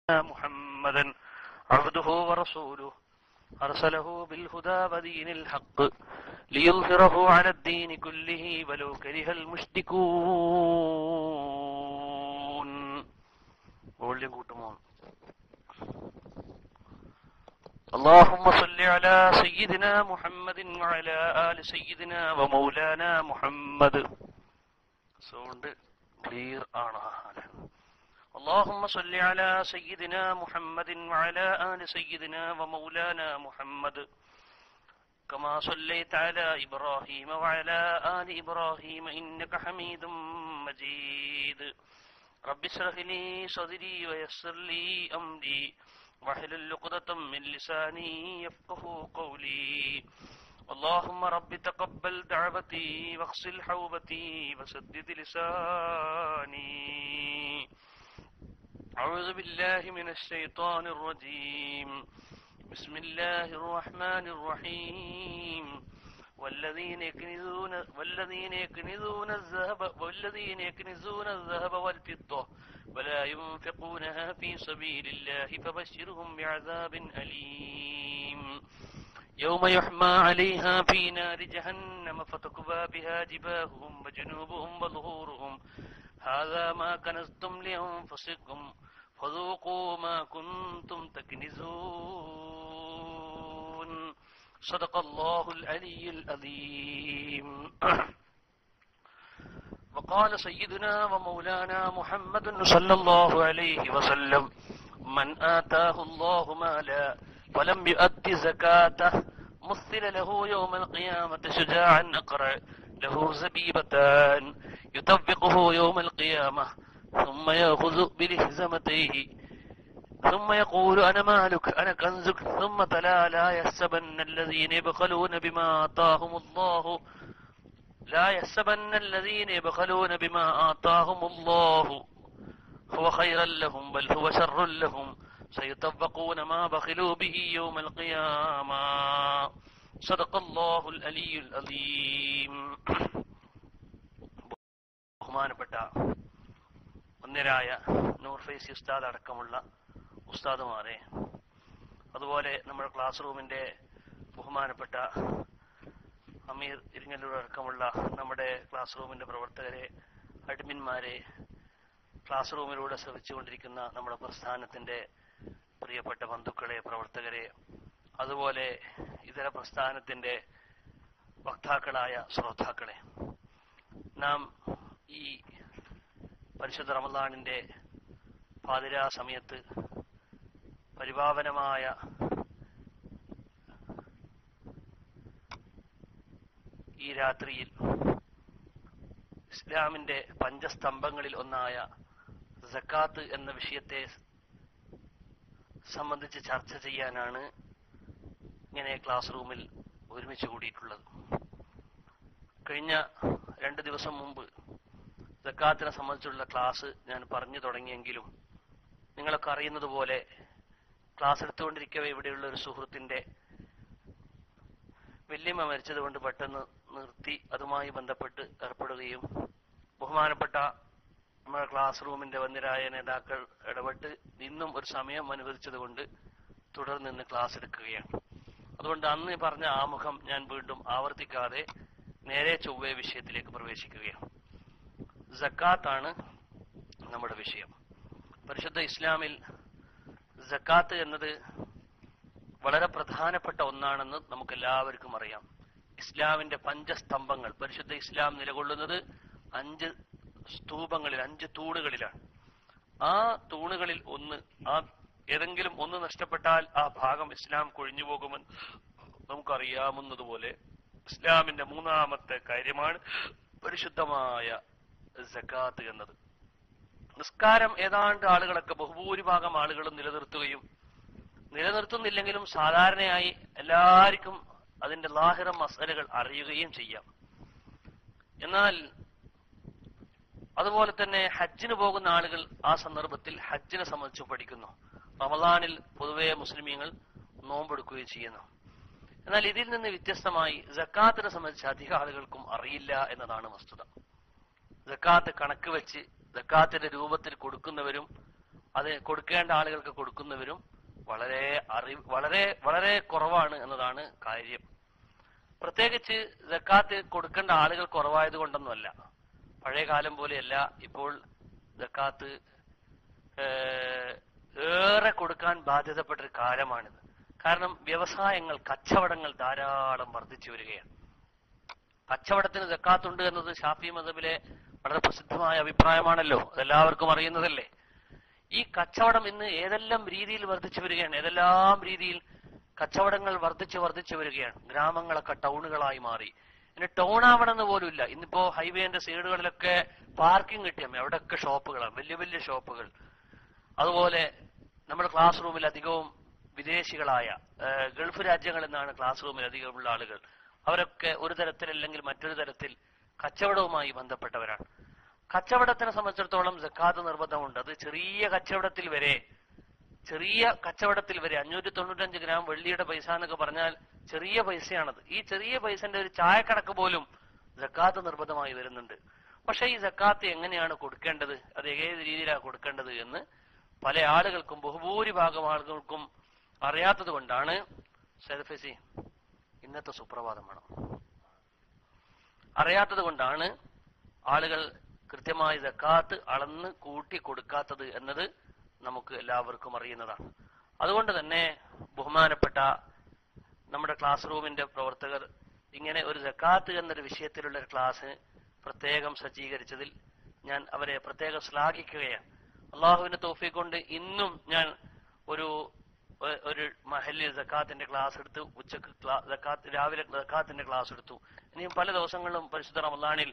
محمدا عبده ورسوله أرسله بالهدى ودين الحق ليظهره على الدين كله ولو كره المشركون. اللهم صل على سيدنا محمد وعلى آل سيدنا ومولانا محمد. Sound clear ആണ്. اللهم صل على سيدنا محمد وعلى آل سيدنا ومولانا محمد كما صليت على إبراهيم وعلى آل إبراهيم إنك حميد مجيد. رب اشرح لي صدري ويسر لي أمري واحلل عقدة من لساني يفقهوا قولي. اللهم رب تقبل دعوتي واغسل حوبتي وسدد لساني. أعوذ بالله من الشيطان الرجيم. بسم الله الرحمن الرحيم. والذين يكنزون الذهب والفضة ولا ينفقونها في سبيل الله فبشرهم بعذاب أليم. يوم يحمى عليها في نار جهنم فتكوى بها جباههم وجنوبهم وظهورهم هذا ما كنزتم لأنفسكم فذوقوا ما كنتم تكنزون. صدق الله العلي العظيم. وقال سيدنا ومولانا محمد صلى الله عليه وسلم: من آتاه الله مالا ولم يؤد زكاته مثل له يوم القيامة شجاعا أقرع له زبيبتان يطبقه يوم القيامة ثم يأخذ بلهزمتيه ثم يقول أنا مالك أنا كنزك ثم تلا لا يحسبن الذين يبخلون بما آتاهم الله هو خيرا لهم بل هو شر لهم سيطبقون ما بخلوا به يوم القيامة. صدق الله العلي العظيم. ബഹുമാനപ്പെട്ട ഒന്നരായ നൂർ ഫൈസി ഉസ്താദ് അടക്കമുള്ള ഉസ്താദുമാരെ, അതുപോലെ നമ്മുടെ ക്ലാസ് റൂമിന്റെ ബഹുമാനപ്പെട്ട അമീർ ഇരിങ്ങല്ലൂർ അടക്കമുള്ള നമ്മുടെ ക്ലാസ് റൂമിന്റെ പ്രവർത്തകരെ, അഡ്മിന്മാരെ, ക്ലാസ് റൂമിലൂടെ ശ്രമിച്ചുകൊണ്ടിരിക്കുന്ന നമ്മുടെ പ്രസ്ഥാനത്തിന്റെ പ്രിയപ്പെട്ട ബന്ധുക്കളെ, പ്രവർത്തകരെ, അതുപോലെ ഇതര പ്രസ്ഥാനത്തിന്റെ വക്താക്കളായ ശ്രോതാക്കളെ, നാം ഈ പരിശുദ്ധ റമളാനിന്റെ പാതിരാ സമയത്ത് പരിപാവനമായ ഈ രാത്രിയിൽ ഇസ്ലാമിന്റെ പഞ്ചസ്തംഭങ്ങളിൽ ഒന്നായ സക്കാത്ത് എന്ന വിഷയത്തെ സംബന്ധിച്ച് ചർച്ച ചെയ്യാനാണ് ഇങ്ങനെ ക്ലാസ് റൂമിൽ ഒരുമിച്ച് കൂടിയിട്ടുള്ളത്. കഴിഞ്ഞ 2 ദിവസം മുമ്പ് സക്കാത്തിനെ സംബന്ധിച്ചുള്ള ക്ലാസ് ഞാൻ പറഞ്ഞു തുടങ്ങിയെങ്കിലും നിങ്ങളൊക്കെ അറിയുന്നത് പോലെ ക്ലാസ് എടുത്തുകൊണ്ടിരിക്കവേ ഇവിടെയുള്ള ഒരു സുഹൃത്തിന്റെ വല്യമ്മ മരിച്ചത് കൊണ്ട് പെട്ടെന്ന് നിർത്തി അതുമായി ബന്ധപ്പെട്ട് ഏർപ്പെടുകയും ബഹുമാനപ്പെട്ട നമ്മുടെ ക്ലാസ് റൂമിന്റെ വന്യരായ നേതാക്കൾ ഇടപെട്ട് ഇന്നും ഒരു സമയം അനുവദിച്ചത് കൊണ്ട് തുടർന്ന് ഇന്ന് ക്ലാസ് എടുക്കുകയാണ്. അതുകൊണ്ട് അന്ന് പറഞ്ഞ ആമുഖം ഞാൻ വീണ്ടും ആവർത്തിക്കാതെ നേരെ ചൊവ്വേ വിഷയത്തിലേക്ക് പ്രവേശിക്കുകയാണ്. സക്കാത്താണ് നമ്മുടെ വിഷയം. പരിശുദ്ധ ഇസ്ലാമിൽ സക്കാത്ത് എന്നത് വളരെ പ്രധാനപ്പെട്ട ഒന്നാണെന്ന് നമുക്ക് എല്ലാവർക്കും അറിയാം. ഇസ്ലാമിന്റെ പഞ്ചസ്തംഭങ്ങൾ, പരിശുദ്ധ ഇസ്ലാം നിലകൊള്ളുന്നത് 5 സ്തൂപങ്ങളിൽ, 5 തൂണുകളിലാണ്. ആ തൂണുകളിൽ ഏതെങ്കിലും ഒന്ന് നഷ്ടപ്പെട്ടാൽ ആ ഭാഗം ഇസ്ലാം കൊഴിഞ്ഞു പോകുമെന്ന് നമുക്കറിയാവുന്നതുപോലെ ഇസ്ലാമിന്റെ 3ാമത്തെ കാര്യമാണ് പരിശുദ്ധമായ സക്കാത്ത് എന്നത്. നിസ്കാരം ഏതാണ്ട് ആളുകളൊക്കെ, ബഹുഭൂരിഭാഗം ആളുകളും നിലനിർത്തുന്നില്ലെങ്കിലും സാധാരണയായി എല്ലാവർക്കും അതിന്റെ ലാഹിറ മസലകൾ അറിയുകയും ചെയ്യാം. എന്നാൽ അതുപോലെ തന്നെ ഹജ്ജിന് പോകുന്ന ആളുകൾ ആ സന്ദർഭത്തിൽ ഹജ്ജിനെ സംബന്ധിച്ച് പഠിക്കുന്നു. റമളാനിൽ പൊതുവെ മുസ്ലിമീങ്ങൾ നോമ്പെടുക്കുകയും ചെയ്യുന്നു. എന്നാൽ ഇതിൽ നിന്ന് വ്യത്യസ്തമായി സക്കാത്തിനെ സംബന്ധിച്ച് അധിക ആളുകൾക്കും അറിയില്ല എന്നതാണ് വസ്തുത. സക്കാത്ത് കണക്ക് വെച്ച് സക്കാത്തിന്റെ രൂപത്തിൽ കൊടുക്കുന്നവരും അത് കൊടുക്കേണ്ട ആളുകൾക്ക് കൊടുക്കുന്നവരും വളരെ വളരെ വളരെ കുറവാണ് എന്നതാണ് കാര്യം. പ്രത്യേകിച്ച് സക്കാത്ത് കൊടുക്കേണ്ട ആളുകൾ കുറവായത് കൊണ്ടൊന്നുമല്ല, പഴയ കാലം പോലെയല്ല. ഇപ്പോൾ സക്കാത്ത് ഏറെ കൊടുക്കാൻ ബാധ്യതപ്പെട്ടൊരു കാലമാണിത്. കാരണം വ്യവസായങ്ങൾ, കച്ചവടങ്ങൾ ധാരാളം വർദ്ധിച്ചു വരികയാണ്. കച്ചവടത്തിന് സക്കാത്തുണ്ട് എന്നത് ഷാഫി മദ്ഹബിലെ വളരെ പ്രസിദ്ധമായ അഭിപ്രായമാണല്ലോ, അതെല്ലാവർക്കും അറിയുന്നതല്ലേ. ഈ കച്ചവടം ഇന്ന് ഏതെല്ലാം രീതിയിൽ വർദ്ധിച്ചു വരികയാണ്, ഏതെല്ലാം രീതിയിൽ കച്ചവടങ്ങൾ വർദ്ധിച്ചു വരികയാണ്. ഗ്രാമങ്ങളൊക്കെ ടൗണുകളായി മാറി. ഇനി ടൗൺ ആവണമെന്ന് പോലും ഇല്ല. ഇന്നിപ്പോ ഹൈവേന്റെ സൈഡുകളിലൊക്കെ പാർക്കിംഗ് കിട്ടിയാൽ എവിടെയൊക്കെ ഷോപ്പുകളാണ്, വലിയ വലിയ ഷോപ്പുകൾ. അതുപോലെ നമ്മുടെ ക്ലാസ് റൂമിൽ അധികവും വിദേശികളായ ഗൾഫ് രാജ്യങ്ങളിൽ നിന്നാണ് ക്ലാസ് റൂമിൽ അധികമുള്ള ആളുകൾ. അവരൊക്കെ ഒരു തരത്തിലല്ലെങ്കിൽ മറ്റൊരു തരത്തിൽ കച്ചവടവുമായി ബന്ധപ്പെട്ടവരാണ്. കച്ചവടത്തിനെ സംബന്ധിച്ചിടത്തോളം സക്കാത്ത് നിർബന്ധമുണ്ട്. അത് ചെറിയ കച്ചവടത്തിൽ വരെ 595 ഗ്രാം വെള്ളിയുടെ പൈസ എന്നൊക്കെ പറഞ്ഞാൽ ചെറിയ പൈസയാണത്. ഈ ചെറിയ പൈസന്റെ ഒരു ചായക്കണക്ക് പോലും സക്കാത്ത് നിർബന്ധമായി വരുന്നുണ്ട്. പക്ഷെ ഈ സക്കാത്ത് എങ്ങനെയാണ് കൊടുക്കേണ്ടത്, അത് ഏത് രീതിയിലാണ് കൊടുക്കേണ്ടത് എന്ന് പല ആളുകൾക്കും, ബഹുഭൂരിഭാഗം ആളുകൾക്കും അറിയാത്തത് കൊണ്ടാണ്. സൈദഫേസി ഇന്നത്തെ സുപ്രഭാതമാണ്. അറിയാത്തത് കൊണ്ടാണ് ആളുകൾ കൃത്യമായി സക്കാത്ത് അളന്ന് കൂട്ടി കൊടുക്കാത്തത് എന്നത് നമുക്ക് എല്ലാവർക്കും അറിയുന്നതാണ്. അതുകൊണ്ട് തന്നെ ബഹുമാനപ്പെട്ട നമ്മുടെ ക്ലാസ് റൂമിന്റെ പ്രവർത്തകർ ഇങ്ങനെ ഒരു സക്കാത്ത് എന്നൊരു വിഷയത്തിലുള്ള ഒരു ക്ലാസ് പ്രത്യേകം സജ്ജീകരിച്ചതിൽ ഞാൻ അവരെ പ്രത്യേകം ശ്ലാഘിക്കുകയാണ്. അള്ളാഹുവിന്റെ തൗഫീഖ് കൊണ്ട് ഇന്നും ഞാൻ ഒരു മഹല്ലിൽ സക്കാത്തിന്റെ ക്ലാസ് എടുത്തു. ഉച്ചക്ക് രാവിലെ സക്കാത്തിന്റെ ക്ലാസ് എടുത്തു. ഇനിയും പല ദിവസങ്ങളിലും പരിശുദ്ധ റമളാനിൽ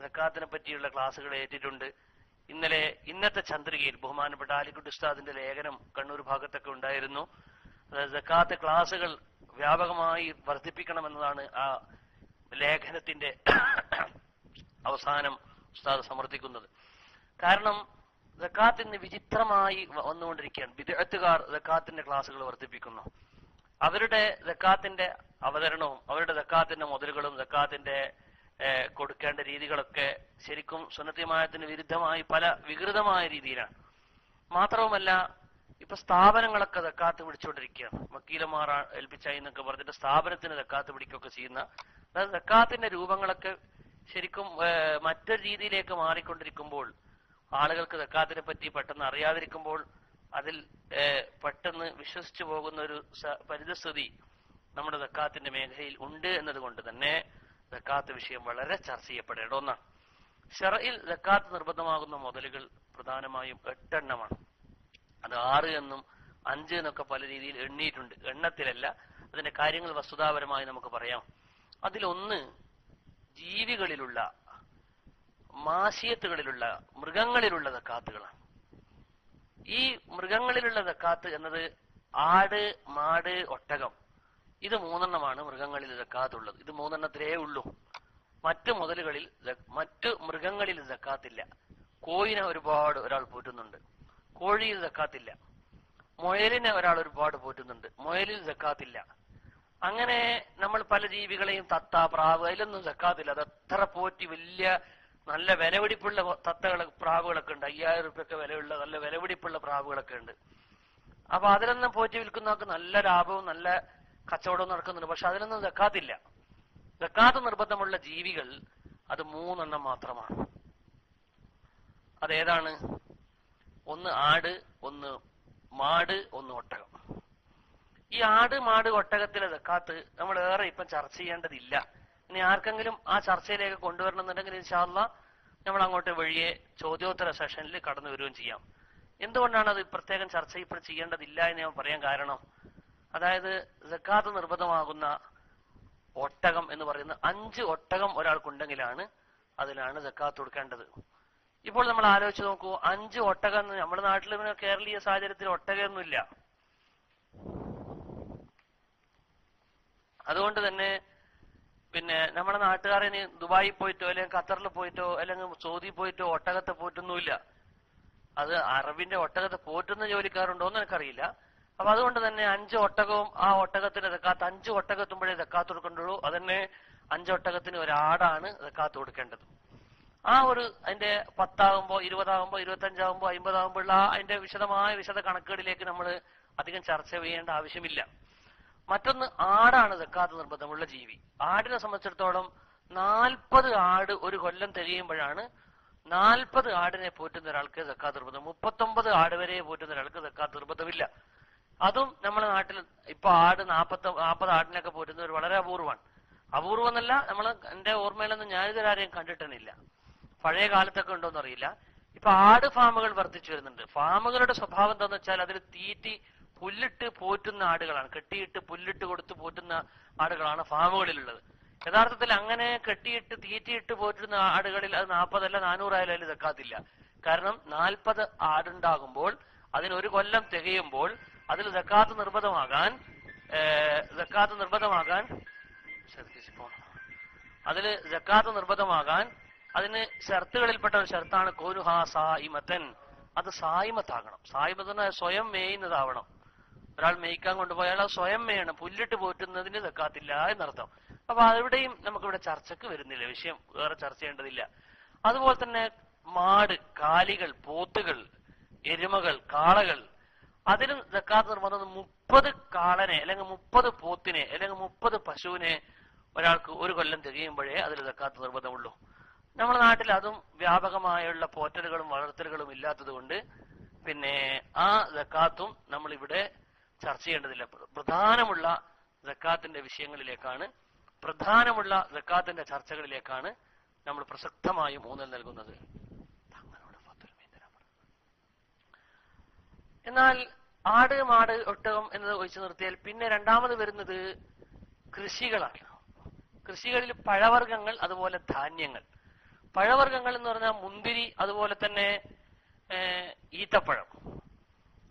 സക്കാത്തിനെ പറ്റിയുള്ള ക്ലാസ്സുകൾ ഏറ്റിട്ടുണ്ട്. ഇന്നത്തെ ചന്ദ്രികയിൽ ബഹുമാനപ്പെട്ട ആലിക്കുട്ടി ഉസ്താദിന്റെ ലേഖനം കണ്ണൂർ ഭാഗത്തൊക്കെ ഉണ്ടായിരുന്നു. സക്കാത്ത് ക്ലാസുകൾ വ്യാപകമായി വർദ്ധിപ്പിക്കണമെന്നതാണ് ആ ലേഖനത്തിന്റെ അവസാനം ഉസ്താദ് സമർത്ഥിക്കുന്നത്. കാരണം സക്കാത്ത് ഇന്ന് വിചിത്രമായി വന്നുകൊണ്ടിരിക്കുകയാണ്. ബിദ്അത്തുകാർ സക്കാത്തിന്റെ ക്ലാസുകൾ വർദ്ധിപ്പിക്കുന്നു. അവരുടെ സക്കാത്തിന്റെ അവതരണവും അവരുടെ സക്കാത്തിന്റെ മുതലുകളും സക്കാത്തിന്റെ കൊടുക്കേണ്ട രീതികളൊക്കെ ശരിക്കും സുന്നത്തിയമായത്തിന് വിരുദ്ധമായി പല വികൃതമായ രീതിയിലാണ്. മാത്രവുമല്ല, ഇപ്പൊ സ്ഥാപനങ്ങളൊക്കെ സക്കാത്ത് പിടിച്ചുകൊണ്ടിരിക്കുകയാണ്. വക്കീലന്മാർ ഏൽപ്പിച്ചായി എന്നൊക്കെ പറഞ്ഞിട്ട് സ്ഥാപനത്തിന് സക്കാത്ത് പിടിക്കുകയൊക്കെ ചെയ്യുന്ന, അതായത് സക്കാത്തിന്റെ രൂപങ്ങളൊക്കെ ശരിക്കും മറ്റൊരു രീതിയിലേക്ക് മാറിക്കൊണ്ടിരിക്കുമ്പോൾ, ആളുകൾക്ക് സക്കാത്തിനെ പറ്റി പെട്ടെന്ന് അറിയാതിരിക്കുമ്പോൾ അതിൽ പെട്ടെന്ന് വിശ്വസിച്ചു പോകുന്ന ഒരു പരിതസ്ഥിതി നമ്മുടെ സക്കാത്തിന്റെ മേഖലയിൽ ഉണ്ട് എന്നതുകൊണ്ട് തന്നെ സക്കാത്ത് വിഷയം വളരെ ചർച്ച ചെയ്യപ്പെടേണ്ട ഒന്നാണ്. ശർഇൽ സക്കാത്ത് നിർബന്ധമാകുന്ന മുതലുകൾ പ്രധാനമായും 8 എണ്ണമാണ്. അത് 6 എന്നും 5 എന്നൊക്കെ പല രീതിയിൽ എണ്ണിയിട്ടുണ്ട്. എണ്ണത്തിലല്ല, അതിന്റെ കാര്യങ്ങൾ വസ്തുതാപരമായി നമുക്ക് പറയാം. അതിലൊന്ന് ജീവികളിലുള്ള, മാശിയത്തുകളിലുള്ള, മൃഗങ്ങളിലുള്ള സക്കാത്തുകളാണ്. ഈ മൃഗങ്ങളിലുള്ള സക്കാത്ത് എന്നത് ആട്, മാട്, ഒട്ടകം, ഇത് 3 എണ്ണമാണ് മൃഗങ്ങളിൽ സക്കാത്തുള്ളത്. ഇത് 3 എണ്ണത്തിലേ ഉള്ളൂ. മറ്റു മൃഗങ്ങളിൽ സക്കാത്തില്ല. കോഴിനെ ഒരുപാട് ഒരാൾ പോറ്റുന്നുണ്ട്, കോഴിയിൽ സക്കാത്തില്ല. മുയലിനെ ഒരാൾ ഒരുപാട് പോറ്റുന്നുണ്ട്, മുയലിൽ സക്കാത്തില്ല. അങ്ങനെ നമ്മൾ പല ജീവികളെയും, തത്ത, പ്രാവ്, അതിലൊന്നും സക്കാത്തില്ല. അത് എത്ര പോറ്റി വലിയ നല്ല വിലപിടിപ്പുള്ള പ്രാവുകളൊക്കെ ഉണ്ട്. 5000 രൂപയൊക്കെ വിലയുള്ള നല്ല വിലപിടിപ്പുള്ള പ്രാവുകളൊക്കെ ഉണ്ട്. അപ്പൊ അതിലൊന്നും പോറ്റി വിൽക്കുന്നവർക്ക് നല്ല ലാഭവും നല്ല കച്ചവടവും നടക്കുന്നുണ്ട്. പക്ഷെ അതിലൊന്നും സക്കാത്തില്ല. സക്കാത്ത് നിർബന്ധമുള്ള ജീവികൾ അത് 3 എണ്ണം മാത്രമാണ്. അതേതാണ്? ഒന്ന് ആട്, ഒന്ന് മാട്, ഒന്ന് ഒട്ടകം. ഈ ആട്, മാട്, ഒട്ടകത്തിലെ സക്കാത്ത് നമ്മൾ ഏറെ ഇപ്പം ചർച്ച ചെയ്യേണ്ടതില്ല. ഇനി ആർക്കെങ്കിലും ആ ചർച്ചയിലേക്ക് കൊണ്ടുവരണമെന്നുണ്ടെങ്കിൽ ഇൻഷാ അല്ലാഹ് നമ്മൾ അങ്ങോട്ട് വഴിയെ ചോദ്യോത്തര സെഷനിൽ കടന്നു വരികയും ചെയ്യാം. എന്തുകൊണ്ടാണ് അത് പ്രത്യേകം ചർച്ച ഇപ്പോൾ ചെയ്യേണ്ടതില്ല എന്ന് ഞാൻ പറയാൻ കാരണം, അതായത് സക്കാത്ത് നിർബന്ധമാകുന്ന ഒട്ടകം എന്ന് പറയുന്നത് 5 ഒട്ടകം ഒരാൾക്കുണ്ടെങ്കിലാണ് അതിലാണ് സക്കാത്ത് കൊടുക്കേണ്ടത്. ഇപ്പോൾ നമ്മൾ ആലോചിച്ച് നോക്കൂ, 5 ഒട്ടകം നമ്മുടെ നാട്ടിൽ കേരളീയ സാഹചര്യത്തിൽ ഒട്ടകമൊന്നുമില്ല. അതുകൊണ്ട് തന്നെ പിന്നെ നമ്മുടെ നാട്ടുകാരെ ദുബായിൽ പോയിട്ടോ അല്ലെങ്കിൽ ഖത്തറിൽ പോയിട്ടോ അല്ലെങ്കിൽ സൗദി പോയിട്ടോ ഒട്ടകത്തെ പോറ്റൊന്നുമില്ല. അത് അറബിന്റെ ഒട്ടകത്തെ പോറ്റുന്ന ജോലിക്കാരുണ്ടോ എന്ന് എനിക്കറിയില്ല. അപ്പൊ അതുകൊണ്ട് തന്നെ 5 ഒട്ടകവും ആ ഒട്ടകത്തിന്റെ സക്കാത്ത് 5 ഒട്ടകത്തുമ്പോഴേ സക്കാത്ത് കൊടുക്കേണ്ടുള്ളൂ. അതന്നെ 5 ഒട്ടകത്തിന് ഒരാടാണ് സക്കാത്ത് കൊടുക്കേണ്ടത്. ആ ഒരു അതിന്റെ 10 20 25 50 അതിന്റെ വിശദ കണക്കുകളിലേക്ക് നമ്മൾ അധികം ചർച്ച ചെയ്യേണ്ട ആവശ്യമില്ല. മറ്റൊന്ന്, ആടാണ് സക്കാത്ത് നിർബന്ധമുള്ള ജീവി. ആടിനെ സംബന്ധിച്ചിടത്തോളം 40 ആട് ഒരു കൊല്ലം തികയുമ്പോഴാണ് 40 ആടിനെ പോറ്റുന്ന ഒരാൾക്ക് സക്കാത്ത് നിർബന്ധം. 39 ആട് വരെ പോറ്റുന്ന ഒരാൾക്ക് സക്കാത്ത് നിർബന്ധമില്ല. അതും നമ്മുടെ നാട്ടിൽ ഇപ്പൊ ആട് 40 ആടിനൊക്കെ പോറ്റുന്നവർ വളരെ അപൂർവമാണ്. അപൂർവം എന്നല്ല, എന്റെ ഓർമ്മയിലൊന്നും ഞാനിതൊരാരെയും കണ്ടിട്ടില്ല. പഴയ കാലത്തൊക്കെ ഉണ്ടോന്ന് അറിയില്ല. ഇപ്പൊ ആട് ഫാമുകൾ വർദ്ധിച്ചു വരുന്നുണ്ട്. ഫാമുകളുടെ സ്വഭാവം എന്താന്ന് വെച്ചാൽ അതിൽ പുല്ലിട്ട് പോറ്റുന്ന ആടുകളാണ്, കെട്ടിയിട്ട് പുല്ലിട്ട് കൊടുത്ത് പോറ്റുന്ന ആടുകളാണ് ഫാമുകളിലുള്ളത്. യഥാർത്ഥത്തിൽ അങ്ങനെ കെട്ടിയിട്ട് തീറ്റിയിട്ട് പോറ്റുന്ന ആടുകളിൽ അത് 40 അല്ല 400 ആയാലും അതിൽ സക്കാത്തില്ല. കാരണം 40 ആടുണ്ടാകുമ്പോൾ അതിനൊരു കൊല്ലം തികയുമ്പോൾ അതിൽ സക്കാത്ത് നിർബന്ധമാകാൻ അതിന് ഷർത്തുകളിൽപ്പെട്ട ഒരു ഷർത്താണ് കോനുഹാ സായിമത്തൻ. അത് സായിമത്താകണം. സായിമത്ത് സ്വയം മേയുന്നതാവണം. ഒരാൾ മേയ്ക്കാൻ കൊണ്ടുപോയാൽ അത് സ്വയം മേയണം. പുല്ലിട്ട് പോറ്റുന്നതിന് സക്കാത്തില്ല എന്നർത്ഥം. അപ്പൊ അവിടെയും നമുക്കിവിടെ ചർച്ചക്ക് വരുന്നില്ല, വിഷയം വേറെ ചർച്ച ചെയ്യേണ്ടതില്ല. അതുപോലെ തന്നെ മാട്, കാലികൾ, പോത്തുകൾ, എരുമകൾ, കാളകൾ, അതിലും സക്കാത്ത് നിർബന്ധം. 30 കാളനെ അല്ലെങ്കിൽ 30 പോത്തിനെ അല്ലെങ്കിൽ 30 പശുവിനെ ഒരാൾക്ക് ഒരു കൊല്ലം തികയുമ്പോഴേ അതിൽ സക്കാത്ത് നിർബന്ധമുള്ളൂ. നമ്മുടെ നാട്ടിൽ അതും വ്യാപകമായുള്ള പോറ്റലുകളും വളർത്തലുകളും ഇല്ലാത്തത് കൊണ്ട് പിന്നെ ആ സക്കാത്തും നമ്മൾ ഇവിടെ ചർച്ച ചെയ്യേണ്ടതില്ല. പ്രധാനമുള്ള സക്കാത്തിന്റെ വിഷയങ്ങളിലേക്കാണ്, പ്രധാനമുള്ള സക്കാത്തിന്റെ ചർച്ചകളിലേക്കാണ് നമ്മൾ പ്രസക്തമായും ഊന്നൽ നൽകുന്നത്. എന്നാൽ ആട്, മാട്, ഒട്ടകം എന്നത് ഒഴിച്ചു നിർത്തിയാൽ പിന്നെ രണ്ടാമത് വരുന്നത് കൃഷികളാണ്. കൃഷികളിൽ പഴവർഗ്ഗങ്ങൾ, അതുപോലെ ധാന്യങ്ങൾ. പഴവർഗ്ഗങ്ങൾ എന്ന് പറഞ്ഞാൽ മുന്തിരി, അതുപോലെ തന്നെ ഈത്തപ്പഴം.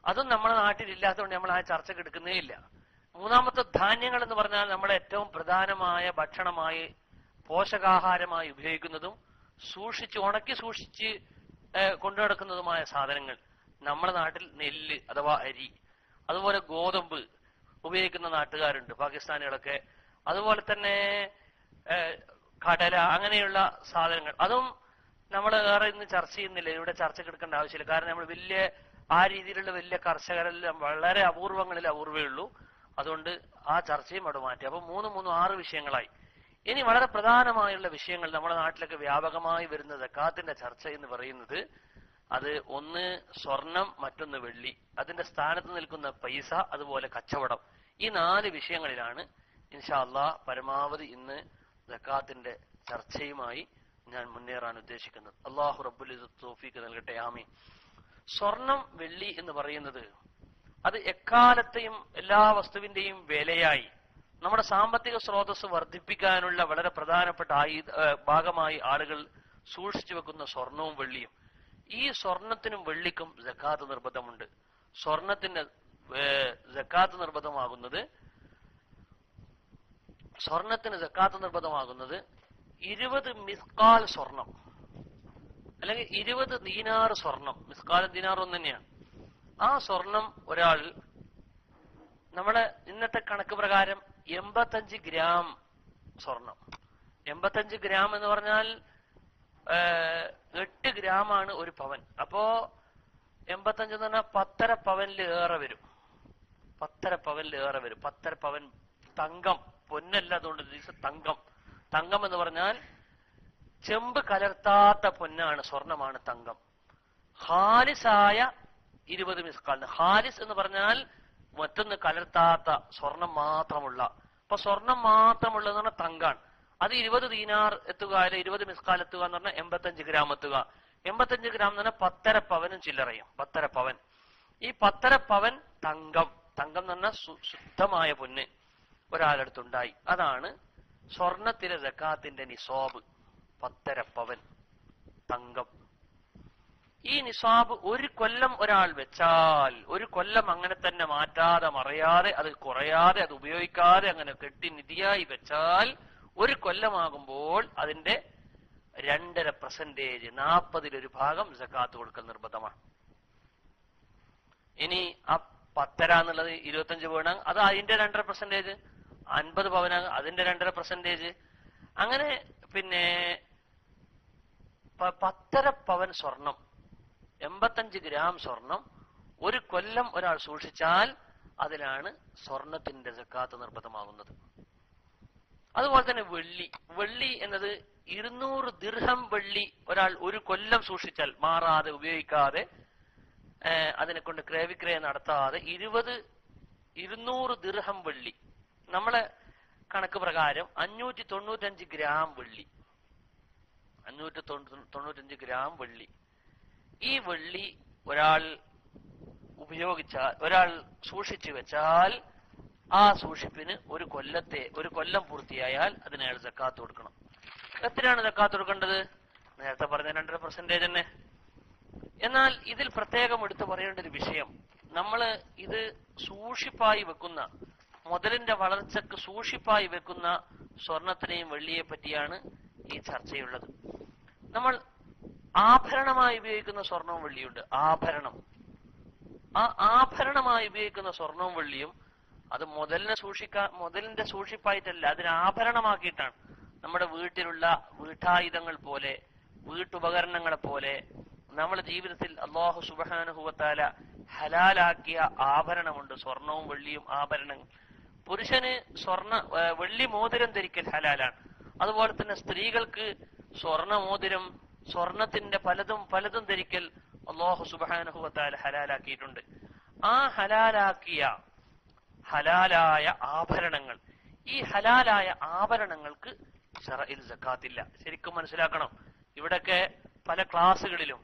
അതും നമ്മുടെ നാട്ടിൽ ഇല്ലാത്തതുകൊണ്ട് നമ്മൾ ആ ചർച്ചക്ക് എടുക്കുന്നേ ഇല്ല. മൂന്നാമത്തെ ധാന്യങ്ങൾ എന്ന് പറഞ്ഞാൽ നമ്മളെ ഏറ്റവും പ്രധാനമായ ഭക്ഷണമായി, പോഷകാഹാരമായി ഉപയോഗിക്കുന്നതും ഉണക്കി സൂക്ഷിച്ച് കൊണ്ടു നടക്കുന്നതുമായ സാധനങ്ങൾ. നമ്മുടെ നാട്ടിൽ നെല്ല് അഥവാ അരി, അതുപോലെ ഗോതമ്പ് ഉപയോഗിക്കുന്ന നാട്ടുകാരുണ്ട്, പാകിസ്ഥാനികളൊക്കെ. അതുപോലെ തന്നെ കടല, അങ്ങനെയുള്ള സാധനങ്ങൾ. അതും നമ്മൾ വേറെ ഇന്ന് ചർച്ച ചെയ്യുന്നില്ല, ഇവിടെ ചർച്ചയ്ക്ക് എടുക്കേണ്ട ആവശ്യമില്ല. കാരണം നമ്മൾ ആ രീതിയിലുള്ള വലിയ കർഷകരെല്ലാം വളരെ അപൂർവേ ഉള്ളൂ. അതുകൊണ്ട് ആ ചർച്ചയും അവിടെ മാറ്റി. അപ്പൊ 6 വിഷയങ്ങളായി. ഇനി വളരെ പ്രധാനമായുള്ള വിഷയങ്ങൾ നമ്മുടെ നാട്ടിലൊക്കെ വ്യാപകമായി വരുന്ന സക്കാത്തിന്റെ ചർച്ച എന്ന് പറയുന്നത്, അത് ഒന്ന് സ്വർണം, മറ്റൊന്ന് വെള്ളി, അതിന്റെ സ്ഥാനത്ത് നിൽക്കുന്ന പൈസ, അതുപോലെ കച്ചവടം. ഈ 4 വിഷയങ്ങളിലാണ് ഇൻഷാ അല്ലാഹ് പരമാവധി ഇന്ന് സക്കാത്തിന്റെ ചർച്ചയുമായി ഞാൻ മുന്നേറാൻ ഉദ്ദേശിക്കുന്നത്. അല്ലാഹു റബ്ബുൽ ഇസ്സത്ത് തൗഫീഖ് നൽകട്ടെ, ആമീൻ. സ്വർണം, വെള്ളി എന്ന് പറയുന്നത് അത് എക്കാലത്തെയും എല്ലാ വസ്തുവിന്റെയും വിലയായി നമ്മുടെ സാമ്പത്തിക സ്രോതസ് വർദ്ധിപ്പിക്കാനുള്ള വളരെ പ്രധാനപ്പെട്ട ഭാഗമായി ആളുകൾ സൂക്ഷിച്ചു വെക്കുന്ന സ്വർണവും വെള്ളിയും. ഈ സ്വർണത്തിനും വെള്ളിക്കും സക്കാത്ത് നിർബന്ധമുണ്ട്. സ്വർണത്തിന് സക്കാത്ത് നിർബന്ധമാകുന്നത് 20 മിസ്കാൽ സ്വർണം അല്ലെങ്കിൽ 20 ദീനാർ സ്വർണം. മിസ്കാലും ദീനാറും ഒന്ന് തന്നെയാണ്. ആ സ്വർണം ഒരാൾ നമ്മുടെ ഇന്നത്തെ കണക്ക് പ്രകാരം 85 ഗ്രാം സ്വർണം. 85 ഗ്രാം എന്ന് പറഞ്ഞാൽ 8 ഗ്രാമാണ് ഒരു പവൻ. അപ്പോ 85 എന്ന് പറഞ്ഞാൽ 10.5 പവനിൽ ഏറെ വരും. 10.5 പവൻ തങ്കം, പൊന്നല്ല. അതുകൊണ്ട് തങ്കം എന്ന് പറഞ്ഞാൽ ചെമ്പ് കലർത്താത്ത പൊന്നാണ്, സ്വർണമാണ് തങ്കം. ഹാലിസായ 20 മിസ്കാൽ. ഹാലിസ് എന്ന് പറഞ്ഞാൽ മറ്റൊന്ന് കലർത്താത്ത സ്വർണം മാത്രമുള്ള. അപ്പൊ സ്വർണം മാത്രമുള്ളതെന്ന് പറഞ്ഞാൽ തങ്കാണ്. അത് 20 ദീനാർ എത്തുക, അല്ലെ 20 മിസ്കാൽ എത്തുക എന്ന് പറഞ്ഞാൽ 85 ഗ്രാം എത്തുക. 85 ഗ്രാം എന്ന് പറഞ്ഞാൽ 10.5 പവനും ചില്ലറയും. 10.5 പവൻ. ഈ 10.5 പവൻ തങ്കം എന്ന് പറഞ്ഞാൽ ശുദ്ധമായ പൊന്ന് ഒരാളടുത്തുണ്ടായി. അതാണ് സ്വർണത്തിലെ സക്കാത്തിന്റെ നിസാബ്. 10.5 പവൻ തങ്കം. ഈ നിസാബ് ഒരു കൊല്ലം ഒരാൾ വെച്ചാൽ, ഒരു കൊല്ലം അങ്ങനെ തന്നെ മാറ്റാതെ മറയാതെ അത് കുറയാതെ അത് ഉപയോഗിക്കാതെ അങ്ങനെ കെട്ടി നിധിയായി വെച്ചാൽ ഒരു കൊല്ലമാകുമ്പോൾ അതിന്റെ 2.5%, 40-ൽ1 ഭാഗം സക്കാത്ത് കൊടുക്കൽ നിർബന്ധമാണ്. ഇനി ആ 10.5 എന്നുള്ളത് 25 വേണം, അത് അതിന്റെ 2.5%. 50 പവനാണ്, അതിന്റെ 2.5%. അങ്ങനെ പിന്നെ 10.5 പവൻ സ്വർണം, 85 ഗ്രാം സ്വർണം 1 കൊല്ലം ഒരാൾ സൂക്ഷിച്ചാൽ അതിലാണ് സ്വർണത്തിന്റെ സക്കാത്ത് നിർബന്ധമാകുന്നത്. അതുപോലെ തന്നെ വെള്ളി എന്നത് 200 ദിർഹം വെള്ളി ഒരാൾ 1 കൊല്ലം സൂക്ഷിച്ചാൽ, മാറാതെ ഉപയോഗിക്കാതെ അതിനെ കൊണ്ട് ക്രയവിക്രയം നടത്താതെ 200 ദിർഹം വെള്ളി, നമ്മളെ കണക്ക് പ്രകാരം 595 ഗ്രാം വെള്ളി, 595 ഗ്രാം വെള്ളി. ഈ വെള്ളി ഒരാൾ ഉപയോഗിച്ചാൽ, ഒരാൾ സൂക്ഷിച്ചു വെച്ചാൽ, ആ സൂക്ഷിപ്പിന് 1 കൊല്ലം പൂർത്തിയായാൽ അതിന് അയാൾ സക്കാത്ത് കൊടുക്കണം. എത്രയാണ് സക്കാത്ത് കൊടുക്കേണ്ടത്? നേരത്തെ പറഞ്ഞ 2% തന്നെ. എന്നാൽ ഇതിൽ പ്രത്യേകം എടുത്തു പറയേണ്ട ഒരു വിഷയം, നമ്മൾ ഇത് സൂക്ഷിപ്പായി വെക്കുന്ന, മുതലിന്റെ വളർച്ചക്ക് സൂക്ഷിപ്പായി വെക്കുന്ന സ്വർണത്തിനെയും വെള്ളിയെ പറ്റിയാണ് ഈ ചർച്ചയുള്ളത്. നമ്മൾ ആഭരണമായി ഉപയോഗിക്കുന്ന സ്വർണവും വെള്ളിയുണ്ട്. ആഭരണമായി ഉപയോഗിക്കുന്ന സ്വർണവും വെള്ളിയും അത് മുതലിന്റെ സൂക്ഷിപ്പായിട്ടല്ല, അതിനെ ആഭരണമാക്കിയിട്ടാണ്. നമ്മുടെ വീട്ടിലുള്ള വീട്ടായുധങ്ങൾ പോലെ, വീട്ടുപകരണങ്ങളെ പോലെ നമ്മുടെ ജീവിതത്തിൽ അല്ലാഹു സുബ്ഹാനഹു വ തആല ഹലാലാക്കിയ ആഭരണമുണ്ട്. സ്വർണവും വെള്ളിയും ആഭരണങ്ങൾ. പുരുഷന് വെള്ളി മോതിരം ധരിക്കൽ ഹലാലാണ്. അതുപോലെ തന്നെ സ്ത്രീകൾക്ക് സ്വർണ മോതിരം, സ്വർണത്തിന്റെ പലതും ധരിക്കൽ അല്ലാഹു സുബ്ഹാനഹു വ തആല ഹലാലാക്കിയിട്ടുണ്ട്. ആ ഹലാലായ ആഭരണങ്ങൾ, ഈ ഹലാലായ ആഭരണങ്ങൾക്ക് ശറഇൽ സക്കാത്തില്ല. ശരിക്കും മനസ്സിലാക്കണം. ഇവിടൊക്കെ പല ക്ലാസ്സുകളിലും,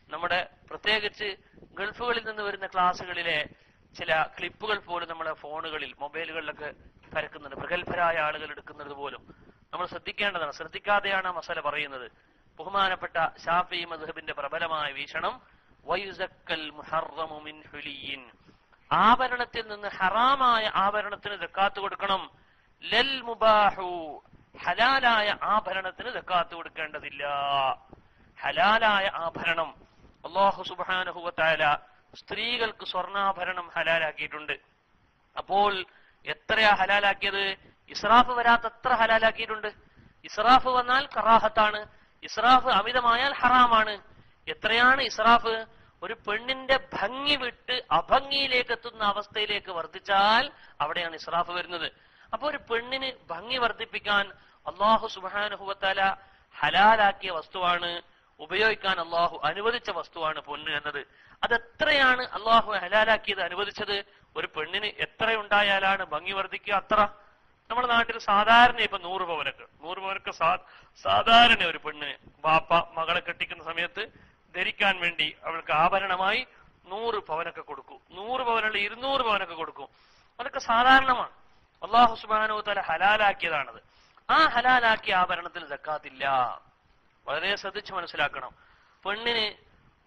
നമ്മുടെ പ്രത്യേകിച്ച് ഗൾഫുകളിൽ നിന്ന് വരുന്ന ക്ലാസ്സുകളിലെ ചില ക്ലിപ്പുകൾ പോലും നമ്മുടെ ഫോണുകളിൽ, മൊബൈലുകളിലൊക്കെ പരക്കുന്നുണ്ട്. പ്രഗത്ഭരായ ആളുകൾ എടുക്കുന്നത് പോലും നമ്മൾ ശ്രദ്ധിക്കേണ്ടതാണ്. ശ്രദ്ധിക്കാതെയാണ് ആ മസല പറയുന്നത്. ബഹുമാനപ്പെട്ട ശാഫിഈ മദ്ഹബിന്റെ പ്രബലമായ വീക്ഷണം, വയുസക്കൽ മുഹറമു മിൻ ഹുലിയിൻ, ആഭരണത്തിൽ നിന്ന് ഹറാമായ ആഭരണത്തിന് സക്കാത്ത് കൊടുക്കണം. ലൽ മുബാഹു, ഹലാലായ ആഭരണത്തിന് സക്കാത്ത് കൊടുക്കേണ്ടതില്ല. ഹലാലായ ആഭരണം അല്ലാഹു സുബ്ഹാനഹു വ തആല സ്ത്രീകൾക്ക് സ്വർണ്ണാഭരണം ഹലാലാക്കിയിട്ടുണ്ട്. അപ്പോൾ എത്രയാ ഹലാലാക്കിയത്? ഇസ്രാഫ് വരാത്തത്ര ഹലാലാക്കിയിട്ടുണ്ട്. ഇസ്രാഫ് വന്നാൽ കറാഹത്താണ്, ഇസ്രാഫ് അമിതമായാൽ ഹറാമാണ്. എത്രയാണ് ഇസ്രാഫ്? ഒരു പെണ്ണിന്റെ ഭംഗി വിട്ട് അഭംഗിയിലേക്ക് എത്തുന്ന അവസ്ഥയിലേക്ക് വർദ്ധിച്ചാൽ അവിടെയാണ് ഇസ്രാഫ് വരുന്നത്. അപ്പൊ ഒരു പെണ്ണിന് ഭംഗി വർദ്ധിപ്പിക്കാൻ അല്ലാഹു സുബ്ഹാനഹു വ തആല ഹലാലാക്കിയ വസ്തുവാണ്, ഉപയോഗിക്കാൻ അല്ലാഹു അനുവദിച്ച വസ്തുവാണ് പൊന്ന് എന്നത്. അതെത്രയാണ് അല്ലാഹു ഹലാലാക്കിയത്, അനുവദിച്ചത്? ഒരു പെണ്ണിന് എത്രയുണ്ടായാലാണ് ഭംഗി വർദ്ധിക്കുക? അത്ര. നമ്മുടെ നാട്ടിൽ സാധാരണ ഇപ്പൊ 100 പവനൊക്കെ സാധാരണ ഒരു പെണ്ണ് ബാപ്പ മകളെ കെട്ടിക്കുന്ന സമയത്ത് ധരിക്കാൻ വേണ്ടി അവൾക്ക് ആഭരണമായി 100 പവനൊക്കെ കൊടുക്കും. 100 പവനുള്ള 200 പവനൊക്കെ കൊടുക്കും. അതൊക്കെ സാധാരണമാണ്. അല്ലാഹു സുബ്ഹാനഹു വ തആല ഹലാലാക്കിയതാണത്. ആ ഹലാലാക്കിയ ആഭരണത്തിൽ സക്കാത്തില്ല. വളരെ ശ്രദ്ധിച്ച് മനസ്സിലാക്കണം. പെണ്ണിന്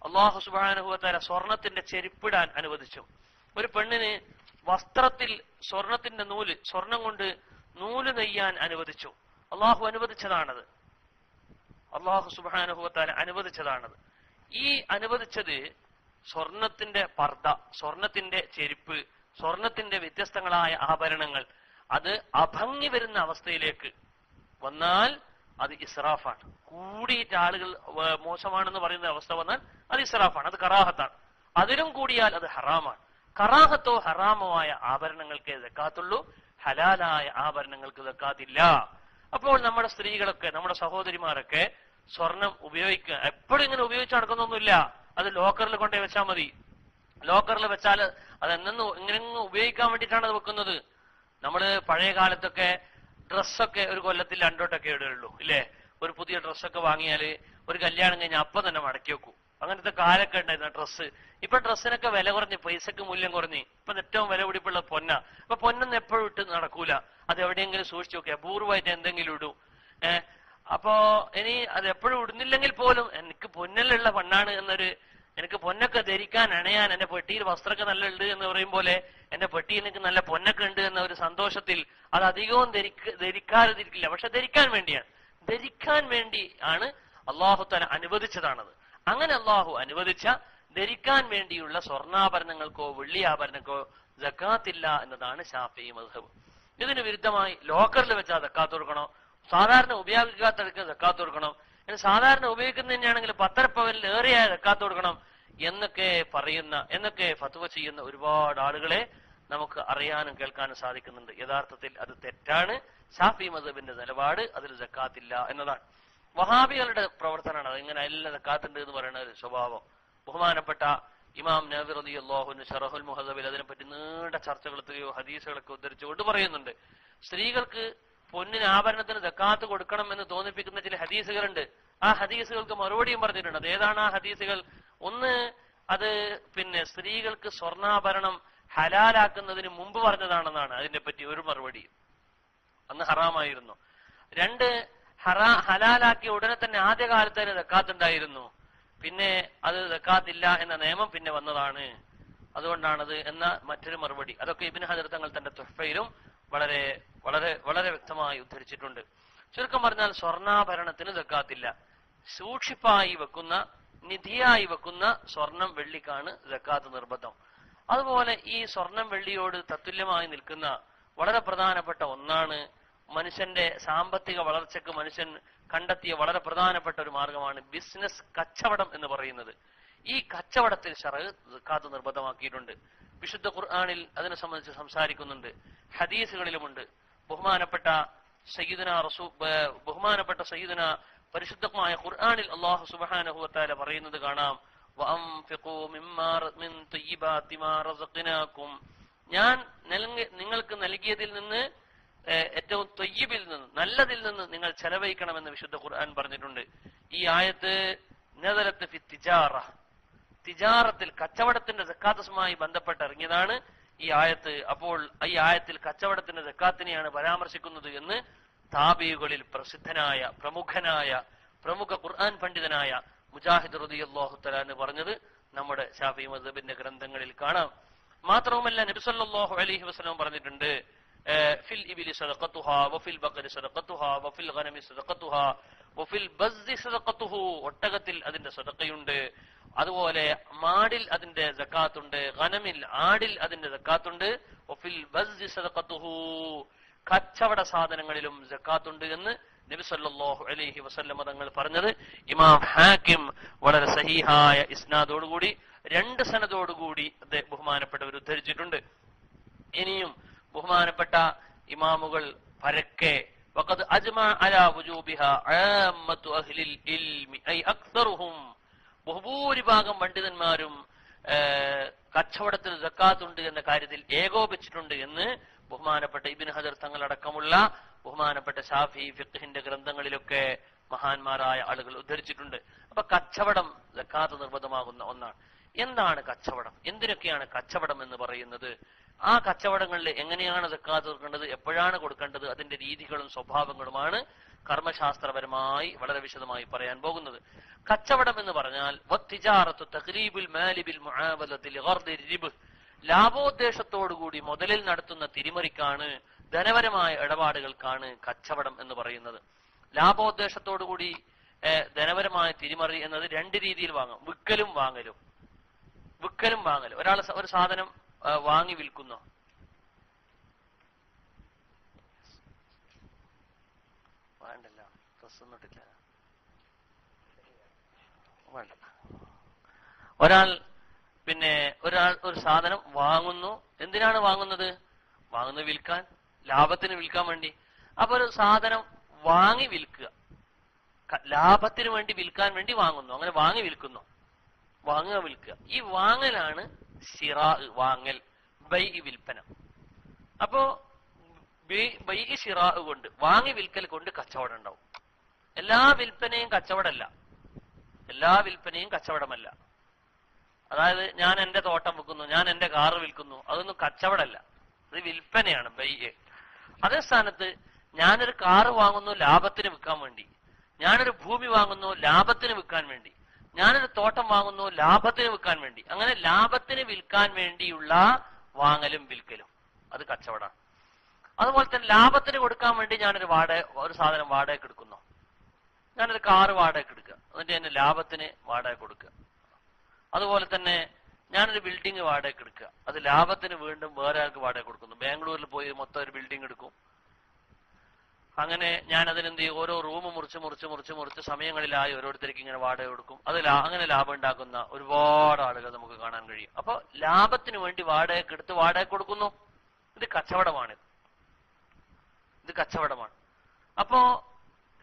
അല്ലാഹു സുബ്ഹാനഹു വ തആല സ്വർണത്തിന്റെ ചെരുപ്പിടാൻ അനുവദിച്ചു. ഒരു പെണ്ണിന് വസ്ത്രത്തിൽ സ്വർണത്തിന്റെ സ്വർണം കൊണ്ട് നൂല് നെയ്യാൻ അനുവദിച്ചു. അല്ലാഹു അനുവദിച്ചതാണത്. അല്ലാഹു സുബ്ഹാനഹു വ തആല അനുവദിച്ചതാണത്. ഈ അനുവദിച്ചത് സ്വർണത്തിന്റെ പർദ്ദ, സ്വർണത്തിന്റെ ചെരുപ്പ്, സ്വർണത്തിന്റെ വ്യത്യസ്തങ്ങളായ ആഭരണങ്ങൾ, അത് അഭംഗി വരുന്ന അവസ്ഥയിലേക്ക് വന്നാൽ അത് ഇസ്രാഫാണ്. കൂടിയിട്ട് ആളുകൾ മോശമാണെന്ന് പറയുന്ന അവസ്ഥ വന്നാൽ അത് ഇസ്രാഫാണ്, അത് കറാഹത്താണ്. അതിലും കൂടിയാൽ അത് ഹറാമാണ്. കറാഹത്തോ ഹറാമോ ആയ ആഭരണങ്ങൾക്ക് സക്കാത്തുള്ളൂ, ഹലാലായ ആഭരണങ്ങൾക്ക് സക്കാത്തില്ല. അപ്പോൾ നമ്മുടെ സ്ത്രീകളൊക്കെ, നമ്മുടെ സഹോദരിമാരൊക്കെ സ്വർണം ഉപയോഗിക്കുക, എപ്പോഴും ഇങ്ങനെ ഉപയോഗിച്ച് നടക്കുന്നൊന്നുമില്ല. അത് ലോക്കറിൽ കൊണ്ടുപോയി വെച്ചാൽ മതി. ലോക്കറിൽ വെച്ചാൽ അത് ഇങ്ങനെ ഉപയോഗിക്കാൻ വേണ്ടിയിട്ടാണ് അത് വെക്കുന്നത്. നമ്മള് പഴയ കാലത്തൊക്കെ ഡ്രസ്സൊക്കെ ഒരു കൊല്ലത്തിൽ 2 വട്ടമൊക്കെ ഇടുള്ളൂ, ഇല്ലേ? ഒരു പുതിയ ഡ്രസ്സൊക്കെ വാങ്ങിയാല് ഒരു കല്യാണം കഴിഞ്ഞാൽ അപ്പം തന്നെ മടക്കി വെക്കും. അങ്ങനത്തെ കാലൊക്കെ ഉണ്ടായിരുന്നു ഡ്രസ്സ്. ഇപ്പൊ ഡ്രസ്സിനൊക്കെ വില കുറഞ്ഞ്, പൈസക്ക് മൂല്യം കുറഞ്ഞ്. ഇപ്പൊ ഏറ്റവും വില പിടിപ്പുള്ള പൊന്ന. അപ്പൊ പൊന്നൊന്നും എപ്പോഴും ഇട്ട് നടക്കൂല, അത് എവിടെയെങ്കിലും സൂക്ഷിച്ചു നോക്കുക, അപൂർവമായിട്ട് എന്തെങ്കിലും ഇടൂ. അപ്പോ ഇനി അത് എപ്പോഴും ഇടുന്നില്ലെങ്കിൽ പോലും എനിക്ക് പൊന്നിലുള്ള പെണ്ണാണ് എന്നൊരു, എനിക്ക് പൊന്നൊക്കെ ധരിക്കാൻ അണയാൻ എന്റെ പെട്ടിയിൽ വസ്ത്രമൊക്കെ നല്ല ഉണ്ട് എന്ന് പറയും പോലെ എന്റെ പെട്ടി എനിക്ക് നല്ല പൊന്നൊക്കെ ഉണ്ട് എന്ന ഒരു സന്തോഷത്തിൽ അത് അധികവും ധരിക്കാതിരിക്കില്ല. പക്ഷെ ധരിക്കാൻ വേണ്ടിയാണ്, ധരിക്കാൻ വേണ്ടി ആണ് അല്ലാഹു തആല അനുവദിച്ചതാണത്. അങ്ങനെ അല്ലാഹു അനുവദിച്ച ധരിക്കാൻ വേണ്ടിയുള്ള സ്വർണ്ണാഭരണങ്ങൾക്കോ വെള്ളിയാഭരണങ്ങൾക്കോ സക്കാത്തില്ല എന്നതാണ് ശാഫിഈ മദ്ഹബ്. ഇതിന് വിരുദ്ധമായി ലോക്കറിൽ വെച്ചാൽ സക്കാത്ത് കൊടുക്കണോ, സാധാരണ ഉപയോഗിക്കാത്തടക്ക് സക്കാത്ത് കൊടുക്കണം. സാധാരണ ഉപയോഗിക്കുന്നത് തന്നെയാണെങ്കിൽ 10 പവനിൽ ഏറിയായ സക്കാത്ത് കൊടുക്കണം എന്നൊക്കെ ഫത്വ ചെയ്യുന്ന ഒരുപാട് ആളുകളെ നമുക്ക് അറിയാനും കേൾക്കാനും സാധിക്കുന്നുണ്ട്. യഥാർത്ഥത്തിൽ അത് തെറ്റാണ്. ഷാഫി മദ്ഹബിന്റെ നിലപാട് അതിൽ സക്കാത്തില്ല എന്നതാണ്. വഹാബികളുടെ പ്രവർത്തനമാണ് അതിങ്ങനെ എല്ലാ സക്കാത്തുണ്ട് എന്ന് പറയുന്ന ഒരു സ്വഭാവം. ബഹുമാനപ്പെട്ട ഇമാം നവവി റളിയല്ലാഹു അൻഹു ശറഹുൽ മുഹദ്ദബിൽ അതിനെപ്പറ്റി നീണ്ട ചർച്ചകൾ എത്തുകയോ ഹദീസുകളൊക്കെ ഉദ്ധരിച്ചുകൊണ്ട് പറയുന്നുണ്ട്. സ്ത്രീകൾക്ക് പൊന്നിന് ആഭരണത്തിന് സക്കാത്ത് കൊടുക്കണം എന്ന് തോന്നിപ്പിക്കുന്ന ചില ഹദീസുകളുണ്ട്. ആ ഹദീസുകൾക്ക് മറുപടിയും പറഞ്ഞിട്ടുണ്ട്. അത് ഏതാണ് ആ ഹദീസുകൾ? ഒന്ന്, അത് സ്ത്രീകൾക്ക് സ്വർണ്ണാഭരണം ഹലാലാക്കുന്നതിന് മുമ്പ് പറഞ്ഞതാണെന്നാണ് അതിനെ പറ്റി ഒരു മറുപടി. അന്ന് ഹറാമായിരുന്നു. 2, ഹലാലാക്കിയ ഉടനെ തന്നെ ആദ്യകാലത്ത് തന്നെ സക്കാത്ത് ഉണ്ടായിരുന്നു, പിന്നെ അത് സക്കാത്തില്ല എന്ന നിയമം പിന്നെ വന്നതാണ്, അതുകൊണ്ടാണത് എന്ന മറ്റൊരു മറുപടി. അതൊക്കെ ഇബ്നു ഹജർ തങ്ങൾ തന്റെ തുഹ്ഫയിലും വളരെ വളരെ വളരെ വ്യക്തമായി ഉദ്ധരിച്ചിട്ടുണ്ട്. ചുരുക്കം പറഞ്ഞാൽ സ്വർണ്ണാഭരണത്തിന് സക്കാത്തില്ല. സൂക്ഷിപ്പായി വെക്കുന്ന, നിധിയായി വെക്കുന്ന സ്വർണം വെള്ളിക്കാണ് സക്കാത്ത് നിർബന്ധം. അതുപോലെ ഈ സ്വർണം വെള്ളിയോട് തത്തുല്യമായി നിൽക്കുന്ന വളരെ പ്രധാനപ്പെട്ട ഒന്നാണ് മനുഷ്യന്റെ സാമ്പത്തിക വളർച്ചയ്ക്ക് മനുഷ്യൻ കണ്ടെത്തിയ വളരെ പ്രധാനപ്പെട്ട ഒരു മാർഗമാണ് ബിസിനസ്, കച്ചവടം എന്ന് പറയുന്നത്. ഈ കച്ചവടത്തിൽ ശറഅ് സക്കാത്ത് നിർബന്ധമാക്കിയിട്ടുണ്ട്. വിശുദ്ധ ഖുർആനിൽ അതിനെ സംബന്ധിച്ച് സംസാരിക്കുന്നുണ്ട്, ഹദീസുകളിലുമുണ്ട്. ബഹുമാനപ്പെട്ട സയ്യിദുന പരിശുദ്ധമായ ഖുർആനിൽ അല്ലാഹു സുബ്ഹാനഹു വ തആല പറയുന്നത് കാണാം, വഅൻഫിഖൂ മിൻ തയ്യിബാതി മാ റസഖ്നാകും, ഞാൻ നിങ്ങൾക്ക് നൽകിയതിൽ നിന്ന് ഏറ്റവും ത്വയ്യിബിൽ നിന്ന്, നല്ലതിൽ നിന്ന് നിങ്ങൾ ചെലവഴിക്കണമെന്ന് വിശുദ്ധ ഖുർആൻ പറഞ്ഞിട്ടുണ്ട്. ഈ ആയത്ത് നസലത്ത് ഫി തിജാറ, തിജാറത്തിൽ കച്ചവടത്തിന്റെ സക്കാത്തുമായി ബന്ധപ്പെട്ട് ഇറങ്ങിയതാണ് ഈ ആയത്ത്. അപ്പോൾ ഈ ആയത്തിൽ കച്ചവടത്തിന്റെ സക്കാത്തിനെയാണ് പരാമർശിക്കുന്നത് എന്ന് താബികളിൽ പ്രസിദ്ധനായ പ്രമുഖ ഖുർആൻ പണ്ഡിതനായ മുജാഹിദ് റളിയല്ലാഹു തആല എന്ന് പറഞ്ഞത് നമ്മുടെ ശാഫി മദ്ഹബിന്റെ ഗ്രന്ഥങ്ങളിൽ കാണാം. മാത്രവുമല്ല നബി സല്ലല്ലാഹു അലൈഹി വസല്ലം പറഞ്ഞിട്ടുണ്ട്, ഫിൽ ഇബിലി സദഖത്തുഹാ വഫിൽ ബഖരി സദഖത്തുഹാ വഫിൽ ഗനമി സദഖത്തുഹാ വഫിൽ ബസ്ദി സദഖത്തുഹു, ഒട്ടകത്തിൽ അതിന്റെ സദഖയുണ്ട്, അതുപോലെ മാടിൽ അതിന്റെ സക്കാത്തുണ്ട്, ഗനമിൽ ആടിൽ അതിന്റെ സക്കാത്തുണ്ട്, വഫിൽ ബസ്ദി സദഖത്തുഹു, കച്ചവട സാധനങ്ങളിലും സക്കാത്തുണ്ട് എന്ന് നബി സല്ലല്ലാഹു അലൈഹി വസല്ലം തങ്ങൾ പറഞ്ഞത് ഇമാം ഹാക്കിം വളരെ സഹീഹായ ഇസ്നാദോടുകൂടി 2 സനദോടുകൂടി ബഹുമാനപ്പെട്ടവർ ഉദ്ധരിച്ചിട്ടുണ്ട്. ഇനിയും ബഹുമാനപ്പെട്ട ഇമാമുകൾ പരക്കെ വഖദ് അജ്മഅ അലാ വുജൂബിഹാ ആമ്മത്തു അഹ്ലിൽ ഇൽമി ഐ അക്സറുഹും, ബഹുഭൂരിഭാഗം പണ്ഡിതന്മാരും കച്ചവടത്തിൽ സക്കാത്തുണ്ട് എന്ന കാര്യത്തിൽ ഏകോപിച്ചിട്ടുണ്ട് എന്ന് ബഹുമാനപ്പെട്ട ഇബ്നു ഹജർ തങ്ങളടക്കമുള്ള ബഹുമാനപ്പെട്ട ഷാഫി ഫിഖ്ഹിന്റെ ഗ്രന്ഥങ്ങളിലൊക്കെ മഹാന്മാരായ ആളുകൾ ഉദ്ധരിച്ചിട്ടുണ്ട്. അപ്പൊ കച്ചവടം സക്കാത്ത് നിർബന്ധമാകുന്ന ഒന്നാണ്. എന്താണ് കച്ചവടം? എന്തിനൊക്കെയാണ് കച്ചവടം എന്ന് പറയുന്നത്? ആ കച്ചവടങ്ങളിൽ എങ്ങനെയാണ് സക്കാത്ത് കൊടുക്കേണ്ടത്, എപ്പോഴാണ് കൊടുക്കേണ്ടത്, അതിന്റെ രീതികളും സ്വഭാവങ്ങളുമാണ് കർമ്മശാസ്ത്രപരമായി വളരെ വിശദമായി പറയാൻ പോകുന്നത്. കച്ചവടം എന്ന് പറഞ്ഞാൽ വത്തിജാറത്തു തഖ്രീബുൽ മാലി ബിൽ മുആവലത്തി ലിഗർദി റിബ്, ലാഭോദ്ദേശത്തോടുകൂടി മുതലിൽ നടത്തുന്ന തിരിമറിക്കാണ്, ധനപരമായ ഇടപാടുകൾക്കാണ് കച്ചവടം എന്ന് പറയുന്നത്. ലാഭോദ്ദേശത്തോടുകൂടി ധനപരമായ തിരിമറി എന്നത് 2 രീതിയിൽ വാങ്ങും, വിൽക്കലും വാങ്ങലും. ഒരാൾ ഒരു സാധനം വാങ്ങി വിൽക്കുന്നു, ഒരാൾ ഒരു സാധനം വാങ്ങുന്നു. എന്തിനാണ് വാങ്ങുന്നത്? വിൽക്കാൻ, ലാഭത്തിന് വിൽക്കാൻ വേണ്ടി. അപ്പൊ ഒരു സാധനം വാങ്ങി വിൽക്കുക, ലാഭത്തിന് വേണ്ടി വിൽക്കാൻ വേണ്ടി വാങ്ങുന്നു. അങ്ങനെ വാങ്ങി വിൽക്കുന്നു, വാങ്ങുക വിൽക്കുക. ഈ വാങ്ങലാണ് ശിറാ, വാങ്ങൽ, ബൈ വിൽപ്പന. അപ്പോ ബൈ ശിറാ കൊണ്ട്, വാങ്ങി വിൽക്കൽ കൊണ്ട് കച്ചവടം ഉണ്ടാവും. എല്ലാ വിൽപ്പനയും കച്ചവടമല്ല. അതായത് ഞാൻ എന്റെ തോട്ടം വിൽക്കുന്നു, ഞാൻ എന്റെ കാറ് വിൽക്കുന്നു, അതൊന്നും കച്ചവടമല്ല, അത് വിൽപ്പനയാണ്, ബൈ. അതേ സ്ഥാനത്ത് ഞാനൊരു കാറ് വാങ്ങുന്നു ലാഭത്തിന് വിൽക്കാൻ വേണ്ടി, ഞാനൊരു ഭൂമി വാങ്ങുന്നു ലാഭത്തിന് വിൽക്കാൻ വേണ്ടി, ഞാനൊരു തോട്ടം വാങ്ങുന്നു ലാഭത്തിന് വിൽക്കാൻ വേണ്ടി. അങ്ങനെ ലാഭത്തിന് വിൽക്കാൻ വേണ്ടിയുള്ള വാങ്ങലും വിൽക്കലും അത് കച്ചവടമാണ്. അതുപോലെ തന്നെ ലാഭത്തിന് കൊടുക്കാൻ വേണ്ടി ഒരു സാധനം വാടകയ്ക്ക് എടുക്കുന്നു, ഞാനൊരു കാറ് വാടകയ്ക്ക് എടുക്കുക, എന്നിട്ട് ഞാൻ ലാഭത്തിന് വാടക കൊടുക്കുക. അതുപോലെ തന്നെ ഞാനൊരു ബിൽഡിംഗ് വാടകയ്ക്ക് എടുക്കുക, അത് ലാഭത്തിന് വീണ്ടും വേറെ ആൾക്ക് വാടക കൊടുക്കുന്നു. ബാംഗ്ലൂരിൽ പോയി മൊത്തം ഒരു ബിൽഡിംഗ് എടുക്കും, അങ്ങനെ ഞാൻ അതിനെന്ത് ചെയ്യും, ഓരോ റൂം മുറിച്ച് സമയങ്ങളിലായി ഓരോരുത്തർക്ക് ഇങ്ങനെ വാടക കൊടുക്കും. അങ്ങനെ ലാഭം ഉണ്ടാക്കുന്ന ഒരുപാട് ആളുകൾ നമുക്ക് കാണാൻ കഴിയും. അപ്പൊ ലാഭത്തിന് വേണ്ടി വാടകയ്ക്ക് എടുത്ത് വാടക കൊടുക്കുന്നു. ഇത് കച്ചവടമാണ്. അപ്പോ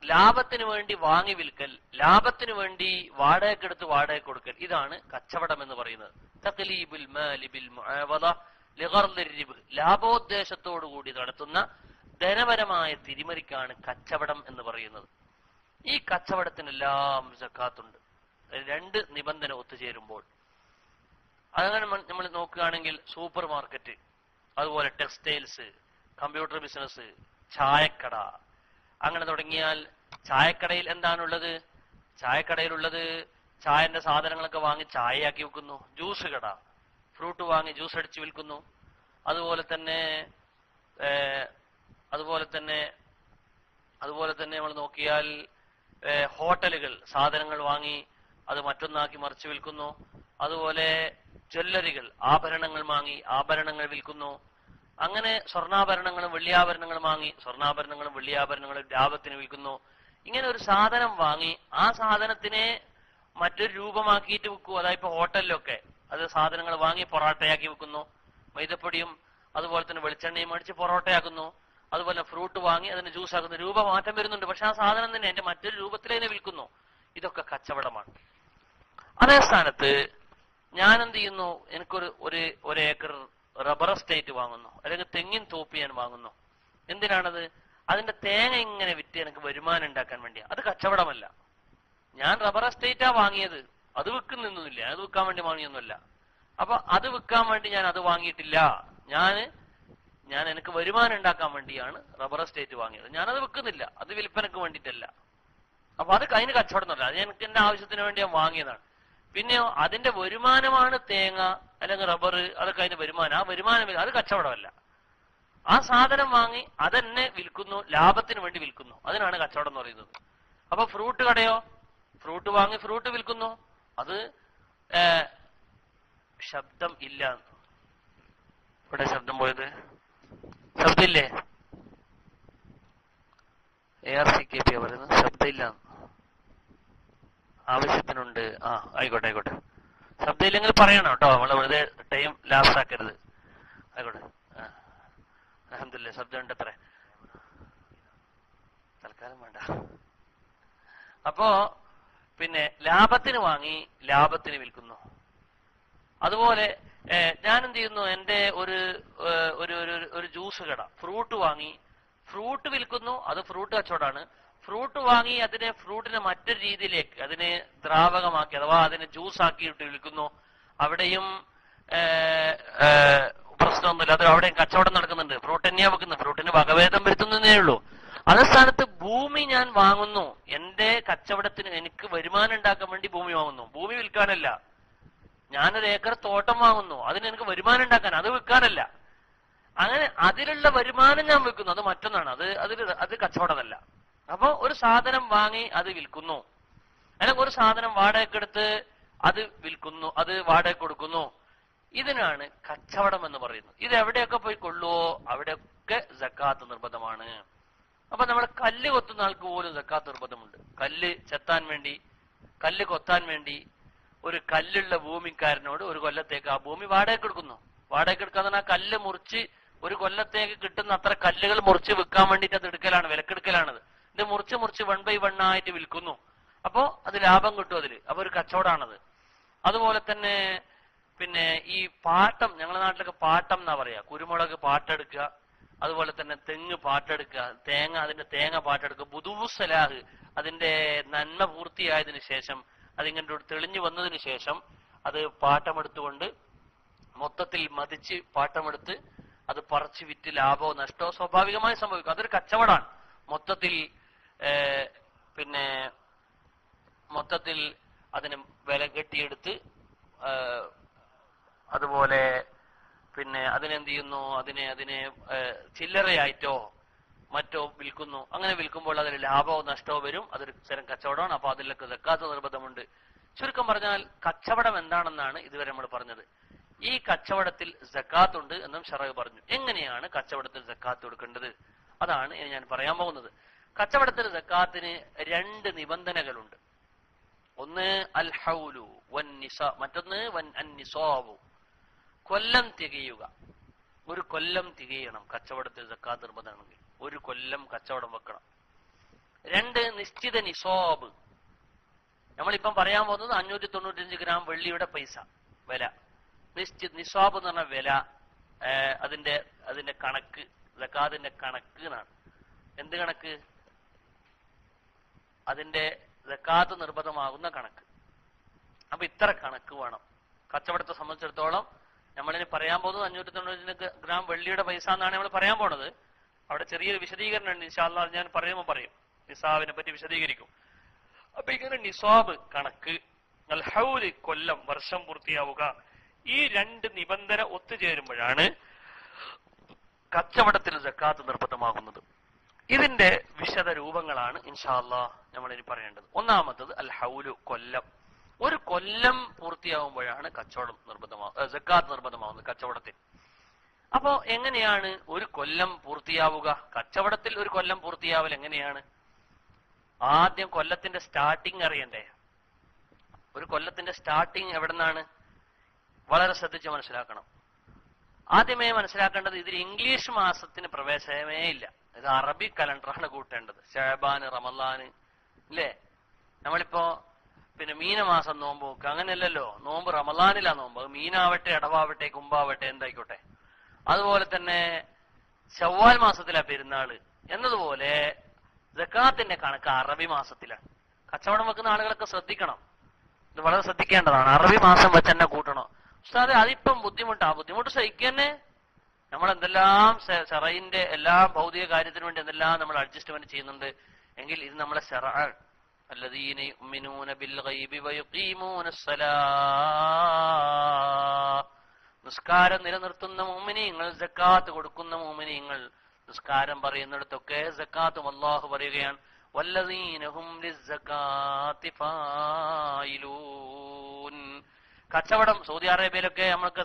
ലാഭത്തിന് വേണ്ടി വാങ്ങി വിൽക്കൽ, ലാഭത്തിന് വേണ്ടി വാടകയ്ക്കെടുത്ത് വാടക കൊടുക്കൽ, ഇതാണ് കച്ചവടം എന്ന് പറയുന്നത്. തഖ്ലീബുൽ മാലി ബിൽ മുആവദ ലിഗർദിർ റിബ്, ലാഭോദ്ദേശത്തോടുകൂടി നടത്തുന്ന ധനപരമായ തിരിമറിക്കാണ് കച്ചവടം എന്ന് പറയുന്നത്. ഈ കച്ചവടത്തിനെല്ലാം സക്കാത്തുണ്ട്, 2 നിബന്ധന ഒത്തുചേരുമ്പോൾ. അതങ്ങനെ നമ്മൾ നോക്കുകയാണെങ്കിൽ സൂപ്പർ മാർക്കറ്റ്, അതുപോലെ ടെക്സ്റ്റൈൽസ്, കമ്പ്യൂട്ടർ ബിസിനസ്, ചായക്കട, അങ്ങനെ തുടങ്ങിയാൽ ചായക്കടയിൽ എന്താണുള്ളത്? ചായക്കടയിലുള്ളത് ചായന്റെ സാധനങ്ങളൊക്കെ വാങ്ങി ചായയാക്കി വെക്കുന്നു. ജ്യൂസ് കട, ഫ്രൂട്ട് വാങ്ങി ജ്യൂസ് അടിച്ച് വിൽക്കുന്നു. അതുപോലെ തന്നെ നമ്മൾ നോക്കിയാൽ ഹോട്ടലുകൾ സാധനങ്ങൾ വാങ്ങി അത് മറ്റൊന്നാക്കി മറിച്ച് വിൽക്കുന്നു. അതുപോലെ ജ്വല്ലറികൾ, ആഭരണങ്ങൾ വാങ്ങി ആഭരണങ്ങൾ വിൽക്കുന്നു. അങ്ങനെ സ്വർണ്ണാഭരണങ്ങളും വെള്ളിയാഭരണങ്ങളും വാങ്ങി സ്വർണ്ണാഭരണങ്ങളും വെള്ളിയാഭരണങ്ങളും ലാഭത്തിന് വിൽക്കുന്നു. ഇങ്ങനെ ഒരു സാധനം വാങ്ങി ആ സാധനത്തിനെ മറ്റൊരു രൂപമാക്കിയിട്ട് വിൽക്കൂ. അതായത് ഇപ്പൊ ഹോട്ടലിലൊക്കെ അത് സാധനങ്ങൾ വാങ്ങി പൊറോട്ടയാക്കി വിൽക്കുന്നു. മൈദപ്പൊടിയും അതുപോലെ തന്നെ വെളിച്ചെണ്ണയും മേടിച്ച് പൊറോട്ടയാക്കുന്നു. അതുപോലെ ഫ്രൂട്ട് വാങ്ങി അതിന് ജ്യൂസ് ആക്കുന്നു. രൂപ മാറ്റം വരുന്നുണ്ട്, പക്ഷെ ആ സാധനം തന്നെ എന്റെ മറ്റൊരു രൂപത്തിലതിനെ വിൽക്കുന്നു. ഇതൊക്കെ കച്ചവടമാണ്. അതേ സ്ഥാനത്ത് ഞാൻ എന്ത് ചെയ്യുന്നു, ഒരു ഏക്കർ റബ്ബർ എസ്റ്റേറ്റ് വാങ്ങുന്നു, അല്ലെങ്കിൽ തെങ്ങിൻ തോപ്പ് ഞാൻ വാങ്ങുന്നു. എന്തിനാണത്? അതിന്റെ തേങ്ങ ഇങ്ങനെ വിറ്റ് എനിക്ക് വരുമാനം ഉണ്ടാക്കാൻ വേണ്ടിയാ. അത് കച്ചവടമല്ല. ഞാൻ റബ്ബർ എസ്റ്റേറ്റാ വാങ്ങിയത്, അത് വിൽക്കുന്നില്ല, അത് വിൽക്കാൻ വേണ്ടി വാങ്ങിയൊന്നുമല്ല. അപ്പൊ അത് വിൽക്കാൻ വേണ്ടി ഞാൻ അത് വാങ്ങിയിട്ടില്ല. ഞാൻ എനിക്ക് വരുമാനം ഉണ്ടാക്കാൻ വേണ്ടിയാണ് റബ്ബർ എസ്റ്റേറ്റ് വാങ്ങിയത്. ഞാനത് വിൽക്കുന്നില്ല, അത് വിൽപ്പനക്ക് വേണ്ടിയിട്ടല്ല. അപ്പൊ അതിന് കച്ചവടം എന്നല്ല, അത് എനിക്ക് എന്റെ ആവശ്യത്തിന് വേണ്ടി ഞാൻ വാങ്ങിയതാണ്. പിന്നെയോ അതിന്റെ വരുമാനമാണ് തേങ്ങ അല്ലെങ്കിൽ റബ്ബർ, അതൊക്കെ അതിന്റെ വരുമാനം. ആ വരുമാനം അത് കച്ചവടമല്ല. ആ സാധനം വാങ്ങി അതെന്നെ വിൽക്കുന്നു, ലാഭത്തിന് വേണ്ടി വിൽക്കുന്നു. അതിനാണ് കച്ചവടം എന്ന് പറയുന്നത്. അപ്പൊ ഫ്രൂട്ട് കടയോ, ഫ്രൂട്ട് വാങ്ങി ഫ്രൂട്ട് വിൽക്കുന്നു. അത് ശബ്ദം ഇല്ല. ഇവിടെ ശബ്ദം പോയത്, ശബ്ദമില്ലേ? ARCKP പറയുന്നത് ശബ്ദമില്ല, ആവശ്യത്തിനുണ്ട്. ആയിക്കോട്ടെ. ശബ്ദമില്ലെങ്കിൽ പറയണം കേട്ടോ, നമ്മള് വെറുതെ ടൈം ലാസ്റ്റ് ആക്കരുത്. ആയിക്കോട്ടെ. അൽഹംദുലില്ലാഹ് ശബ്ദം ഉണ്ട്. അത്ര തൽക്കാലം വേണ്ട. അപ്പോ പിന്നെ ലാഭത്തിന് വാങ്ങി ലാഭത്തിന് വിൽക്കുന്നു. അതുപോലെ ഞാൻ എന്ത് ചെയ്യുന്നു, എന്റെ ഒരു ജ്യൂസ് കട, ഫ്രൂട്ട് വാങ്ങി ഫ്രൂട്ട് വിൽക്കുന്നു. അത് ഫ്രൂട്ട് കച്ചവടമാണ്. ഫ്രൂട്ട് വാങ്ങി ഫ്രൂട്ടിനെ മറ്റൊരു രീതിയിലേക്ക് അതിനെ ദ്രാവകമാക്കി അഥവാ അതിനെ ജ്യൂസ് ആക്കിയിട്ട് വിൽക്കുന്നു. അവിടെയും പ്രശ്നമൊന്നുമില്ല, അത് അവിടെയും കച്ചവടം നടക്കുന്നുണ്ട്. ഫ്രൂട്ട് തന്നെയാ വെക്കുന്നത്, ഫ്രൂട്ടിന് വകഭേദം വരുത്തുന്നതേ ഉള്ളൂ. അതേ സ്ഥാനത്ത് ഭൂമി ഞാൻ വാങ്ങുന്നു, എന്റെ കച്ചവടത്തിന് എനിക്ക് വരുമാനം ഉണ്ടാക്കാൻ വേണ്ടി ഭൂമി വാങ്ങുന്നു. ഭൂമി വിൽക്കാനല്ല. ഞാനൊരു ഏക്കർ തോട്ടം വാങ്ങുന്നു, അതിന് എനിക്ക് വരുമാനം ഉണ്ടാക്കാൻ, അത് വിൽക്കാനല്ല. അങ്ങനെ അതിലുള്ള വരുമാനം ഞാൻ വിൽക്കുന്നു, അത് മറ്റൊന്നാണ്. അത് കച്ചവടമല്ല. അപ്പൊ ഒരു സാധനം വാങ്ങി അത് വിൽക്കുന്നു, അല്ലെങ്കിൽ ഒരു സാധനം വാടകയ്ക്കെടുത്ത് അത് വിൽക്കുന്നു, അത് വാടക കൊടുക്കുന്നു. ഇതിനാണ് കച്ചവടം എന്ന് പറയുന്നത്. ഇത് എവിടെയൊക്കെ പോയി കൊള്ളുവോ അവിടെയൊക്കെ സക്കാത്ത് നിർബന്ധമാണ്. അപ്പൊ നമ്മൾ കല്ല് കൊത്തുന്ന ആൾക്ക് പോലും സക്കാത്ത് നിർബന്ധമുണ്ട്. കല്ല് ചെത്താൻ വേണ്ടി, കല്ല് കൊത്താൻ വേണ്ടി ഒരു കല്ലുള്ള ഭൂമിക്കാരനോട് ഒരു കൊല്ലത്തേക്ക് ആ ഭൂമി വാടകയ്ക്ക് എടുക്കുന്നു. വാടകയ്ക്ക് എടുക്കാന്ന് പറഞ്ഞാൽ കല്ല് മുറിച്ച് ഒരു കൊല്ലത്തേക്ക് കിട്ടുന്ന അത്ര കല്ലുകൾ മുറിച്ച് വിൽക്കാൻ വേണ്ടിയിട്ട് അത് എടുക്കലാണ്, വിലക്കെടുക്കലാണത്. ഇത് മുറിച്ച് 1 by 1 ആയിട്ട് വിൽക്കുന്നു. അപ്പോ അത് ലാഭം കിട്ടും അതില്. അപ്പൊ ഒരു കച്ചവടമാണത്. അതുപോലെ തന്നെ പിന്നെ ഈ പാട്ടം, ഞങ്ങളുടെ നാട്ടിലൊക്കെ പാട്ടം എന്നാ പറയാ. കുരുമുളക് പാട്ടെടുക്കുക, അതുപോലെ തന്നെ തെങ്ങ് പാട്ടെടുക്കുക, അതിന്റെ തേങ്ങ പാട്ടെടുക്കുക. ബുദൂസലാഹ്, അതിന്റെ നന്മ പൂർത്തിയായതിനു ശേഷം, അതിങ്ങനെ തെളിഞ്ഞു വന്നതിന് ശേഷം അത് പാട്ടമെടുത്തുകൊണ്ട് മൊത്തത്തിൽ മതിച്ച് പാട്ടമെടുത്ത് അത് പറിച്ച് വിറ്റ് ലാഭമോ നഷ്ടമോ സ്വാഭാവികമായി സംഭവിക്കും. അതൊരു കച്ചവടമാണ്. മൊത്തത്തിൽ അതിന് വില കെട്ടിയെടുത്ത് അതുപോലെ പിന്നെ അതിനെന്ത് ചെയ്യുന്നു, അതിനെ ചില്ലറയായിട്ടോ മറ്റോ വിൽക്കുന്നു. അങ്ങനെ വിൽക്കുമ്പോൾ അതിന് ലാഭമോ നഷ്ടമോ വരും. അതൊരു തരം കച്ചവടമാണ്. അപ്പൊ അതിലൊക്കെ സക്കാത്ത് നിർബന്ധമുണ്ട്. ചുരുക്കം പറഞ്ഞാൽ കച്ചവടം എന്താണെന്നാണ് ഇതുവരെ നമ്മൾ പറഞ്ഞത്. ഈ കച്ചവടത്തിൽ സക്കാത്ത് ഉണ്ട് എന്നും ശറഅ് പറഞ്ഞു. എങ്ങനെയാണ് കച്ചവടത്തിൽ സക്കാത്ത് കൊടുക്കേണ്ടത്? അതാണ് ഇനി ഞാൻ പറയാൻ പോകുന്നത്. കച്ചവടത്തിൽ സക്കാത്തിന് 2 നിബന്ധനകളുണ്ട്. ഒന്ന് അൽ ഹൗലു വൻ നിസ, മറ്റൊന്ന് അൻ നിസാബു, കൊല്ലം തികയുക. ഒരു കൊല്ലം തികയണം കച്ചവടത്തിൽ സക്കാത്ത് നിർബന്ധമാണെങ്കിൽ. ഒരു കൊല്ലം കച്ചവടം വെക്കണം. 2 നിശ്ചിത നിസാബ്. നമ്മളിപ്പം പറയാൻ പോകുന്നത് 595 ഗ്രാം വെള്ളിയുടെ പൈസ വില. നിസാബ് എന്ന് പറഞ്ഞ വില, അതിന്റെ കണക്ക്, സക്കാത്തിന്റെ കണക്ക് എന്നാണ്. എന്ത് കണക്ക്? അതിന്റെ സക്കാത്ത് നിർബന്ധമാകുന്ന കണക്ക്. അപ്പൊ ഇത്ര കണക്ക് വേണം. കച്ചവടത്തെ സംബന്ധിച്ചിടത്തോളം നമ്മളിനി പറയാൻ പോകുന്നത് 595 ഗ്രാം വെള്ളിയുടെ പൈസ എന്നാണ് നമ്മൾ പറയാൻ പോണത്. അവിടെ ചെറിയൊരു വിശദീകരണം ഉണ്ട്. ഇൻഷാ അല്ലാഹ് ഞാൻ പറയുമ്പോൾ പറയും, നിസാബിനെ പറ്റി വിശദീകരിക്കും. അപ്പൊ ഇങ്ങനെ നിസാബ് കണക്ക്, അൽ ഹൗല് കൊല്ലം, വർഷം പൂർത്തിയാവുക, ഈ 2 നിബന്ധന ഒത്തുചേരുമ്പോഴാണ് കച്ചവടത്തിൽ സക്കാത്ത് നിർബന്ധമാകുന്നത്. ഇതിന്റെ വിശദ രൂപങ്ങളാണ് ഇൻഷാ അല്ലാഹ് നമ്മൾ ഇനി പറയേണ്ടത്. ഒന്നാമത്തത് അൽ ഹൗലു, കൊല്ലം. ഒരു കൊല്ലം പൂർത്തിയാവുമ്പോഴാണ് കച്ചവടം സക്കാത്ത് നിർബന്ധമാകുന്നത് കച്ചവടത്തിൽ. അപ്പോ എങ്ങനെയാണ് ഒരു കൊല്ലം പൂർത്തിയാവുക? കച്ചവടത്തിൽ ഒരു കൊല്ലം പൂർത്തിയാവൽ എങ്ങനെയാണ്? ആദ്യം കൊല്ലത്തിന്റെ സ്റ്റാർട്ടിങ് അറിയണ്ടേ? ഒരു കൊല്ലത്തിന്റെ സ്റ്റാർട്ടിങ് എവിടെ നിന്നാണ്? വളരെ ശ്രദ്ധിച്ച് മനസ്സിലാക്കണം. ആദ്യമേ മനസ്സിലാക്കേണ്ടത്, ഇതിൽ ഇംഗ്ലീഷ് മാസത്തിന് പ്രവേശനമേ ഇല്ല. ഇത് അറബി കലണ്ടറാണ് കൂട്ടേണ്ടത്. ഷഅബാൻ, റമളാൻ ഇല്ലേ? നമ്മളിപ്പോ മീനമാസം നോമ്പ് നോക്കുക, അങ്ങനെയല്ലല്ലോ. നോമ്പ് റമളാനിലാ നോമ്പ്. മീനാവട്ടെ, അടവാവട്ടെ, കുംഭാവട്ടെ, എന്തായിക്കോട്ടെ. അതുപോലെ തന്നെ ശവ്വാൽ മാസത്തിലാ പെരുന്നാള് എന്നതുപോലെ സക്കാത്തിന്റെ കണക്ക് അറബി മാസത്തിലാണ്. കച്ചവടം വെക്കുന്ന ആളുകളൊക്കെ ശ്രദ്ധിക്കണം, ഇത് വളരെ ശ്രദ്ധിക്കേണ്ടതാണ്. അറബി മാസം വെച്ച് തന്നെ കൂട്ടണം. ഉസ്താദെ അതിപ്പം ബുദ്ധിമുട്ടാ. ബുദ്ധിമുട്ട് സഹിക്കന്നെ. നമ്മൾ എന്തെല്ലാം ശറഈന്റെ എല്ലാ ഭൗതിക കാര്യത്തിനു വേണ്ടി എന്തെല്ലാം നമ്മൾ അഡ്ജസ്റ്റ്മെന്റ് ചെയ്യുന്നുണ്ട്. എങ്കിൽ ഇത് നമ്മളെ ശറഅ്. അല്ലദീന യുഅ്മിനൂന ബിൽ ഗൈബി വയുഖീമൂനസ്സലാഹ്, നിസ്കാരം നിലനിർത്തുന്ന മുഅ്മിനീങ്ങൾ, സക്കാത്ത് കൊടുക്കുന്ന മുഅ്മിനീങ്ങൾ. നിസ്കാരം പറയുന്നിടത്തൊക്കെ സക്കാത്തും അല്ലാഹു പറയുകയാണ്, വല്ലദീന ഹും ലിസ്സകാത്തി ഫായിലൂൻ. കച്ചവടം സൗദി അറേബ്യയിലൊക്കെ നമ്മൾക്ക്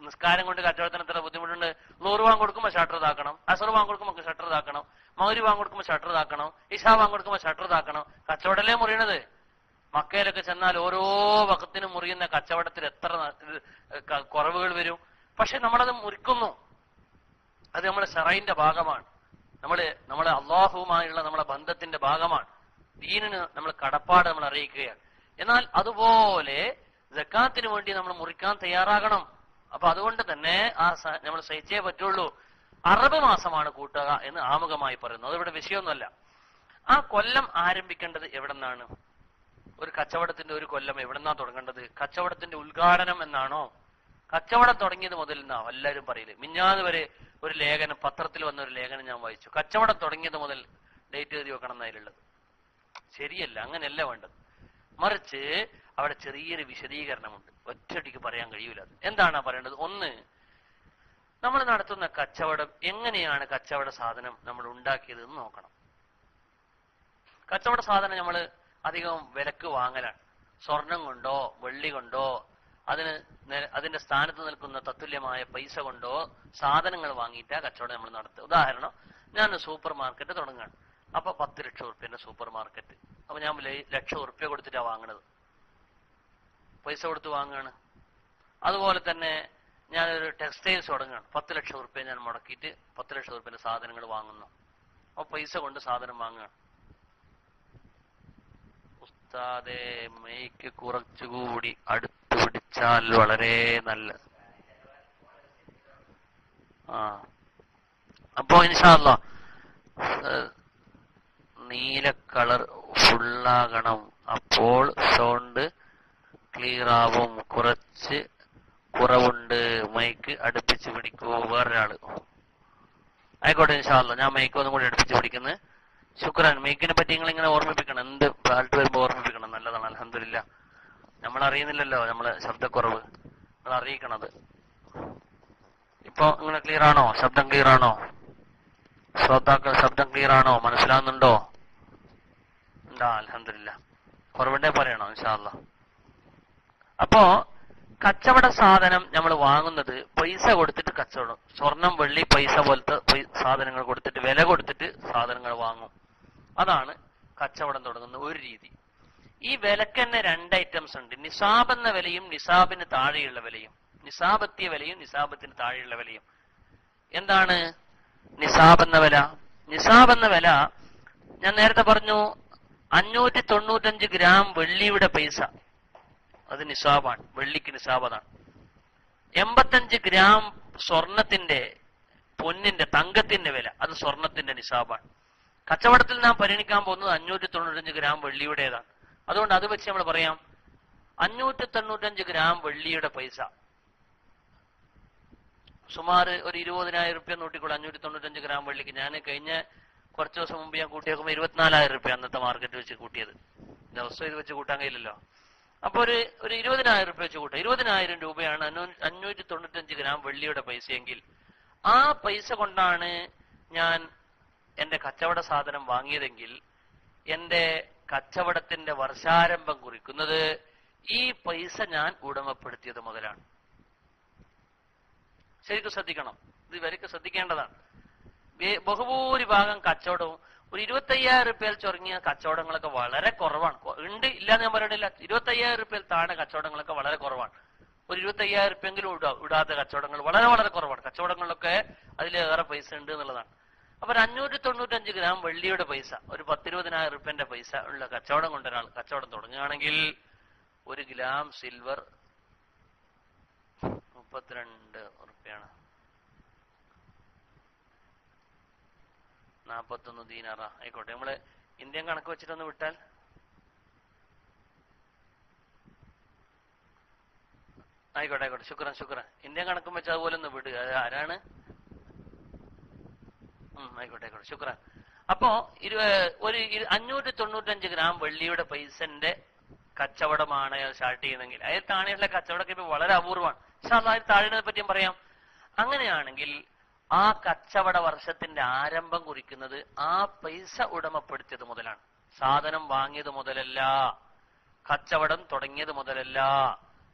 നിസ്കാരം കൊണ്ട് കച്ചവടത്തിന് എത്ര ബുദ്ധിമുട്ടുണ്ട്. ളുഹർ വാങ്ങ് കൊടുക്കുമ്പോൾ ഷട്ടർ ഇതാക്കണം, അസർ വാങ്ങ് കൊടുക്കുമ്പോൾ ഷട്ടർ ഇതാക്കണം, മഗ്രിബ് വാങ്ങ് കൊടുക്കുമ്പോൾ ഷട്ടർ ഇതാക്കണം, ഇശാ വാങ്ങ് കൊടുക്കുമ്പോൾ ഷട്ടർ ഇതാക്കണം. കച്ചവടല്ലേ മുറിയണത്. മക്കയിലൊക്കെ ചെന്നാൽ ഓരോ വഖത്തിനും മുറിയുന്ന കച്ചവടത്തിൽ എത്ര കുറവുകൾ വരും. പക്ഷെ നമ്മളത് മുറിക്കുന്നു. അത് നമ്മുടെ ശറഈന്റെ ഭാഗമാണ്. നമ്മളെ അള്ളാഹുവുമായുള്ള നമ്മളെ ബന്ധത്തിന്റെ ഭാഗമാണ്. ദീനിന് നമ്മൾ കടപ്പാട് നമ്മൾ അറിയിക്കുകയാണ്. എന്നാൽ അതുപോലെ സക്കാത്തിന് വേണ്ടി നമ്മൾ മുറിക്കാൻ തയ്യാറാകണം. അപ്പൊ അതുകൊണ്ട് തന്നെ നമ്മൾ സഹിച്ചേ പറ്റുള്ളൂ. അറബ് മാസമാണ് കൂട്ടുക എന്ന് ആമുഖമായി പറയുന്നു. അതിവിടെ വിഷയമൊന്നുമല്ല. ആ കൊല്ലം ആരംഭിക്കേണ്ടത് എവിടെ നിന്നാണ്? ഒരു കച്ചവടത്തിന്റെ ഒരു കൊല്ലം എവിടെന്നാ തുടങ്ങേണ്ടത്? കച്ചവടത്തിന്റെ ഉദ്ഘാടനം എന്നാണോ? കച്ചവടം തുടങ്ങിയത് മുതൽ എന്നാ എല്ലാവരും പറയില്ലേ. മിഞ്ഞാന്ന് വരെ ഒരു ലേഖനം, പത്രത്തിൽ വന്ന ഒരു ലേഖനം ഞാൻ വായിച്ചു. കച്ചവടം തുടങ്ങിയത് മുതൽ ഡേറ്റ് എഴുതി വെക്കണം എന്നതിലുള്ളത്. ശരിയല്ല, അങ്ങനെയല്ല വേണ്ടത്. മറിച്ച് അവിടെ ചെറിയൊരു വിശദീകരണമുണ്ട്. ഒറ്റയടിക്ക് പറയാൻ കഴിയൂല. അത് എന്താണ് പറയേണ്ടത്? ഒന്ന്, നമ്മൾ നടത്തുന്ന കച്ചവടം എങ്ങനെയാണ് കച്ചവട സാധനം നമ്മൾ ഉണ്ടാക്കിയത് എന്ന് നോക്കണം. കച്ചവട സാധനം നമ്മൾ അധികം വിലക്ക് വാങ്ങലാണ്. സ്വർണം കൊണ്ടോ വെള്ളി കൊണ്ടോ അതിന്റെ സ്ഥാനത്ത് നിൽക്കുന്ന തത്തുല്യമായ പൈസ കൊണ്ടോ സാധനങ്ങൾ വാങ്ങിയിട്ടാ കച്ചവടം നമ്മൾ നടത്തുക. ഉദാഹരണം, ഞാൻ സൂപ്പർ മാർക്കറ്റ് തുടങ്ങാണ്. അപ്പൊ 10 ലക്ഷം ഉറുപ്പ്യന്റെ സൂപ്പർ മാർക്കറ്റ്. അപ്പൊ ഞാൻ ലക്ഷം ഉറുപ്പ്യ കൊടുത്തിട്ടാ വാങ്ങണത്, പൈസ കൊടുത്ത് വാങ്ങുകയാണ്. അതുപോലെ തന്നെ ഞാനൊരു ടെക്സ്റ്റൈൽസ് തുടങ്ങുകയാണ്. 10 ലക്ഷം ഉറുപ്പ്യ ഞാൻ മുടക്കിയിട്ട് 10 ലക്ഷം ഉറുപ്പ്യന്റെ സാധനങ്ങൾ വാങ്ങുന്നു. അപ്പൊ പൈസ കൊണ്ട് സാധനം വാങ്ങുകയാണ്. ഉസ്താദേ, മൈക്ക് കുറച്ചുകൂടി അടുത്ത് പിടിച്ചാൽ വളരെ നല്ല. അപ്പോ ഇൻഷാ അല്ലാഹ് നീല കളർ ഫുള്ളാകണം. അപ്പോൾ സൗണ്ട് ക്ലിയർ ആവും. കുറച്ച് കുറവുണ്ട്, മൈക്ക് അടുപ്പിച്ച് പിടിക്കൂ. വേറൊരാള് ആയിക്കോട്ടെ, ഇൻഷാ അല്ലാഹ് ഞാൻ മൈക്ക് ഒന്നും കൂടി അടുപ്പിച്ച് പിടിക്കുന്നത്. ശുക്രാൻ. മൈക്കിനെ പറ്റി നിങ്ങൾ ഇങ്ങനെ ഓർമ്മിപ്പിക്കണം. എന്ത് ഫാൾട്ട് വരുമ്പോ ഓർമ്മിപ്പിക്കണം. നല്ലതാണ്. അൽഹംദുലില്ലാഹ്. നമ്മൾ അറിയുന്നില്ലല്ലോ നമ്മളെ ശബ്ദക്കുറവ്. നിങ്ങൾ അറിയിക്കണത്. ഇപ്പൊ ഇങ്ങനെ ക്ലിയർ ആണോ? ശബ്ദം ക്ലിയർ ആണോ? ശ്രോതാക്കൾ ശബ്ദം ക്ലിയർ ആണോ? മനസ്സിലാവുന്നുണ്ടോ? ഉണ്ടാ? അൽഹംദുലില്ലാഹ്. കുറവുണ്ടേ പറയണോ? ഇൻഷാ അല്ലാഹ്. അപ്പോ കച്ചവട സാധനം നമ്മൾ വാങ്ങുന്നത് പൈസ കൊടുത്തിട്ട് കച്ചവടം, സ്വർണം വെള്ളി പൈസ പോലത്തെ സാധനങ്ങൾ കൊടുത്തിട്ട് വില കൊടുത്തിട്ട് സാധനങ്ങൾ വാങ്ങും. അതാണ് കച്ചവടം തുടങ്ങുന്ന ഒരു രീതി. ഈ വിലക്ക് തന്നെ രണ്ട് ഐറ്റംസ് ഉണ്ട്. നിസാബ് എന്ന വിലയും നിസാബിന് താഴെയുള്ള വിലയും. നിസാബെത്തിയ വിലയും നിസാബത്തിന് താഴെയുള്ള വിലയും. എന്താണ് നിസാബ് എന്ന വില? നിസാബ് എന്ന വില ഞാൻ നേരത്തെ പറഞ്ഞു, 595 ഗ്രാം വെള്ളിയുടെ പൈസ, അത് നിസാബാണ്. വെള്ളിക്ക് നിസാബ് അതാണ്. 85 ഗ്രാം സ്വർണത്തിന്റെ, പൊന്നിന്റെ, തങ്കത്തിന്റെ വില, അത് സ്വർണത്തിന്റെ നിസാബാണ്. കച്ചവടത്തിൽ നാം പരിഗണിക്കാൻ പോകുന്നത് 595 ഗ്രാം വെള്ളിയുടേതാണ്. അതുകൊണ്ട് അത് വെച്ച് നമ്മൾ പറയാം 595 ഗ്രാം വെള്ളിയുടെ പൈസ സുമാർ ഒരു 20,000 റുപ്യ നോട്ടിക്കോളൂ. 595 ഗ്രാം വെള്ളിക്ക് ഞാൻ കഴിഞ്ഞ കുറച്ച് ദിവസം മുമ്പ് ഞാൻ കൂട്ടി നോക്കുമ്പോൾ 24,000 റുപ്യ അന്നത്തെ മാർക്കറ്റ് വെച്ച് കൂട്ടിയത്. ദിവസം ഇത് വെച്ച് കൂട്ടാൻ കഴിയില്ലല്ലോ. അപ്പൊ ഒരു 20,000 റുപ്യ വെച്ച് കൂട്ടാം. 20,000 രൂപയാണ് 595 ഗ്രാം വെള്ളിയുടെ പൈസയെങ്കിൽ ആ പൈസ കൊണ്ടാണ് ഞാൻ എന്റെ കച്ചവട സാധനം വാങ്ങിയതെങ്കിൽ എന്റെ കച്ചവടത്തിന്റെ വർഷാരംഭം കുറിക്കുന്നത് ഈ പൈസ ഞാൻ ഉടമപ്പെടുത്തിയത് മുതലാണ്. ശരിക്കും ശ്രദ്ധിക്കണം, ഇത് ഇവർക്ക് ശ്രദ്ധിക്കേണ്ടതാണ്. ബഹുഭൂരിഭാഗം കച്ചവടവും ഒരു 25,000 റുപ്യയിൽ ചുരുങ്ങിയ കച്ചവടങ്ങളൊക്കെ വളരെ കുറവാണ്. ഉണ്ട്, ഇല്ലാന്ന് ഞാൻ പറയണില്ല. 25,000 റുപ്യയിൽ താഴെ കച്ചവടങ്ങളൊക്കെ വളരെ കുറവാണ്. ഒരു 25,000 റുപ്യെങ്കിലും ഇടാത്ത കച്ചവടങ്ങൾ വളരെ വളരെ കുറവാണ്. കച്ചവടങ്ങളിലൊക്കെ അതിലേറെ പൈസ ഉണ്ട് എന്നുള്ളതാണ്. അപ്പൊ 595 ഗ്രാം വെള്ളിയുടെ പൈസ, ഒരു 10-20,000 റുപ്യന്റെ പൈസ ഉള്ള കച്ചവടം കൊണ്ട് ഒരാൾ കച്ചവടം തുടങ്ങുകയാണെങ്കിൽ 1 ഗ്രാം സിൽവർ 32 റുപ്യാണ്, 41 ദീനാറ ആയിക്കോട്ടെ. നമ്മള് ഇന്ത്യൻ കണക്ക് വെച്ചിട്ടൊന്ന് വിട്ടാൽ ആയിക്കോട്ടെ. ശുക്രൻ. ഇന്ത്യൻ കണക്കും വെച്ച് അതുപോലെ ഒന്ന് വിടുക. ആരാണ്? ആയിക്കോട്ടെ. ശുക്രൻ. അപ്പോ ഒരു 595 ഗ്രാം വെള്ളിയുടെ പൈസന്റെ കച്ചവടമാണ് അയാൾ സ്റ്റാർട്ട് ചെയ്യുന്നെങ്കിൽ അതിൽ താഴെയുള്ള കച്ചവടമൊക്കെ ഇപ്പൊ വളരെ അപൂർവമാണ്. പക്ഷെ അതിൽ താഴെ പറ്റിയും പറയാം. അങ്ങനെയാണെങ്കിൽ ആ കച്ചവട വർഷത്തിന്റെ ആരംഭം കുറിക്കുന്നത് ആ പൈസ ഉടമപ്പെടുത്തിയത് മുതലാണ്. സാധനം വാങ്ങിയത് മുതലല്ല, കച്ചവടം തുടങ്ങിയത് മുതലല്ല,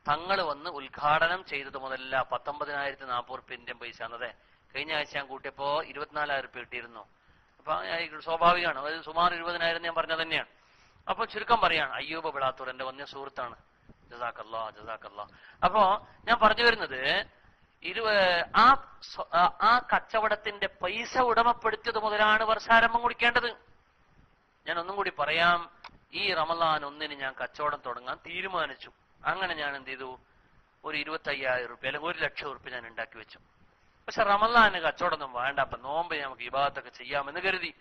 തങ്ങൾ വന്ന് ഉദ്ഘാടനം ചെയ്തത് മുതലല്ല. 19,040 റുപ്യ ഇന്ത്യൻ പൈസ എന്നത് കഴിഞ്ഞ ആഴ്ച ഞാൻ കൂട്ടിയപ്പോ 24,000 റുപ്യ കിട്ടിയിരുന്നു. അപ്പൊ സ്വാഭാവികമാണ്, അതായത് സുമാർ 20,000 ഞാൻ പറഞ്ഞത് തന്നെയാണ്. അപ്പൊ ചുരുക്കം പറയാണ്, അയ്യൂബ് ബിളാത്തൂർ എന്റെ വന്യ സുഹൃത്താണ്, ജസാക്കല്ലാ. അപ്പോ ഞാൻ പറഞ്ഞു വരുന്നത് ആ കച്ചവടത്തിന്റെ പൈസ ഉടമപ്പെടുത്തിയത് മുതലാണ് വർഷാരംഭം കുറിക്കേണ്ടത്. ഞാൻ ഒന്നും കൂടി പറയാം. ഈ റമളാൻ 1-ന് ഞാൻ കച്ചവടം തുടങ്ങാൻ തീരുമാനിച്ചു. അങ്ങനെ ഞാൻ എന്ത് ചെയ്തു, ഒരു 25,000 റുപ്യ അല്ലെങ്കിൽ 1,00,000 റുപ്യ ഞാൻ ഉണ്ടാക്കി വെച്ചു. പക്ഷെ റമളാന് കച്ചവടം ഒന്നും വേണ്ട, അപ്പൊ നോമ്പ് നമുക്ക് ഇബാദത്തൊക്കെ ചെയ്യാമെന്ന് കരുതി.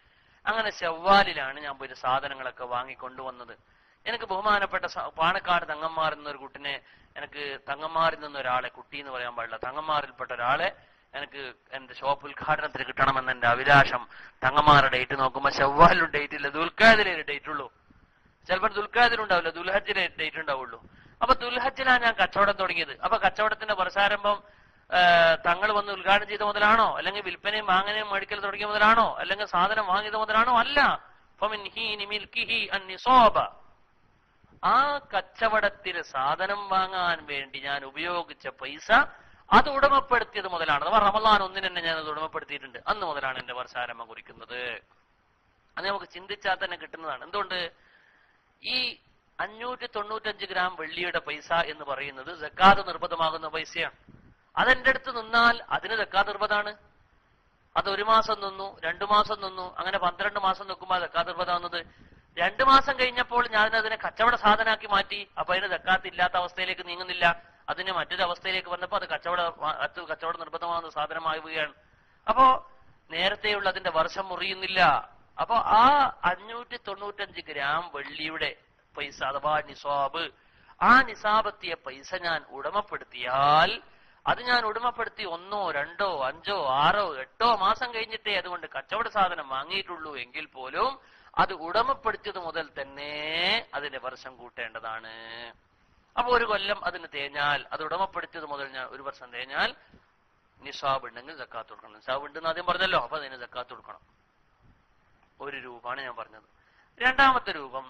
അങ്ങനെ ശവ്വാലിലാണ് ഞാൻ പോയി സാധനങ്ങളൊക്കെ വാങ്ങിക്കൊണ്ടുവന്നത്. എനിക്ക് ബഹുമാനപ്പെട്ട പാണക്കാട് തങ്ങന്മാർ എന്നൊരു കുട്ടിനെ, എനിക്ക് തങ്ങന്മാരിൽ നിന്നൊരാളെ, കുട്ടി എന്ന് പറയാൻ പാടില്ല, തങ്ങന്മാരിൽപ്പെട്ട ഒരാളെ എനിക്ക് എന്റെ ഷോപ്പ് ഉദ്ഘാടനത്തിന് കിട്ടണമെന്ന് എന്റെ അഭിലാഷം. തങ്ങന്മാരുടെ ഡേറ്റ് നോക്കുമ്പോ ശവ്വാലും ഡേറ്റ് ഇല്ല, ദുൽഖഅദിലെ ഡേറ്റ് ഉള്ളൂ. ചിലപ്പോൾ ദുൽഖഅദിലുണ്ടാവില്ല, ദുൽഹജ്ജിലെ ഡേറ്റ് ഉണ്ടാവുള്ളൂ. അപ്പൊ ദുൽഹജ്ജിലാണ് ഞാൻ കച്ചവടം തുടങ്ങിയത്. അപ്പൊ കച്ചവടത്തിന്റെ വർഷാരംഭം തങ്ങൾ വന്ന് ഉദ്ഘാടനം ചെയ്ത മുതലാണോ, അല്ലെങ്കിൽ വിൽപ്പനയും വാങ്ങനയും മേടിക്കൽ തുടങ്ങിയ മുതലാണോ, അല്ലെങ്കിൽ സാധനം വാങ്ങിയത് മുതലാണോ? അല്ല. ആ കച്ചവടത്തിന് സാധനം വാങ്ങാൻ വേണ്ടി ഞാൻ ഉപയോഗിച്ച പൈസ അത് ഉടമപ്പെടുത്തിയത് മുതലാണ്. അഥവാ റമളാൻ 1-ന് തന്നെ ഞാൻ അത് ഉടമപ്പെടുത്തിയിട്ടുണ്ട്. അന്ന് മുതലാണ് എന്റെ വർഷാരംഭം കുറിക്കുന്നത്. അത് നമുക്ക് ചിന്തിച്ചാൽ തന്നെ കിട്ടുന്നതാണ്. എന്തുകൊണ്ട്? ഈ 595 ഗ്രാം വെള്ളിയുടെ പൈസ എന്ന് പറയുന്നത് സക്കാത്ത് നിർബന്ധമാകുന്ന പൈസയാണ്. അതെന്റെ അടുത്ത് നിന്നാൽ അതിന് സക്കാത്ത് നിർബന്ധമാണ്. അത് 1 മാസം നിന്നു, 2 മാസം നിന്നു, അങ്ങനെ 12 മാസം നിൽക്കുമ്പോൾ സക്കാത്ത് നിർബന്ധമാകുന്നത്. 2 മാസം കഴിഞ്ഞപ്പോൾ ഞാൻ അതിനെ കച്ചവട സാധനമാക്കി മാറ്റി. അപ്പൊ അതിന് സക്കാത്ത് ഇല്ലാത്ത അവസ്ഥയിലേക്ക് നീങ്ങുന്നില്ല, അതിന് മറ്റൊരു അവസ്ഥയിലേക്ക് വന്നപ്പോ അത് കച്ചവട നിർബന്ധമാകുന്ന സാധനമാവുകയാണ്. അപ്പോ നേരത്തെയുള്ള അതിന്റെ വർഷം മുറിയുന്നില്ല. അപ്പൊ ആ 595 ഗ്രാം വെള്ളിയുടെ പൈസ അഥവാ നിസാബ്, ആ നിസാബെത്തിയ പൈസ ഞാൻ ഉടമപ്പെടുത്തിയാൽ അത് ഞാൻ ഉടമപ്പെടുത്തി 1, 2, 5, 6, 8 മാസം കഴിഞ്ഞിട്ടേ അതുകൊണ്ട് കച്ചവട സാധനം വാങ്ങിയിട്ടുള്ളൂ എങ്കിൽ പോലും അത് ഉടമപ്പെടുത്തിയത് മുതൽ തന്നെ അതിന്റെ വർഷം കൂട്ടേണ്ടതാണ്. അപ്പൊ 1 കൊല്ലം അതിന് തേഞ്ഞാൽ, അത് ഉടമപ്പെടുത്തിയത് മുതൽ ഞാൻ 1 വർഷം തേഞ്ഞാൽ നിസാബ് ഉണ്ടെങ്കിൽ സക്കാത്ത് കൊടുക്കണം. നിസാബ് ഉണ്ടെന്ന് ആദ്യം പറഞ്ഞല്ലോ, അപ്പൊ അതിന് സക്കാത്ത് കൊടുക്കണം. 1 രൂപമാണ് ഞാൻ പറഞ്ഞത്. രണ്ടാമത്തെ രൂപം,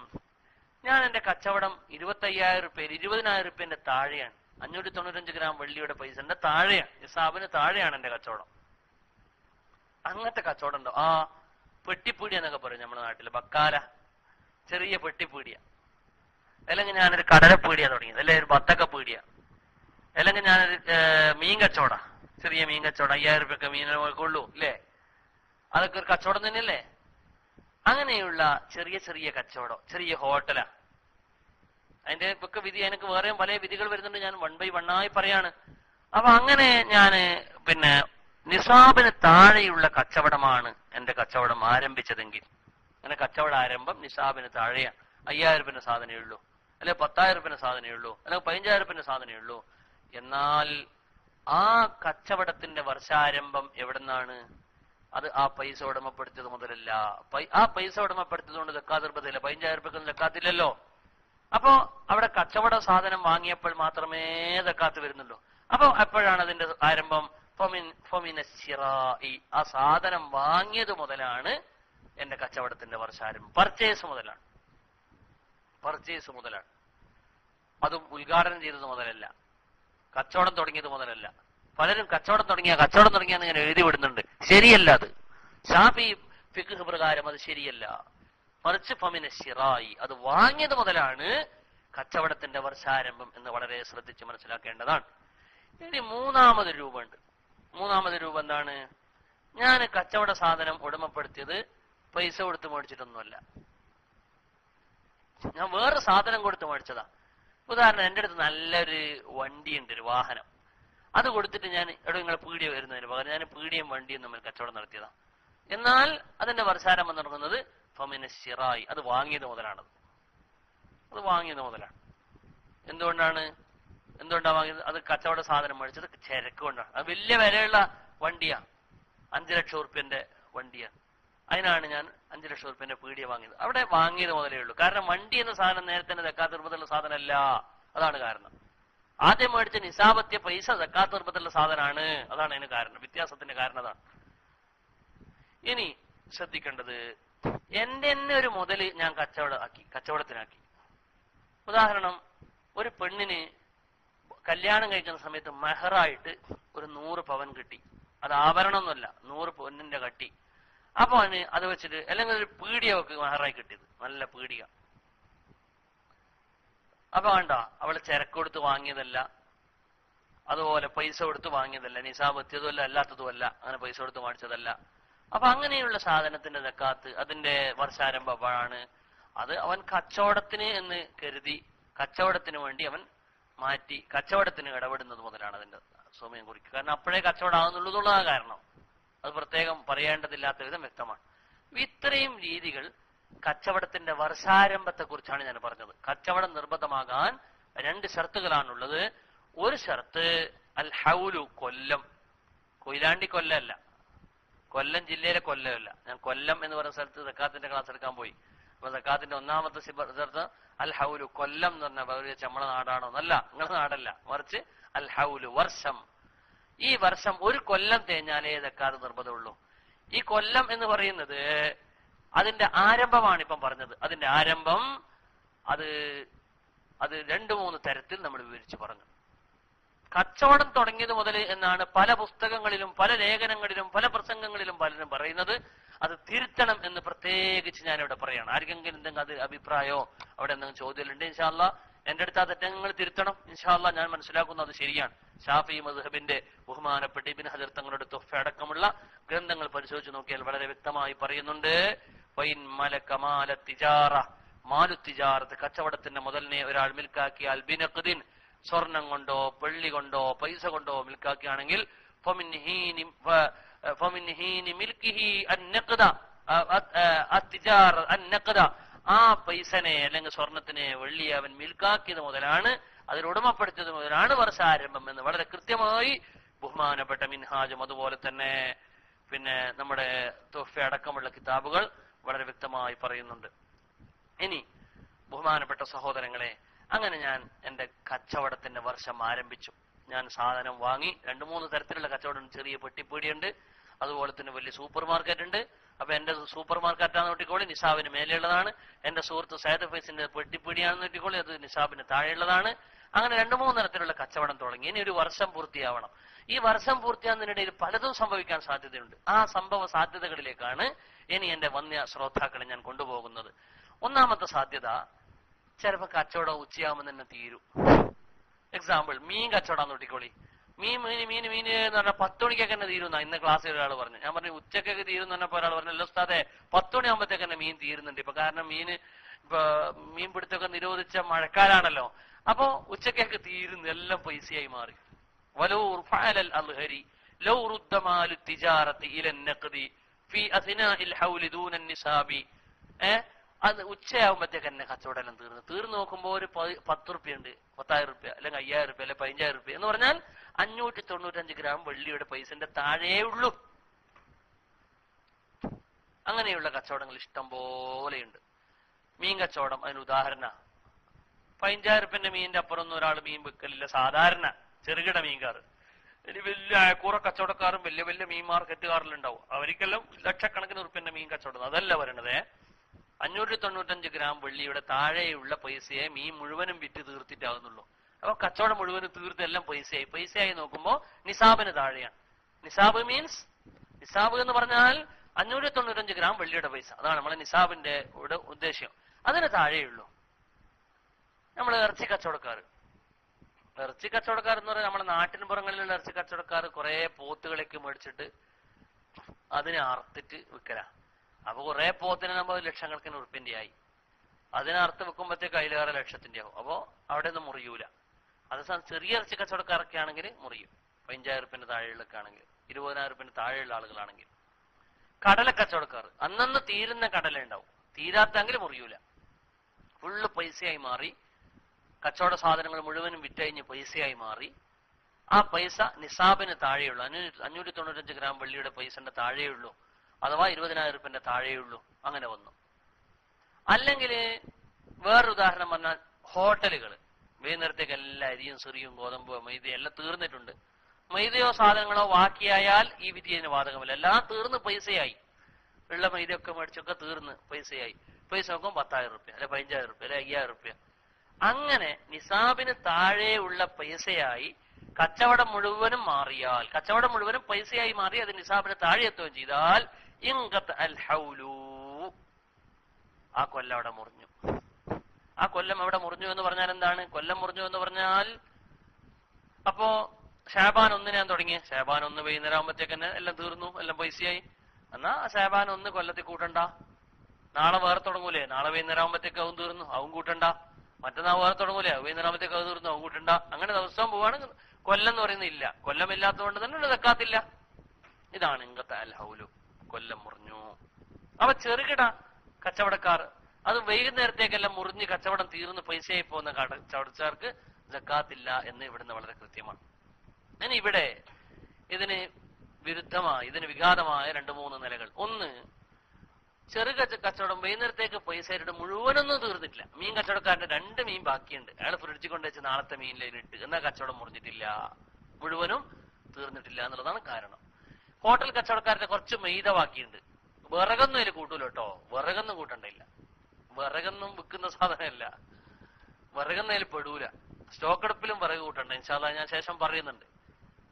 ഞാൻ എന്റെ കച്ചവടം 25,000 റുപ്യ 20,000 റുപ്യന്റെ താഴെയാണ്. 595 ഗ്രാം വെള്ളിയുടെ പൈസന്റെ താഴെയാണ്, നിസാബിന് താഴെയാണ് എന്റെ കച്ചവടം. അങ്ങനത്തെ കച്ചവടം ഉണ്ടോ? ആ പെട്ടിപ്പീടിയ എന്നൊക്കെ പറയും നമ്മുടെ നാട്ടില്, ബക്കാല, ചെറിയ പെട്ടിപ്പീടിയ. അല്ലെങ്കിൽ ഞാനൊരു കടലപ്പീടിയ തുടങ്ങിയത്, അല്ലെ ഒരു ബത്തക്ക പീടിയ, അല്ലെങ്കിൽ ഞാനൊരു മീൻ കച്ചവട, ചെറിയ മീൻ കച്ചവടം, 5000 രൂപയൊക്കെ മീനൊക്കെ ഉള്ളൂ അല്ലേ, അതൊക്കെ ഒരു കച്ചവടം തന്നെയല്ലേ? അങ്ങനെയുള്ള ചെറിയ ചെറിയ കച്ചവടം, ചെറിയ ഹോട്ടലാ. അതിന്റെ ഒക്കെ വിധി, എനിക്ക് വേറെയും പല വിധികൾ വരുന്നുണ്ട്, ഞാൻ 1 by 1 ആയി പറയാണ്. അപ്പൊ അങ്ങനെ ഞാന് പിന്നെ നിസാബിന് താഴെയുള്ള കച്ചവടമാണ് എന്റെ കച്ചവടം ആരംഭിച്ചതെങ്കിൽ, അങ്ങനെ കച്ചവട ആരംഭം നിസാബിന് താഴെയാണ്. 5000 രൂപന്റെ സാധനമേ ഉള്ളൂ, അല്ലെ 10000 രൂപന്റെ സാധനമേ ഉള്ളൂ, അല്ലെങ്കിൽ 15000 രൂപന്റെ സാധനമേ ഉള്ളൂ. എന്നാൽ ആ കച്ചവടത്തിന്റെ വർഷാരംഭം എവിടെന്നാണ്? അത് ആ പൈസ ഉടമപ്പെടുത്തിയത് മുതലല്ല. ആ പൈസ ഉടമപ്പെടുത്തിയതുകൊണ്ട് സക്കാത്ത് നിർബന്ധമില്ല. 15000 രൂപയ്ക്കൊന്നും സക്കാത്തില്ലല്ലോ. അപ്പോ അവിടെ കച്ചവട സാധനം വാങ്ങിയപ്പോൾ മാത്രമേ സക്കാത്ത് വരുന്നുള്ളൂ. അപ്പൊ എപ്പോഴാണ് അതിന്റെ ആരംഭം? ആ സാധനം വാങ്ങിയത് മുതലാണ് എന്റെ കച്ചവടത്തിന്റെ വർഷാരംഭം. പർച്ചേസ് മുതലാണ്, പർച്ചേസ് മുതലാണ്. അതും ഉദ്ഘാടനം ചെയ്തത് മുതലല്ല, കച്ചവടം തുടങ്ങിയത് മുതലല്ല. പലരും കച്ചവടം തുടങ്ങിയാന്ന് ഇങ്ങനെ എഴുതി വിടുന്നുണ്ട്. ശരിയല്ല. അത് ഷാഫി ഫിഖ് പ്രകാരം അത് ശരിയല്ല. മറിച്ച് ഫമിന ശിറായി, അത് വാങ്ങിയത് മുതലാണ് കച്ചവടത്തിന്റെ വർഷാരംഭം എന്ന് വളരെ ശ്രദ്ധിച്ച് മനസ്സിലാക്കേണ്ടതാണ്. ഇനി മൂന്നാമത് രൂപ ഉണ്ട്. മൂന്നാമത് രൂപ എന്താണ്? ഞാൻ കച്ചവട സാധനം ഉടമപ്പെടുത്തിയത് പൈസ കൊടുത്ത് മേടിച്ചിട്ടൊന്നുമല്ല, ഞാൻ വേറെ സാധനം കൊടുത്ത് മേടിച്ചതാ. ഉദാഹരണം, എന്റെ അടുത്ത് നല്ലൊരു വണ്ടിയുണ്ട്, ഒരു വാഹനം. അത് കൊടുത്തിട്ട് ഞാൻ നിങ്ങളെ പീടിയ വരുന്നതിന് പകരം ഞാൻ പീടിയും വണ്ടിയും തമ്മിൽ കച്ചവടം നടത്തിയതാ. എന്നാൽ അതിന്റെ വർഷാരംഭം നടക്കുന്നത് ഫമിന ശിറായി, അത് വാങ്ങിയത് മുതലാണത്. അത് വാങ്ങിയത് മുതലാണ്. എന്തുകൊണ്ടാ വാങ്ങിയത്? അത് കച്ചവട സാധനം മേടിച്ചത് ചരക്ക് കൊണ്ടാണ്. അത് വലിയ വിലയുള്ള വണ്ടിയാ, 5 ലക്ഷം ഉറുപ്പ്യന്റെ വണ്ടിയാ. അതിനാണ് ഞാൻ 5 ലക്ഷം ഉറുപ്പ്യന്റെ പീടിയ വാങ്ങിയത്. അവിടെ വാങ്ങിയത് മുതലേ ഉള്ളൂ. കാരണം വണ്ടി എന്ന സാധനം നേരത്തെ തന്നെ സക്കാത്ത് നിർബന്ധമുള്ള സാധനമല്ല. അതാണ് കാരണം. ആദ്യം മേടിച്ച നിസാബത്തിയ പൈസ സക്കാത്ത് നിർബന്ധമുള്ള സാധനമാണ്. അതാണ് അതിന് കാരണം, വ്യത്യാസത്തിന്റെ കാരണം അതാണ്. ഇനി ശ്രദ്ധിക്കേണ്ടത്, എന്റെ തന്നെ ഒരു മുതല് ഞാൻ കച്ചവടത്തിനാക്കി. ഉദാഹരണം, ഒരു പെണ്ണിന് കല്യാണം കഴിക്കുന്ന സമയത്ത് മെഹറായിട്ട് ഒരു 100 പവൻ കിട്ടി. അത് ആഭരണമൊന്നുമല്ല, 100 പൊന്നിന്റെ കട്ടി. അപ്പൊ അവന് അത് വെച്ചിട്ട്, അല്ലെങ്കിൽ ഒരു പീടിയ ഒക്കെ മെഹറായി കിട്ടിയത്, നല്ല പീടിക. അപ്പൊ വേണ്ട, അവള് ചരക്ക് കൊടുത്ത് വാങ്ങിയതല്ല, അതുപോലെ പൈസ കൊടുത്ത് വാങ്ങിയതല്ല, നിസാബ് എത്തിയതുമല്ല, അല്ലാത്തതുമല്ല, അങ്ങനെ പൈസ കൊടുത്ത് മേടിച്ചതല്ല. അപ്പൊ അങ്ങനെയുള്ള സാധനത്തിന്റെ സക്കാത്ത് അതിന്റെ വർഷാരംഭമാണ്. അത് അവൻ കച്ചവടത്തിന് എന്ന് കരുതി, കച്ചവടത്തിന് വേണ്ടി അവൻ മാറ്റി, കച്ചവടത്തിന് ഇടപെടുന്നത് മുതലാണ് അതിന്റെ സമയം കുറിക്കുക. കാരണം അപ്പോഴേ കച്ചവടം ആകുന്നുള്ളതാണ് കാരണം. അത് പ്രത്യേകം പറയേണ്ടതില്ലാത്ത വിധം വ്യക്തമാണ്. ഇത്രയും രീതികൾ കച്ചവടത്തിന്റെ വർഷാരംഭത്തെ കുറിച്ചാണ് ഞാൻ പറഞ്ഞത്. കച്ചവടം നിർബന്ധമാകാൻ 2 ഷർത്തുകളാണുള്ളത്. ഒരു ഷർത്ത് അൽ ഹൗലു, കൊല്ലം. കൊയിലാണ്ടി കൊല്ലമല്ല, കൊല്ലം ജില്ലയിലെ കൊല്ലമല്ല. ഞാൻ കൊല്ലം എന്ന് പറയുന്ന സ്ഥലത്ത് സക്കാത്തിന്റെ ക്ലാസ് എടുക്കാൻ പോയി. അപ്പൊ സക്കാത്തിന്റെ ഒന്നാമത്തെ ഷർത്ത് അൽ ഹൗലു, കൊല്ലം എന്ന് പറഞ്ഞ നമ്മളെ നാടാണോ? എന്നല്ല, നിങ്ങളുടെ നാടല്ല, മറിച്ച് അൽ ഹൗലു, വർഷം. ഈ വർഷം ഒരു കൊല്ലം തേഞ്ഞാലേ സക്കാത്ത് നിർബന്ധമുള്ളൂ. ഈ കൊല്ലം എന്ന് പറയുന്നത് അതിന്റെ ആരംഭമാണ് ഇപ്പം പറഞ്ഞത്. അതിന്റെ ആരംഭം അത് 2-3 തരത്തിൽ നമ്മൾ വിവരിച്ചു പറഞ്ഞു. കച്ചവടം തുടങ്ങിയത് മുതൽ എന്നാണ് പല പുസ്തകങ്ങളിലും പല ലേഖനങ്ങളിലും പല പ്രസംഗങ്ങളിലും പലരും പറയുന്നത്. അത് തിരുത്തണം എന്ന് പ്രത്യേകിച്ച് ഞാനിവിടെ പറയണം. ആർക്കെങ്കിലും എന്തെങ്കിലും അത് അഭിപ്രായമോ അവിടെ എന്തെങ്കിലും ചോദ്യമുണ്ട്, ഇൻഷാ അല്ലാഹ് എന്റെ അടുത്ത് ആ തെറ്റങ്ങൾ തിരുത്തണം. ഇൻഷാ അല്ലാഹ് ഞാൻ മനസ്സിലാക്കുന്നത് അത് ശരിയാണ്. ഷാഫി മദ്ഹബിന്റെ ബഹുമാനപ്പെട്ട ഇബ്നു ഹജർ തങ്ങളുടെ തുഹ്ഫ അടക്കമുള്ള ഗ്രന്ഥങ്ങൾ പരിശോധിച്ച് നോക്കിയാൽ വളരെ വ്യക്തമായി പറയുന്നുണ്ട്. മാലു തിജാറത്ത്, കച്ചവടത്തിന്റെ മുതലിനെ ഒരാൾ മിൽക്കാക്കിയാൽ ബിനഖ്ദിൻ, സ്വർണം കൊണ്ടോ വെള്ളി കൊണ്ടോ പൈസ കൊണ്ടോ മിൽക്കാക്കിയാണെങ്കിൽ ആ പൈസനെ അല്ലെങ്കിൽ സ്വർണത്തിനെ വെള്ളിയെ അവൻ മിൽക്കാക്കിയത് മുതലാണ്, അതിൽ ഉടമപ്പെടുത്തിയത് മുതലാണ് വർഷാരംഭം എന്ന് വളരെ കൃത്യമായി ബഹുമാനപ്പെട്ട മിൻഹാജും അതുപോലെ തന്നെ പിന്നെ നമ്മുടെ തുഹ്ഫ അടക്കമുള്ള കിതാബുകൾ വളരെ വ്യക്തമായി പറയുന്നുണ്ട്. ഇനി ബഹുമാനപ്പെട്ട സഹോദരങ്ങളെ, അങ്ങനെ ഞാൻ എന്റെ കച്ചവടത്തിന്റെ വർഷം ആരംഭിച്ചു. ഞാൻ സാധനം വാങ്ങി. 2-3 തരത്തിലുള്ള കച്ചവടം. ചെറിയ പെട്ടിപ്പീടിയുണ്ട്, അതുപോലെ തന്നെ വലിയ സൂപ്പർ മാർക്കറ്റ് ഉണ്ട്. അപ്പൊ എന്റെ സൂപ്പർ മാർക്കറ്റാണെന്ന് നോട്ടിക്കോളി, നിസാബിന് മേലെയുള്ളതാണ്. എന്റെ സുഹൃത്ത് സയ്യിദ് ഫൈസിന്റെ പെട്ടിപ്പീടിയാണെന്ന് നോട്ടിക്കോളി, അത് നിസാബിന് താഴെയുള്ളതാണ്. അങ്ങനെ 2-3 തരത്തിലുള്ള കച്ചവടം തുടങ്ങി. ഇനി ഒരു വർഷം പൂർത്തിയാവണം. ഈ വർഷം പൂർത്തിയാകുന്നതിനിടയിൽ പലതും സംഭവിക്കാൻ സാധ്യതയുണ്ട്. ആ സംഭവ സാധ്യതകളിലേക്കാണ് ഇനി എന്റെ വന്യ ശ്രോതാക്കളെ ഞാൻ കൊണ്ടുപോകുന്നത്. ഒന്നാമത്തെ സാധ്യത, ചിലപ്പോ കച്ചവടം ഉച്ചയാകുമ്പോൾ തന്നെ തീരും. എക്സാമ്പിൾ, മീൻ കച്ചവടം നോട്ടിക്കോളി. മീൻ എന്ന് പറഞ്ഞാൽ 10 മണിക്കൊക്കെ തന്നെ തീരുന്ന ഇന്ന് ക്ലാസ്സിൽ ഒരാൾ പറഞ്ഞു. ഞാൻ പറഞ്ഞു ഉച്ചക്കൊക്കെ തീരുന്ന പറഞ്ഞപ്പോ ഒരാൾ പറഞ്ഞല്ലോ ഉസ്താദേ 10 മണിയാകുമ്പോഴത്തേക്ക് തന്നെ മീൻ തീരുന്നുണ്ട് ഇപ്പൊ. കാരണം മീൻ പിടുത്തൊക്കെ നിരോധിച്ച മഴക്കാലാണല്ലോ. അപ്പൊ ഉച്ചക്കൊക്കെ തീരുന്നു, എല്ലാം പൈസയായി മാറി. അത് ഉച്ചയാകുമ്പോഴത്തേക്ക് തന്നെ കച്ചവടം എല്ലാം തീർന്നു നോക്കുമ്പോ ഒരു 10 റുപ്യ ഉണ്ട്, 10,000 റുപ്യ അല്ലെങ്കിൽ 5,000 റുപ്യ അല്ലെങ്കിൽ 15,000 റുപ്യ എന്ന് പറഞ്ഞാൽ 595 ഗ്രാം വെള്ളിയുടെ പൈസന്റെ താഴേ ഉള്ളൂ. അങ്ങനെയുള്ള കച്ചവടങ്ങൾ ഇഷ്ടം പോലെയുണ്ട്. മീൻ കച്ചവടം അതിന് ഉദാഹരണ. 15,000 റുപ്യന്റെ മീനിന്റെ അപ്പുറമൊന്നും ഒരാൾ മീൻ വെക്കലില്ല. സാധാരണ ചെറുകിട മീൻകാർ, ഇനി വലിയ അയക്കൂറ കച്ചവടക്കാരും വലിയ വലിയ മീൻ മാർക്കറ്റുകാരിലുണ്ടാവും. അവർക്കെല്ലാം ലക്ഷക്കണക്കിന് റുപ്യന്റെ മീൻ കച്ചവടം. അതല്ല പറയണത്. 595 ഗ്രാം വെള്ളിയുടെ താഴെയുള്ള പൈസയെ മീൻ മുഴുവനും വിറ്റ് തീർത്തിട്ടാകുന്നുള്ളൂ. അപ്പൊ കച്ചവടം മുഴുവനും തീർത്ത് എല്ലാം പൈസയായി നോക്കുമ്പോ നിസാബിന് താഴെയാണ്. നിസാബ് എന്ന് പറഞ്ഞാൽ 595 ഗ്രാം വെള്ളിയുടെ പൈസ. അതാണ് നമ്മളെ നിസാബിന്റെ ഉദ്ദേശ്യം. അതിന് താഴെയുള്ളൂ. നമ്മൾ ഇറച്ചി കച്ചവടക്കാർ എന്ന് പറഞ്ഞാൽ നമ്മുടെ നാട്ടിൻ പുറങ്ങളിലുള്ള ഇറച്ചി കച്ചവടക്കാർ കുറെ പോത്തുകളേക്ക് മേടിച്ചിട്ട് അതിനെ അറുത്തിട്ട് വിൽക്കല. അപ്പൊ കുറെ പോത്തിനെ നമ്മൾ ലക്ഷക്കണക്കിന് ഉറുപ്പിന്റെ ആയി. അതിനെ അറുത്ത് വെക്കുമ്പോഴത്തേക്ക് അതിലേറെ ലക്ഷത്തിന്റെ ആവും. അപ്പോ അവിടെ ഒന്നും മുറിയൂല. അതേസമയം ചെറിയ ഇറച്ചി കച്ചവടക്കാരൊക്കെ ആണെങ്കിൽ മുറിയും. 15,000 റുപ്യന്റെ താഴെയുള്ളൊക്കെ ആണെങ്കിൽ, 20,000 റുപ്യന്റെ താഴെയുള്ള ആളുകളാണെങ്കിൽ. കടല കച്ചവടക്കാർ അന്നന്ന് തീരുന്ന കടല ഉണ്ടാവും, തീരാത്തെങ്കിൽ മുറിയൂല. ഫുള്ള് പൈസയായി മാറി. കച്ചവട സാധനങ്ങൾ മുഴുവനും വിറ്റഴിഞ്ഞ് പൈസയായി മാറി. ആ പൈസ നിസാബിന് താഴെയുള്ളൂ. 595 ഗ്രാം വെള്ളിയുടെ പൈസന്റെ താഴെയുള്ളൂ, അഥവാ 20,000 റുപ്യന്റെ താഴെയുള്ളൂ. അങ്ങനെ വന്നു. അല്ലെങ്കിൽ വേറൊരു ഉദാഹരണം പറഞ്ഞാൽ ഹോട്ടലുകൾ. വൈകുന്നേരത്തേക്ക് എല്ലാ അരിയും ചെറിയും ഗോതമ്പോ മൈദയോ എല്ലാം തീർന്നിട്ടുണ്ട്. മൈദയോ സാധനങ്ങളോ ബാക്കിയായാൽ ഈ വിധിന് ബാധകമല്ല. എല്ലാം തീർന്ന് പൈസയായി. ഉള്ള മൈദയൊക്കെ മേടിച്ചൊക്കെ തീർന്ന് പൈസയായി. പൈസ നോക്കും 10,000 റുപ്യ അല്ലെ 15,000 റുപ്യ അല്ലെ 5,000 റുപ്യ. അങ്ങനെ നിസാബിന് താഴെയുള്ള പൈസയായി കച്ചവടം മുഴുവനും മാറിയാൽ, കച്ചവടം മുഴുവനും പൈസയായി മാറി അത് നിസാബിന് താഴെ എത്തുകയും ചെയ്താൽ ആ കൊല്ലം അവിടെ മുറിഞ്ഞു. ആ കൊല്ലം എവിടെ മുറിഞ്ഞു എന്ന് പറഞ്ഞാൽ എന്താണ്? കൊല്ലം മുറിഞ്ഞു എന്ന് പറഞ്ഞാൽ അപ്പോ ഷാബാൻ 1 ഞാൻ തുടങ്ങി. ഷാബാൻ 1 വൈകുന്നേരം ആകുമ്പോഴത്തേക്ക് തന്നെ എല്ലാം തീർന്നു, എല്ലാം പൈസയായി. എന്നാ ഷാബാൻ 1 കൊല്ലത്തിൽ കൂട്ടണ്ട. നാളെ വേറെ തുടങ്ങൂലേ? നാളെ വൈകുന്നേരം ആകുമ്പോഴത്തേക്ക് അവൻ തീർന്നു, അവൻ കൂട്ടണ്ട. മറ്റന്നാൾ വേറെ തുടങ്ങൂലേ? വൈകുന്നേരം ആകുമ്പോഴത്തേക്ക് അത് തീർന്നു, അവൻ കൂട്ടണ്ട. അങ്ങനെ ദിവസവും പോവാണ്. കൊല്ലം എന്ന് പറയുന്നത് ഇല്ല. കൊല്ലമില്ലാത്തതുകൊണ്ട് തന്നെ സക്കാത്തില്ല. ഇതാണ് ഇങ്ങത്തെ അൽ ഹൗലു. കൊല്ലം മുറിഞ്ഞു. അവ ചെറുകിട കച്ചവടക്കാർ അത് വൈകുന്നേരത്തേക്കെല്ലാം മുറിഞ്ഞ് കച്ചവടം തീർന്ന് പൈസയായി പോകുന്ന കച്ചവടക്കാർക്ക് സക്കാത്തില്ല എന്ന് ഇവിടുന്ന് വളരെ കൃത്യമാണ്. ഇനി ഇവിടെ ഇതിന് വിരുദ്ധമായ, ഇതിന് വിഘാതമായ 2-3 നിലകൾ. ഒന്ന്, കച്ചവടം വൈകുന്നേരത്തേക്ക് പൈസ ആയിട്ട് മുഴുവനൊന്നും തീർന്നിട്ടില്ല. മീൻ കച്ചവടക്കാരന്റെ 2 മീൻ ബാക്കിയുണ്ട്. അയാൾ ഫ്രിഡ്ജിൽ കൊണ്ടുവച്ച് നാളത്തെ മീനിലിട്ട്, എന്നാൽ കച്ചവടം മുറിഞ്ഞിട്ടില്ല, മുഴുവനും തീർന്നിട്ടില്ല എന്നുള്ളതാണ് കാരണം. ഹോട്ടൽ കച്ചവടക്കാരുടെ കുറച്ച് മൈദ ബാക്കിയുണ്ട്. വിറകൊന്നും അതിൽ കൂട്ടൂല കേട്ടോ. വിറകൊന്നും കൂട്ടണ്ടില്ല. വിറകൊന്നും വിൽക്കുന്ന സാധനമല്ല. വിറകൊന്നും അതിൽ പെടൂല. സ്റ്റോക്ക് എടുപ്പിലും വിറക് കൂട്ടണ്ട. ഇൻഷാ അല്ലാഹ് ഞാൻ ശേഷം പറയുന്നുണ്ട്.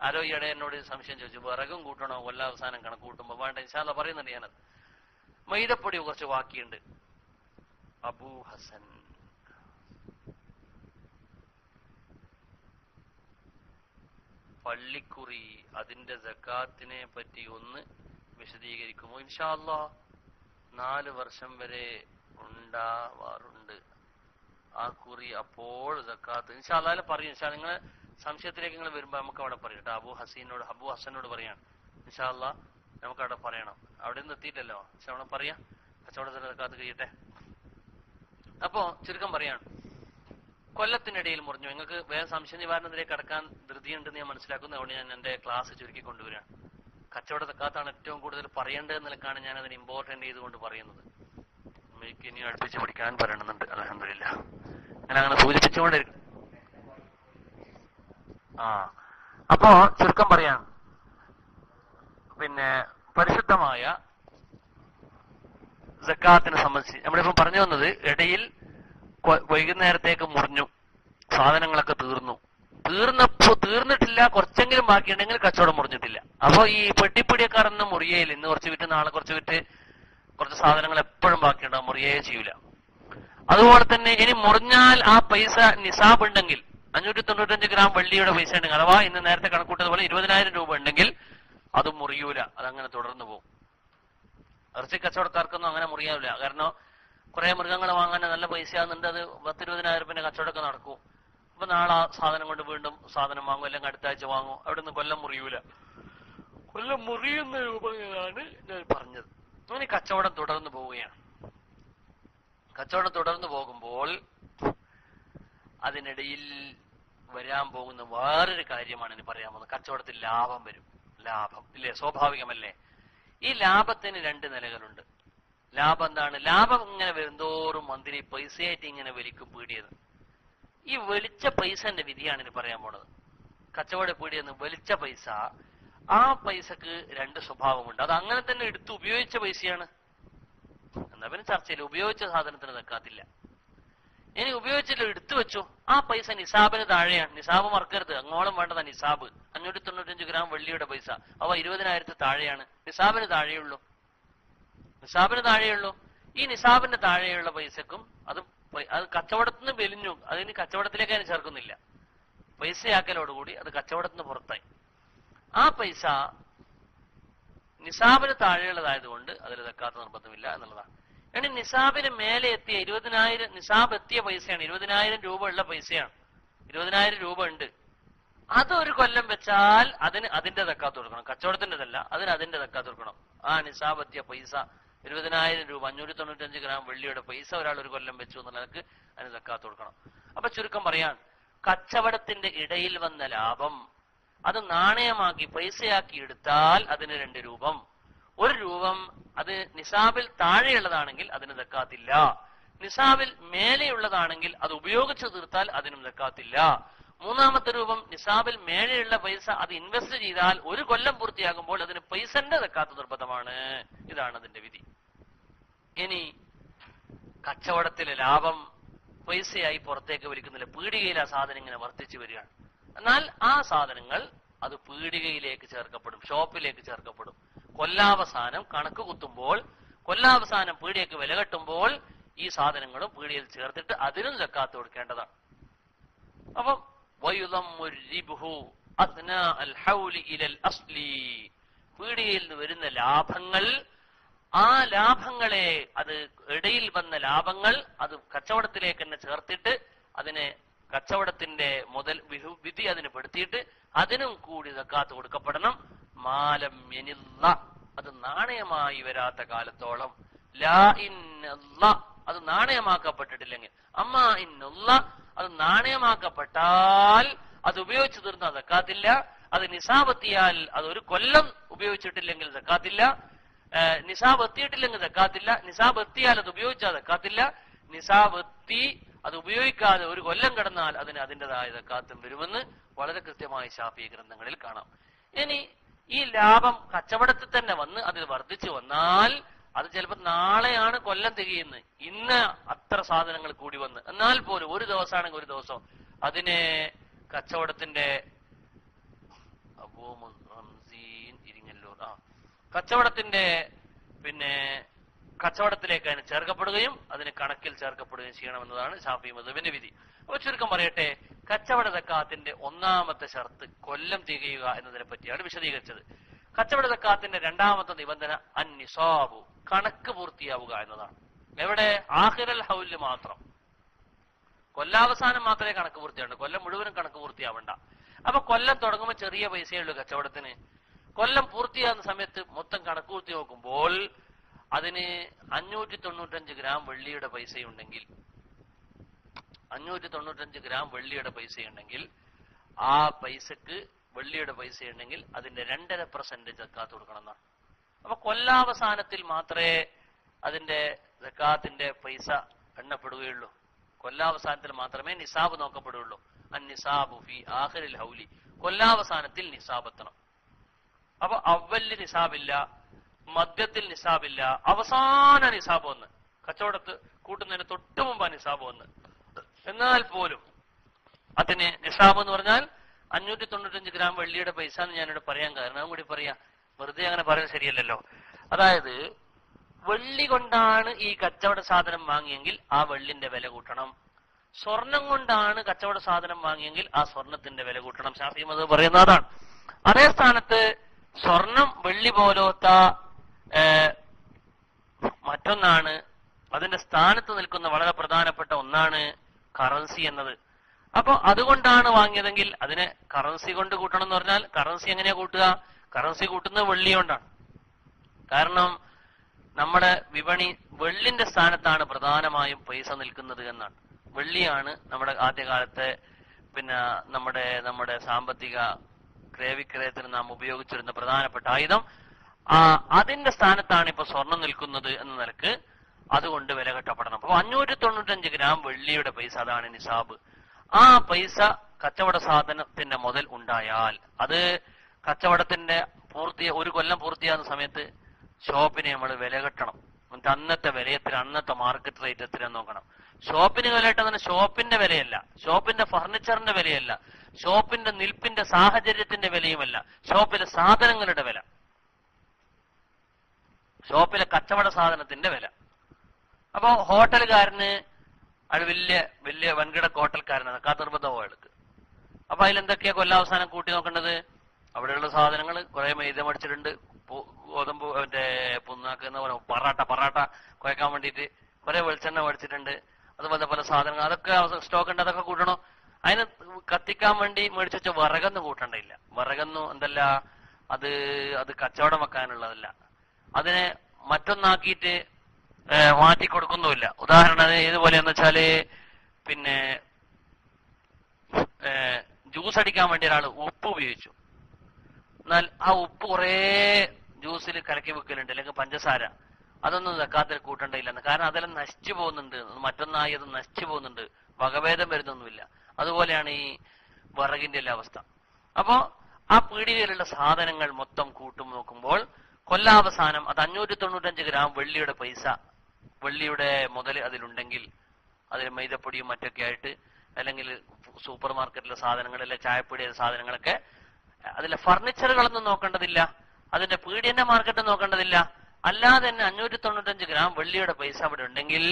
ആരോ ഈയിടെ എന്നോട് സംശയം ചോദിച്ചു, വിറകും കൂട്ടണോ കൊല്ലാവസാനം കണക്ക് കൂട്ടുമ്പോ? വേണ്ട, ഇൻഷാ അല്ലാഹ് പറയുന്നുണ്ട് ഞാനത്. മൈദപ്പൊടി കുറച്ച് ബാക്കിയുണ്ട്. അബൂ ഹസൻ പള്ളിക്കുറി, അതിന്റെ സക്കാത്തിനെ പറ്റി ഒന്ന് വിശദീകരിക്കുമോ? ഇൻഷാ അല്ലാഹ് 4 വർഷം വരെ ഉണ്ടാവാറുണ്ട് ആ കുറി. അപ്പോൾ സക്കാത്ത് ഇൻഷാ അല്ലാഹ് പറയും. ഇൻഷാ നിങ്ങളെ സംശയത്തിലേക്ക് നിങ്ങൾ വരുമ്പോ നമുക്ക് അവിടെ പറയും കേട്ടോ. അബൂ ഹസനോട് പറയാണ്. ഇൻഷാ അല്ലാഹ് നമുക്ക് അവിടെ പറയണം. അവിടെ നിന്ന് എത്തിയിട്ടല്ലോ. പക്ഷെ അവിടെ പറയാം. കച്ചവടത്തിന് സക്കാത്ത് കഴിയട്ടെ. അപ്പോ ചുരുക്കം പറയാണ്, കൊല്ലത്തിനിടയിൽ മുറിഞ്ഞു. നിങ്ങൾക്ക് വേറെ സംശയ നിവാരണത്തിലേക്ക് കടക്കാൻ ധൃതിയുണ്ടെന്ന് ഞാൻ മനസ്സിലാക്കുന്നു. അതുകൊണ്ട് ഞാൻ എന്റെ ക്ലാസ് ചുരുക്കി കൊണ്ടുവരാണ്. കച്ചവട സക്കാത്താണ് ഏറ്റവും കൂടുതൽ പറയേണ്ടത് നിലക്കാണ് ഞാൻ അതിന് ഇമ്പോർട്ടന്റ് ചെയ്തുകൊണ്ട് പറയുന്നത്. എനിക്ക് ഇനി അടുപ്പിച്ച് പഠിക്കാൻ പറയണമെന്നുണ്ട്. അൽഹംദുലില്ലാഹ് ഞാൻ അങ്ങനെ സൂചിപ്പിച്ചുകൊണ്ടിരിക്കും. അപ്പോ ചുരുക്കം പറയാൻ, പിന്നെ പരിശുദ്ധമായ സക്കാത്തിനെ സംബന്ധിച്ച് നമ്മളിപ്പം പറഞ്ഞു വന്നത്, ഇടയിൽ വൈകുന്നേരത്തേക്ക് മുറിഞ്ഞു. സാധനങ്ങളൊക്കെ തീർന്നിട്ടില്ല, കുറച്ചെങ്കിലും ബാക്കിയുണ്ടെങ്കിൽ കച്ചവടം മുറിഞ്ഞിട്ടില്ല. അപ്പൊ ഈ പെട്ടിപ്പിടിയക്കാരൊന്നും മുറിയേയില്ല. ഇന്ന് കുറച്ച് വിറ്റ് നാളെ കുറച്ച് വിറ്റ് കുറച്ച് സാധനങ്ങൾ എപ്പോഴും ബാക്കിയുണ്ടാവും, മുറിയേ ചെയ്യൂല. അതുപോലെ തന്നെ ഇനി മുറിഞ്ഞാൽ ആ പൈസ നിസാബ് ഉണ്ടെങ്കിൽ 595 ഗ്രാം വെള്ളിയുടെ പൈസ ഉണ്ടെങ്കിൽ, അഥവാ ഇന്ന് നേരത്തെ കണക്കൂട്ടതുപോലെ 20,000 രൂപ ഉണ്ടെങ്കിൽ അതും മുറിയൂല, അതങ്ങനെ തുടർന്നു പോകും. ഇറച്ചി കച്ചവടക്കാർക്കൊന്നും അങ്ങനെ മുറിയാവില്ല. കാരണം കുറെ മൃഗങ്ങളെ വാങ്ങാൻ നല്ല പൈസയാകുന്നുണ്ട്, അത് 10-20,000 രൂപ കച്ചവടമൊക്കെ നടക്കും. അപ്പൊ നാളെ ആ സാധനം കൊണ്ട് വീണ്ടും സാധനം വാങ്ങും, അല്ലെങ്കിൽ അടുത്ത ആഴ്ച വാങ്ങും. അവിടെ നിന്ന് കൊല്ലം മുറിയൂല. കൊല്ലം മുറിയുന്ന രൂപങ്ങളാണ് ഞാൻ പറഞ്ഞത്. അങ്ങനെ കച്ചവടം തുടർന്നു പോവുകയാണ്. കച്ചവടം തുടർന്നു പോകുമ്പോൾ അതിനിടയിൽ വരാൻ പോകുന്ന വേറൊരു കാര്യമാണ് ഇനി പറയാൻ പോകുന്നത്. കച്ചവടത്തിൽ ലാഭം വരും. ലാഭം ഇല്ലേ, സ്വാഭാവികമല്ലേ? ഈ ലാഭത്തിന് 2 നിലകളുണ്ട്. ലാഭം എന്താണ്? ലാഭം ഇങ്ങനെ വരുന്തോറും മന്ത്രി പൈസയായിട്ട് ഇങ്ങനെ വലിക്കും പീടിയത്. ഈ വലിച്ച പൈസന്റെ വിധിയാണ് ഇനി പറയാൻ പോണത്. കച്ചവട പീടിയെന്ന് വലിച്ച പൈസ, ആ പൈസക്ക് 2 സ്വഭാവമുണ്ട്. അത് അങ്ങനെ തന്നെ എടുത്ത് ഉപയോഗിച്ച പൈസയാണ്. എന്നാ പിന്നെ ചർച്ചയിൽ ഉപയോഗിച്ച സാധനത്തിന് നിൽക്കാത്തില്ല. ഇനി ഉപയോഗിച്ചിട്ട് എടുത്തു വെച്ചു, ആ പൈസ നിസാബിന് താഴെയാണ്. നിസാബ് മറക്കരുത്, അങ്ങോളം വേണ്ടതാ നിസാബ്. 595 ഗ്രാം വെള്ളിയുടെ പൈസ, അവ 20,000 താഴെയാണ്. നിസാബിന് താഴെയുള്ളൂ. ഈ നിസാബിന് താഴെയുള്ള പൈസക്കും അത് കച്ചവടത്തിൽ നിന്ന് വെലിഞ്ഞു. അതിന് കച്ചവടത്തിലേക്ക് അതിന് ചേർക്കുന്നില്ല. പൈസയാക്കലോടുകൂടി അത് കച്ചവടത്തിൽ നിന്ന് പുറത്തായി. ആ പൈസ നിസാബിന് താഴെയുള്ളതായതുകൊണ്ട് അതിൽ സക്കാത്ത് നിർബന്ധമില്ല എന്നുള്ളതാണ്. ഇനി നിസാബിന് മേലെ എത്തിയ 20,000, നിസാബ് എത്തിയ പൈസയാണ്, 20,000 രൂപ ഉള്ള പൈസയാണ്, 20,000 രൂപ ഉണ്ട്. അതൊരു കൊല്ലം വെച്ചാൽ അതിന് അതിന്റെ സക്കാത്ത് കൊടുക്കണം. കച്ചവടത്തിൻ്റെതല്ല, അതിന് അതിന്റെ സക്കാത്ത് കൊടുക്കണം. ആ നിസാബ് എത്തിയ പൈസ 20,000 രൂപ, 595 ഗ്രാം വെള്ളിയുടെ പൈസ ഒരാൾ ഒരു കൊല്ലം വെച്ചു എന്നുള്ളതൊക്കെ അതിന് സക്കാത്ത് കൊടുക്കണം. അപ്പൊ ചുരുക്കം പറയാൻ, കച്ചവടത്തിന്റെ ഇടയിൽ വന്ന ലാഭം അത് നാണയമാക്കി പൈസയാക്കി എടുത്താൽ അതിന് 2 രൂപം. 1 രൂപം അത് നിസാബിൽ താഴെയുള്ളതാണെങ്കിൽ അതിന് സക്കാത്തില്ല. നിസാബിൽ മേലെയുള്ളതാണെങ്കിൽ അത് ഉപയോഗിച്ചു തീർത്താൽ അതിനും സക്കാത്തില്ല. 3ാമത്തെ രൂപം നിസാബിൽ മേലെയുള്ള പൈസ അത് ഇൻവെസ്റ്റ് ചെയ്താൽ 1 കൊല്ലം പൂർത്തിയാകുമ്പോൾ അതിന് പൈസന്റെ സക്കാത്ത് നിർബന്ധമാണ്. ഇതാണ് അതിന്റെ വിധി. ഇനി കച്ചവടത്തിലെ ലാഭം പൈസയായി പുറത്തേക്ക് വലിക്കുന്നില്ല. പീടികയിൽ ആ സാധനം ഇങ്ങനെ വർദ്ധിച്ചു വരികയാണ്. എന്നാൽ ആ സാധനങ്ങൾ അത് പീടികയിലേക്ക് ചേർക്കപ്പെടും, ഷോപ്പിലേക്ക് ചേർക്കപ്പെടും. കൊല്ലാവസാനം കണക്ക് കുത്തുമ്പോൾ, കൊല്ലാവസാനം പീടികയ്ക്ക് വില കെട്ടുമ്പോൾ ഈ സാധനങ്ങളും പീടികയിൽ ചേർത്തിട്ട് അതിനും സക്കാത്ത് കൊടുക്കേണ്ടതാണ്. അപ്പം പീടികയിൽ നിന്ന് വരുന്ന ലാഭങ്ങൾ, ആ ലാഭങ്ങളെ, അത് ഇടയിൽ വന്ന ലാഭങ്ങൾ അത് കച്ചവടത്തിലേക്ക് തന്നെ ചേർത്തിട്ട് അതിനെ കച്ചവടത്തിന്റെ മുതൽ വിധി അതിന് പെടുത്തിയിട്ട് അതിനും കൂടി സക്കാത്ത് കൊടുക്കപ്പെടണം. മാലം യനില്ല, അത് നാണയമായി വരാത്ത കാലത്തോളം. ലാ ഇന്നല്ല, അത് നാണയമാക്കപ്പെട്ടിട്ടില്ലെങ്കിൽ. അമ്മാ ഇന്നുല്ല, അത് നാണയമാക്കപ്പെട്ടാൽ അത് ഉപയോഗിച്ചു തീർന്നാൽ സക്കാത്തില്ല. അത് നിസാബ് എത്തിയാൽ, അത് 1 കൊല്ലം ഉപയോഗിച്ചിട്ടില്ലെങ്കിൽ സക്കാത്തില്ല. നിസാബ് എത്തിയിട്ടില്ലെങ്കിൽ സക്കാത്തില്ല. നിസാബ് എത്തിയാൽ അത് ഉപയോഗിച്ചാൽ സക്കാത്തില്ല. നിസാബ് എത്തി അത് ഉപയോഗിക്കാതെ 1 കൊല്ലം കടന്നാൽ അതിന് അതിൻ്റെതായ സക്കാത്തും വരുമെന്ന് വളരെ കൃത്യമായി ശാഫിഈ ഗ്രന്ഥങ്ങളിൽ കാണാം. ഇനി ഈ ലാഭം കച്ചവടത്തിൽ തന്നെ വന്ന് അതിൽ വർദ്ധിച്ചു വന്നാൽ അത് ചിലപ്പോൾ നാളെയാണ് കൊല്ലം തികയുന്നത്, ഇന്ന് അത്ര സാധനങ്ങൾ കൂടി വന്ന്, എന്നാൽ പോലും 1 ദിവസമാണെങ്കിൽ 1 ദിവസം അതിനെ കച്ചവടത്തിന്റെ കച്ചവടത്തിന്റെ കച്ചവടത്തിലേക്ക് അതിന് ചേർക്കപ്പെടുകയും അതിന് കണക്കിൽ ചേർക്കപ്പെടുകയും ചെയ്യണമെന്നതാണ് ശാഫിഈ മദ്ഹബിന്റെ വിധി. അപ്പൊ ചുരുക്കം പറയട്ടെ, കച്ചവട സക്കാത്തിന്റെ 1ാമത്തെ ഷർത്ത് കൊല്ലം തികയുക എന്നതിനെ പറ്റിയാണ് വിശദീകരിച്ചത്. കച്ചവട സക്കാത്തിന്റെ 2ാമത്തെ നിബന്ധന അന്നിസാബു, കണക്ക് പൂർത്തിയാവുക എന്നതാണ്. എവിടെ? ആഖിറൽ ഹൗല് മാത്രം, കൊല്ലാവസാനം മാത്രമേ കണക്ക് പൂർത്തിയാവൂ, കൊല്ലം മുഴുവനും കണക്ക് പൂർത്തിയാവണ്ട. അപ്പൊ കൊല്ലം തുടങ്ങുമ്പോൾ ചെറിയ പൈസയേ ഉള്ളൂ കച്ചവടത്തിന്. കൊല്ലം പൂർത്തിയാകുന്ന സമയത്ത് മൊത്തം കണക്ക് പൂർത്തി നോക്കുമ്പോൾ അതിന് 595 ഗ്രാം വെള്ളിയുടെ പൈസയുണ്ടെങ്കിൽ, 595 ഗ്രാം വെള്ളിയുടെ പൈസയുണ്ടെങ്കിൽ, ആ പൈസക്ക് വെള്ളിയുടെ പൈസയുണ്ടെങ്കിൽ അതിന്റെ 2.5% സക്കാത്ത് കൊടുക്കണം എന്നാണ്. അപ്പൊ കൊല്ലാവസാനത്തിൽ മാത്രമേ അതിന്റെ സക്കാത്തിന്റെ പൈസ എണ്ണപ്പെടുകയുള്ളൂ. കൊല്ലാവസാനത്തിൽ മാത്രമേ നിസാബ് നോക്കപ്പെടുകയുള്ളൂ. അന്നിസാബു ഫി ആഖിറിൽ ഹൗലി, കൊല്ലാവസാനത്തിൽ നിസാബ് എത്തണം. അപ്പൊ അവല് നിസാബില്ല, മധ്യത്തിൽ നിസാബില്ല, അവസാന നിസാബ് വന്ന്, കച്ചവടത്ത് കൂട്ടുന്നതിന് തൊട്ടു മുമ്പ് നിസാബ് വന്ന്. എന്നാൽ പോലും അതിന് നിസാബ് എന്ന് പറഞ്ഞാൽ 595 ഗ്രാം വെള്ളിയുടെ പൈസ എന്ന് ഞാനിവിടെ പറയാൻ കാരണം കൂടി പറയാം, വെറുതെ അങ്ങനെ പറയുന്നത് ശരിയല്ലല്ലോ. അതായത് വെള്ളി കൊണ്ടാണ് ഈ കച്ചവട സാധനം വാങ്ങിയെങ്കിൽ ആ വെള്ളിന്റെ വില കൂട്ടണം, സ്വർണം കൊണ്ടാണ് കച്ചവട സാധനം വാങ്ങിയെങ്കിൽ ആ സ്വർണത്തിന്റെ വില കൂട്ടണം. ശാഫി മദ്ഹബ് പറയുന്ന അതാണ്. അതേ സ്ഥാനത്ത് സ്വർണം വെള്ളി പോലത്ത മറ്റൊന്നാണ്, അതിന്റെ സ്ഥാനത്ത് നിൽക്കുന്ന വളരെ പ്രധാനപ്പെട്ട ഒന്നാണ് കറൻസി എന്നത്. അപ്പൊ അതുകൊണ്ടാണ് വാങ്ങിയതെങ്കിൽ അതിനെ കറൻസി കൊണ്ട് കൂട്ടണം എന്ന് പറഞ്ഞാൽ കറൻസി എങ്ങനെയാ കൂട്ടുക? കറൻസി കൂട്ടുന്നത് വെള്ളി കൊണ്ടാണ്. കാരണം നമ്മുടെ വിപണി വെള്ളിന്റെ സ്ഥാനത്താണ് പ്രധാനമായും പൈസ നിൽക്കുന്നത് എന്നാണ്. വെള്ളിയാണ് നമ്മുടെ ആദ്യകാലത്തെ നമ്മുടെ സാമ്പത്തിക ക്രയവിക്രയത്തിന് നാം ഉപയോഗിച്ചിരുന്ന പ്രധാനപ്പെട്ട ആയുധം. അതിന്റെ സ്ഥാനത്താണ് ഇപ്പൊ സ്വർണം നിൽക്കുന്നത് എന്ന നിലക്ക് അതുകൊണ്ട് വില കെട്ടപ്പെടണം. അപ്പൊ 595 ഗ്രാം വെള്ളിയുടെ പൈസ, അതാണ് നിസാബ്. ആ പൈസ കച്ചവട സാധനത്തിന്റെ മുതൽ ഉണ്ടായാൽ അത് കച്ചവടത്തിന്റെ ഒരു കൊല്ലം പൂർത്തിയാകുന്ന സമയത്ത് ഷോപ്പിന് നമ്മൾ വില കെട്ടണം. എന്നിട്ട് അന്നത്തെ വിലയത്തിൽ അന്നത്തെ മാർക്കറ്റ് റേറ്റ് എത്രയാന്ന് നോക്കണം. ഷോപ്പിന് വില കെട്ടുന്നത് ഷോപ്പിന്റെ വിലയല്ല, ഷോപ്പിന്റെ ഫർണിച്ചറിന്റെ വിലയല്ല, ഷോപ്പിന്റെ നിൽപ്പിന്റെ സാഹചര്യത്തിന്റെ വിലയുമല്ല, ഷോപ്പിലെ സാധനങ്ങളുടെ വില, ഷോപ്പിലെ കച്ചവട സാധനത്തിന്റെ വില. അപ്പൊ ഹോട്ടലുകാരന് അത് വലിയ വൻകിട ഹോട്ടൽക്കാരനാണ് കാത്തിർബദ്ധ പോയെടുക്ക്. അപ്പൊ അതിലെന്തൊക്കെയാ കൊല്ലാവസാനം കൂട്ടി നോക്കേണ്ടത്? അവിടെയുള്ള സാധനങ്ങൾ കുറെ മൈദ മടിച്ചിട്ടുണ്ട്, ഗോതമ്പ് പുന്നാക്ക് എന്ന് പറയുന്നത് പറാട്ട കുഴക്കാൻ വേണ്ടിയിട്ട് കുറെ വെളിച്ചെണ്ണ മേടിച്ചിട്ടുണ്ട്, അതുപോലെ പല സാധനങ്ങൾ അതൊക്കെ സ്റ്റോക്ക് ഉണ്ട്, അതൊക്കെ കൂട്ടണോ? അതിന് കത്തിക്കാൻ വേണ്ടി മേടിച്ചു വെച്ച വിറകൊന്നും കൂട്ടണ്ടില്ല. വിറകൊന്നും എന്തല്ല, അത് കച്ചവടം വെക്കാനുള്ളതല്ല, അതിനെ മറ്റൊന്നാക്കിയിട്ട് മാറ്റി കൊടുക്കുന്നുമില്ല. ഉദാഹരണം ഏതുപോലെയെന്ന് വെച്ചാല് ജ്യൂസ് അടിക്കാൻ വേണ്ടി ഒരാൾ ഉപ്പ് ഉപയോഗിച്ചു, എന്നാൽ ആ ഉപ്പ് കുറേ ജ്യൂസിൽ കലക്കി വെക്കലുണ്ട്, അല്ലെങ്കിൽ പഞ്ചസാര, അതൊന്നും സക്കാത്തിൽ കൂട്ടേണ്ടയില്ല. കാരണം അതെല്ലാം നശിച്ചു പോകുന്നുണ്ട്, മറ്റൊന്നായി അത് നശിച്ചു പോകുന്നുണ്ട്, വകഭേദം വരുന്നൊന്നുമില്ല. അതുപോലെയാണ് ഈ വിറകിന്റെ എല്ലാ അവസ്ഥ. അപ്പോ ആ പീടികയിലുള്ള സാധനങ്ങൾ മൊത്തം കൂട്ടും നോക്കുമ്പോൾ കൊല്ലാവസാനം അത് 595 ഗ്രാം വെള്ളിയുടെ പൈസ, വെള്ളിയുടെ മുതൽ അതിലുണ്ടെങ്കിൽ, അതിൽ മൈദപ്പൊടിയും മറ്റൊക്കെ ആയിട്ട്, അല്ലെങ്കിൽ സൂപ്പർ മാർക്കറ്റിലെ സാധനങ്ങൾ, അല്ലെ ചായപ്പൊടിയുടെ സാധനങ്ങളൊക്കെ, അതിലെ ഫർണിച്ചറുകളൊന്നും നോക്കേണ്ടതില്ല, അതിന്റെ പീടിയന്റെ മാർക്കറ്റ് നോക്കേണ്ടതില്ല, അല്ലാതെ തന്നെ 595 ഗ്രാം വെള്ളിയുടെ പൈസ അവിടെ ഉണ്ടെങ്കിൽ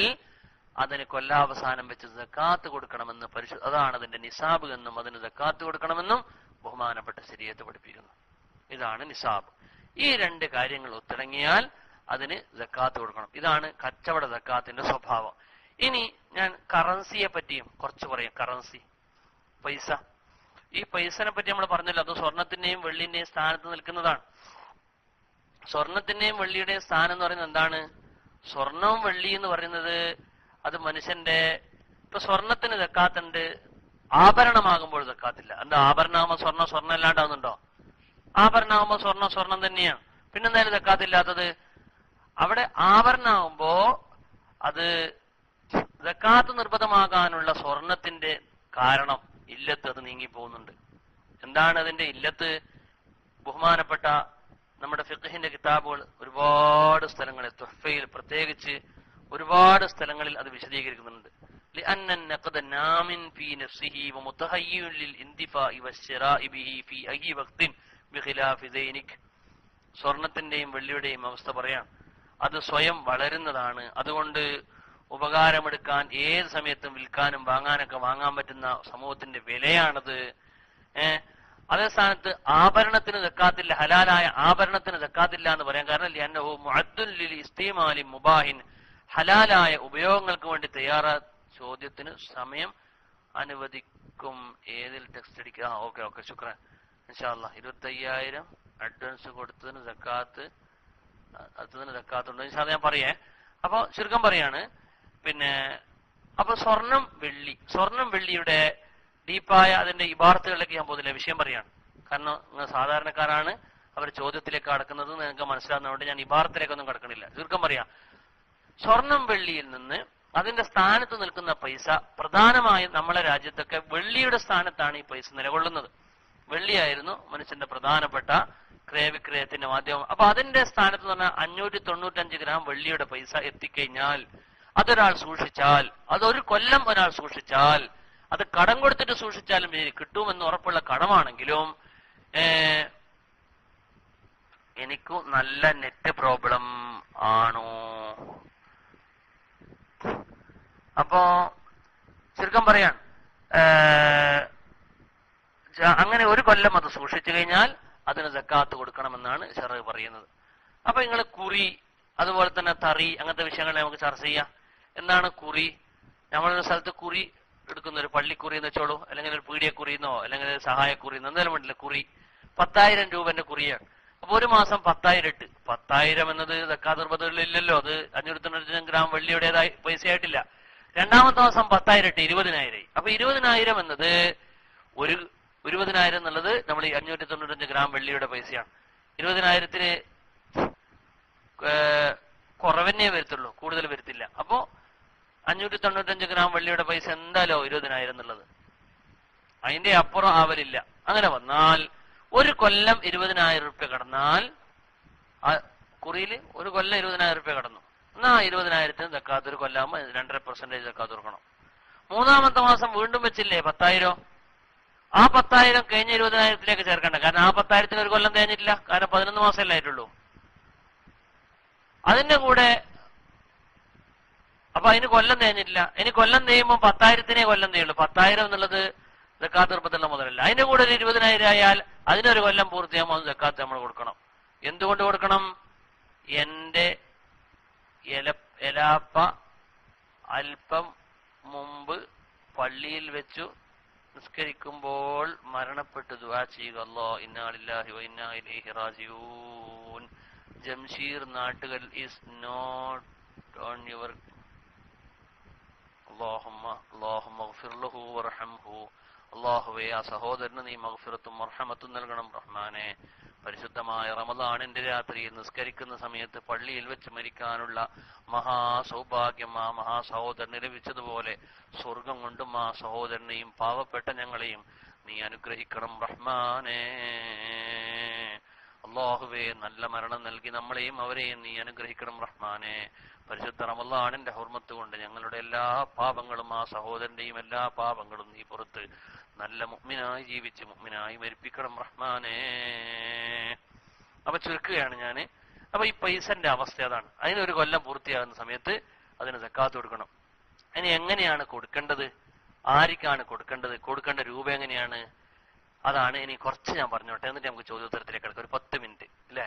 അതിന് കൊല്ലാവസാനം വെച്ച് സക്കാത്ത് കൊടുക്കണമെന്ന് അതാണ് അതിന്റെ നിസാബ് എന്നും അതിന് സക്കാത്ത് കൊടുക്കണമെന്നും ബഹുമാനപ്പെട്ട ശരീഅത്ത് പഠിപ്പിക്കുന്നു. ഇതാണ് നിസാബ്. ഈ രണ്ട് കാര്യങ്ങൾ ഒത്തിണങ്ങിയാൽ അതിന് സക്കാത്ത് കൊടുക്കണം. ഇതാണ് കച്ചവട സക്കാത്തിന്റെ സ്വഭാവം. ഇനി ഞാൻ കറൻസിയെ പറ്റിയും കുറച്ച് പറയാം. കറൻസി, പൈസ. ഈ പൈസനെ പറ്റി നമ്മൾ പറഞ്ഞല്ലോ, അത് സ്വർണത്തിന്റെയും വെള്ളിന്റെയും സ്ഥാനത്ത് നിൽക്കുന്നതാണ്. സ്വർണത്തിന്റെയും വെള്ളിയുടെയും സ്ഥാനം എന്ന് പറയുന്നത് എന്താണ്? സ്വർണവും വെള്ളി എന്ന് പറയുന്നത് അത് മനുഷ്യന്റെ, ഇപ്പൊ സ്വർണത്തിന് സക്കാത്തുണ്ട്, ആഭരണമാകുമ്പോൾ സക്കാത്തില്ല. എന്താ ആഭരണമാകുമ്പോൾ സ്വർണ്ണം അല്ലാണ്ടാവുന്നുണ്ടോ? ആഭരണമാകുമ്പോൾ സ്വർണം തന്നെയാണ്. പിന്നെന്തായാലും സക്കാത്തില്ലാത്തത്? അവിടെ ആഭരണമാകുമ്പോ അത് സക്കാത്ത് നിർബന്ധമാകാനുള്ള സ്വർണത്തിന്റെ കാരണം ഇല്ലത്ത് അത് നീങ്ങിപ്പോകുന്നുണ്ട്. എന്താണ് അതിന്റെ ഇല്ലത്ത്? ബഹുമാനപ്പെട്ട നമ്മുടെ ഫിഖ്ഹിന്റെ കിതാബുകൾ ഒരുപാട് സ്ഥലങ്ങളിൽ, തുഹ്ഫയിൽ പ്രത്യേകിച്ച് ഒരുപാട് സ്ഥലങ്ങളിൽ അത് വിശദീകരിക്കുന്നുണ്ട്. لأن النقد نام في نفسه ومتهيئ للانتفاع والشراء به في أي وقت بخلاف ذلك. സ്വർണത്തിന്റെയും വെള്ളിയുടെയും അവസ്ഥ പറയാം, അത് സ്വയം വളരുന്നതാണ്. അതുകൊണ്ട് ഉപകാരമെടുക്കാൻ ഏത് സമയത്തും വിൽക്കാനും വാങ്ങാൻ പറ്റുന്ന സമൂഹത്തിന്റെ വിലയാണത്. അതേ സ്ഥാനത്ത് ആഭരണത്തിന് സക്കാത്തില്ല, ഹലാലായ ആഭരണത്തിന് സക്കാത്തില്ല എന്ന് പറയാൻ കാരണം ലിഅന്നഹു മുഅദ്ദുൻ ലിൽ ഇസ്തിമാലി മുബാഹിൻ, ഹലാലായ ഉപയോഗങ്ങൾക്ക് വേണ്ടി ചോദ്യത്തിന് സമയം അനുവദിക്കും. ഏതിൽ ടെക്സ്റ്റ് അടിക്കുക? ഓക്കെ ശുക്രാൻ. ഇൻഷാ അല്ലാഹ് 25,000 അഡ്വാൻസ് കൊടുത്തതിന് സക്കാത്ത്, അടുത്തതിന് സക്കാത്തുണ്ട് ഇൻഷാ അല്ലാഹ് ഞാൻ പറയേ. അപ്പൊ ചുരുക്കം പറയാണ്, അപ്പൊ സ്വർണം വെള്ളിയുടെ ഡീപ്പായ അതിന്റെ ഇബാറത്തുകളിലേക്ക് ഞാൻ പോകുന്നില്ല, വിഷയം പറയാണ്. കാരണം നിങ്ങൾ സാധാരണക്കാരാണ്, അവർ ചോദ്യത്തിലേക്ക് കടക്കുന്നത് നിങ്ങൾക്ക് മനസ്സിലാകുന്നതുകൊണ്ട് ഞാൻ ഇബാറത്തിലേക്കൊന്നും കടക്കണില്ല. ചുരുക്കം പറയാം, സ്വർണം വെള്ളിയിൽ നിന്ന് അതിന്റെ സ്ഥാനത്ത് നിൽക്കുന്ന പൈസ പ്രധാനമായും നമ്മളെ രാജ്യത്തൊക്കെ വെള്ളിയുടെ സ്ഥാനത്താണ് ഈ പൈസ നിലകൊള്ളുന്നത്. വെള്ളിയായിരുന്നു മനുഷ്യന്റെ പ്രധാനപ്പെട്ട ക്രയവിക്രയത്തിന്റെ മാധ്യമം. അപ്പൊ അതിന്റെ സ്ഥാനത്ത് പറഞ്ഞാൽ 595 ഗ്രാം വെള്ളിയുടെ പൈസ എത്തിക്കഴിഞ്ഞാൽ അതൊരാൾ സൂക്ഷിച്ചാൽ, അതൊരു കൊല്ലം ഒരാൾ സൂക്ഷിച്ചാൽ അത് കടം കൊടുത്തിട്ട് സൂക്ഷിച്ചാലും കിട്ടുമെന്ന് ഉറപ്പുള്ള കടമാണെങ്കിലും എനിക്ക് നല്ല നെറ്റ് പ്രോബ്ലം ആണോ? അപ്പോ ചുരുക്കം പറയാൻ അങ്ങനെ ഒരു കൊല്ലം അത് സൂക്ഷിച്ചു കഴിഞ്ഞാൽ അതിന് സക്കാത്ത് കൊടുക്കണമെന്നാണ് ശറഅ് പറയുന്നത്. അപ്പൊ നിങ്ങൾ കുറി, അതുപോലെ തന്നെ തറി, അങ്ങനത്തെ വിഷയങ്ങളെ നമുക്ക് ചർച്ച ചെയ്യാം. എന്താണ് കുറി? നമ്മളൊരു സ്ഥലത്ത് കുറി എടുക്കുന്ന, ഒരു പള്ളിക്കുറി എന്ന് വെച്ചോളൂ, അല്ലെങ്കിൽ ഒരു പീഡിയക്കുറിന്നോ അല്ലെങ്കിൽ സഹായക്കുറിന്നോ എന്തായാലും വേണ്ടില്ല, കുറി 10,000 രൂപന്റെ കുറിയാണ്. അപ്പൊ ഒരു മാസം 10,000 ഇട്ട്, 10,000 എന്നത് സക്കാത്ത് നിർബന്ധമില്ലല്ലോ, അത് 595 ഗ്രാം വെള്ളിയുടേതായി പൈസയായിട്ടില്ല. രണ്ടാമത്തെ മാസം 10,000 ഇട്ട് 20,000. അപ്പൊ 20,000 എന്നത് 20,000 എന്നുള്ളത് നമ്മൾ ഈ 595 ഗ്രാം വെള്ളിയുടെ പൈസയാണ്. 20,000-ന് കുറവന്നെ വരത്തുള്ളൂ, കൂടുതൽ വരത്തില്ല. അപ്പോ 595 ഗ്രാം വെള്ളിയുടെ പൈസ എന്തായാലും 20,000 എന്നുള്ളത്, അതിന്റെ അപ്പുറം ആവലില്ല. അങ്ങനെ വന്നാൽ ഒരു കൊല്ലം 20,000 റുപ്യ കടന്നാൽ, കുറിയിൽ ഒരു കൊല്ലം 20,000 റുപ്യ കടന്നു, എന്നാ 20,000-ന് സക്കാത്ത് ഒരു കൊല്ലാകുമ്പോൾ 2.5% സക്കാത്ത് കൊടുക്കണം. മൂന്നാമത്തെ മാസം വീണ്ടും വെച്ചില്ലേ 10,000, ആ 10,000 കഴിഞ്ഞ 20,000-ലേക്ക് ചേർക്കണ്ട. കാരണം ആ 10,000-ന് ഒരു കൊല്ലം തേഞ്ഞിട്ടില്ല, കാരണം 11 മാസമല്ലേ ആയിട്ടുള്ളൂ. അതിന്റെ കൂടെ അപ്പൊ അതിന് കൊല്ലം തേഞ്ഞിട്ടില്ല. ഇനി കൊല്ലം തേയുമ്പോൾ 10,000-നെ കൊല്ലം തേയുള്ളൂ. 10,000 എന്നുള്ളത് സക്കാത്ത് നിർബന്ധമുള്ള മുതലല്ല. അതിന്റെ കൂടെ ഒരു 20,000 ആയാൽ അതിനൊരു കൊല്ലം പൂർത്തിയാകുമ്പോൾ സക്കാത്ത് നമ്മൾ കൊടുക്കണം. എന്തുകൊണ്ട് കൊടുക്കണം? എന്റെ എലാപ്പ അല്പം മുമ്പ് പള്ളിയിൽ വെച്ചു നിസ്കരിക്കുമ്പോൾ മരണപ്പെട്ടു ദുആ ചെയ്യുക, അല്ലാഹ് ഇന്നാ ലില്ലാഹി വ ഇന്നാ ഇലൈഹി റാജിഊൻ. Jamsheer Nattukal is not on your അല്ലാഹുമ്മഗ്ഫിർ ലഹു വർഹംഹു. അല്ലാഹുവേ, ആ സഹോദരന് നീ മഗ്ഫിറത്തും മർഹമത്തും നൽകണം റഹ്മാനെ. പരിശുദ്ധമായ റമദാനിന്റെ രാത്രിയിൽ നിസ്കരിക്കുന്ന സമയത്ത് പള്ളിയിൽ വെച്ച് മരിക്കാനുള്ള മഹാസൗഭാഗ്യം ആ മഹാസഹോദരന് ലഭിച്ചതുപോലെ സ്വർഗം കൊണ്ടും ആ സഹോദരനെയും പാവപ്പെട്ട ഞങ്ങളെയും നീ അനുഗ്രഹിക്കണം റഹ്മാനേ. അല്ലാഹുവേ, നല്ല മരണം നൽകി നമ്മളെയും അവരെയും നീ അനുഗ്രഹിക്കണം റഹ്മാനെ. പരിശുദ്ധ റമളാനിന്റെ ഹുർമത്ത് കൊണ്ട് ഞങ്ങളുടെ എല്ലാ പാപങ്ങളും ആ സഹോദരന്റെയും എല്ലാ പാപങ്ങളും നീ പുറത്ത് നല്ല മുഅ്മിനായി ജീവിച്ച് മുഅ്മിനായി മരിപ്പിക്കണം റഹ്മാനെ. അപ്പൊ ചുരുക്കുകയാണ് ഞാന്. അപ്പൊ ഈ പൈസന്റെ അവസ്ഥ അതാണ്. അതിനൊരു കൊല്ലം പൂർത്തിയാകുന്ന സമയത്ത് അതിന് സക്കാത്ത് കൊടുക്കണം. ഇനി എങ്ങനെയാണ് കൊടുക്കേണ്ടത്? ആർക്കാണ് കൊടുക്കേണ്ടത്? കൊടുക്കേണ്ട രൂപ എങ്ങനെയാണ്? അതാണ് ഇനി കുറച്ച് ഞാൻ പറഞ്ഞോട്ടെ, എന്നിട്ട് നമുക്ക് ചോദ്യോത്തരത്തിലേക്ക് കിടക്കാം. ഒരു 10 മിനിറ്റ് അല്ലേ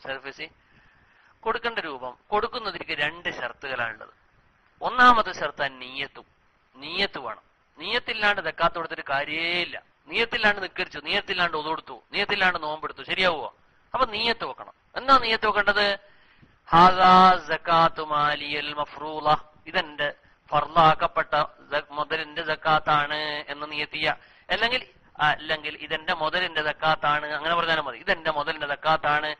സർഫീസി? കൊടുക്കേണ്ട രൂപം, കൊടുക്കുന്നതിലേക്ക് 2 ഷർത്തുകളാണുള്ളത്. ഒന്നാമത്തെ ഷർത്ത് നീയത്ത് വേണം. നീയത്തില്ലാണ്ട് സക്കാത്ത് കൊടുത്തിട്ട് കാര്യേയില്ല. നീയത്തില്ലാണ്ട് നിക്കരിച്ചു, നീയത്തില്ലാണ്ട് ഒതു കൊടുത്തു, നീയത്തില്ലാണ്ട് നോമ്പെടുത്തു, ശരിയാവുമോ? അപ്പൊ നീയത്ത് വെക്കണം. എന്നാ നീയത്ത് വെക്കേണ്ടത്? ഹാദാ സക്കാത്തു മാലിയൽ മഫ്റൂള, ഇതെന്റെ ഫർളാക്കപ്പെട്ട മുതലിന്റെ സക്കാത്താണ് എന്ന് നിയത്തിയ. അല്ലെങ്കിൽ ഇതെന്റെ മുതലിന്റെ സക്കാത്താണ്, അങ്ങനെ പറഞ്ഞാലും മതി. ഇതെന്റെ മുതലിന്റെ സക്കാത്താണ്,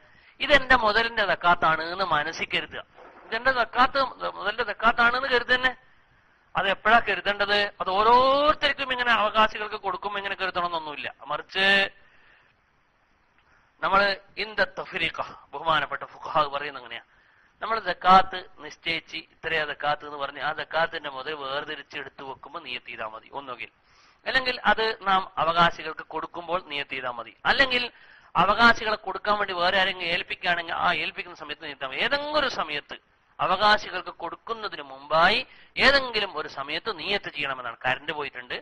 ഇതെന്റെ മുതലിന്റെ സക്കാത്താണ് എന്ന് മനസ്സിൽ കരുതുക. ഇതെന്റെ സക്കാത്ത് മുതലിന്റെ സക്കാത്താണെന്ന് കരുതന്നെ. അത് എപ്പോഴാ കരുതേണ്ടത്? അത് ഓരോരുത്തർക്കും ഇങ്ങനെ അവകാശികൾക്ക് കൊടുക്കുമ്പോൾ ഇങ്ങനെ കരുതണമെന്നൊന്നുമില്ല. മറിച്ച് നമ്മള് തഫ്രീഖ, ബഹുമാനപ്പെട്ട ഫുഖഹാ പറയുന്നത് എങ്ങനെയാ? നമ്മൾ സക്കാത്ത് നിശ്ചയിച്ച് ഇത്രയാ സക്കാത്ത് എന്ന് പറഞ്ഞ് ആ സക്കാത്തിന്റെ മുതൽ വേർതിരിച്ച് എടുത്തു വെക്കുമ്പോൾ നിയത്ത് ചെയ്താൽ മതി ഒന്നുകിൽ. അല്ലെങ്കിൽ അത് നാം അവകാശികൾക്ക് കൊടുക്കുമ്പോൾ നിയത്ത് ചെയ്താൽ മതി. അല്ലെങ്കിൽ അവകാശികളെ കൊടുക്കാൻ വേണ്ടി വേറെ ആരെങ്കിലും ഏൽപ്പിക്കുകയാണെങ്കിൽ ആ ഏൽപ്പിക്കുന്ന സമയത്ത് നിയത്താൽ മതി. ഏതെങ്കിലും ഒരു സമയത്ത് അവകാശികൾക്ക് കൊടുക്കുന്നതിന് മുമ്പായി ഏതെങ്കിലും ഒരു സമയത്ത് നിയത്ത് ചെയ്യണമെന്നാണ്. കറണ്ട് പോയിട്ടുണ്ട്,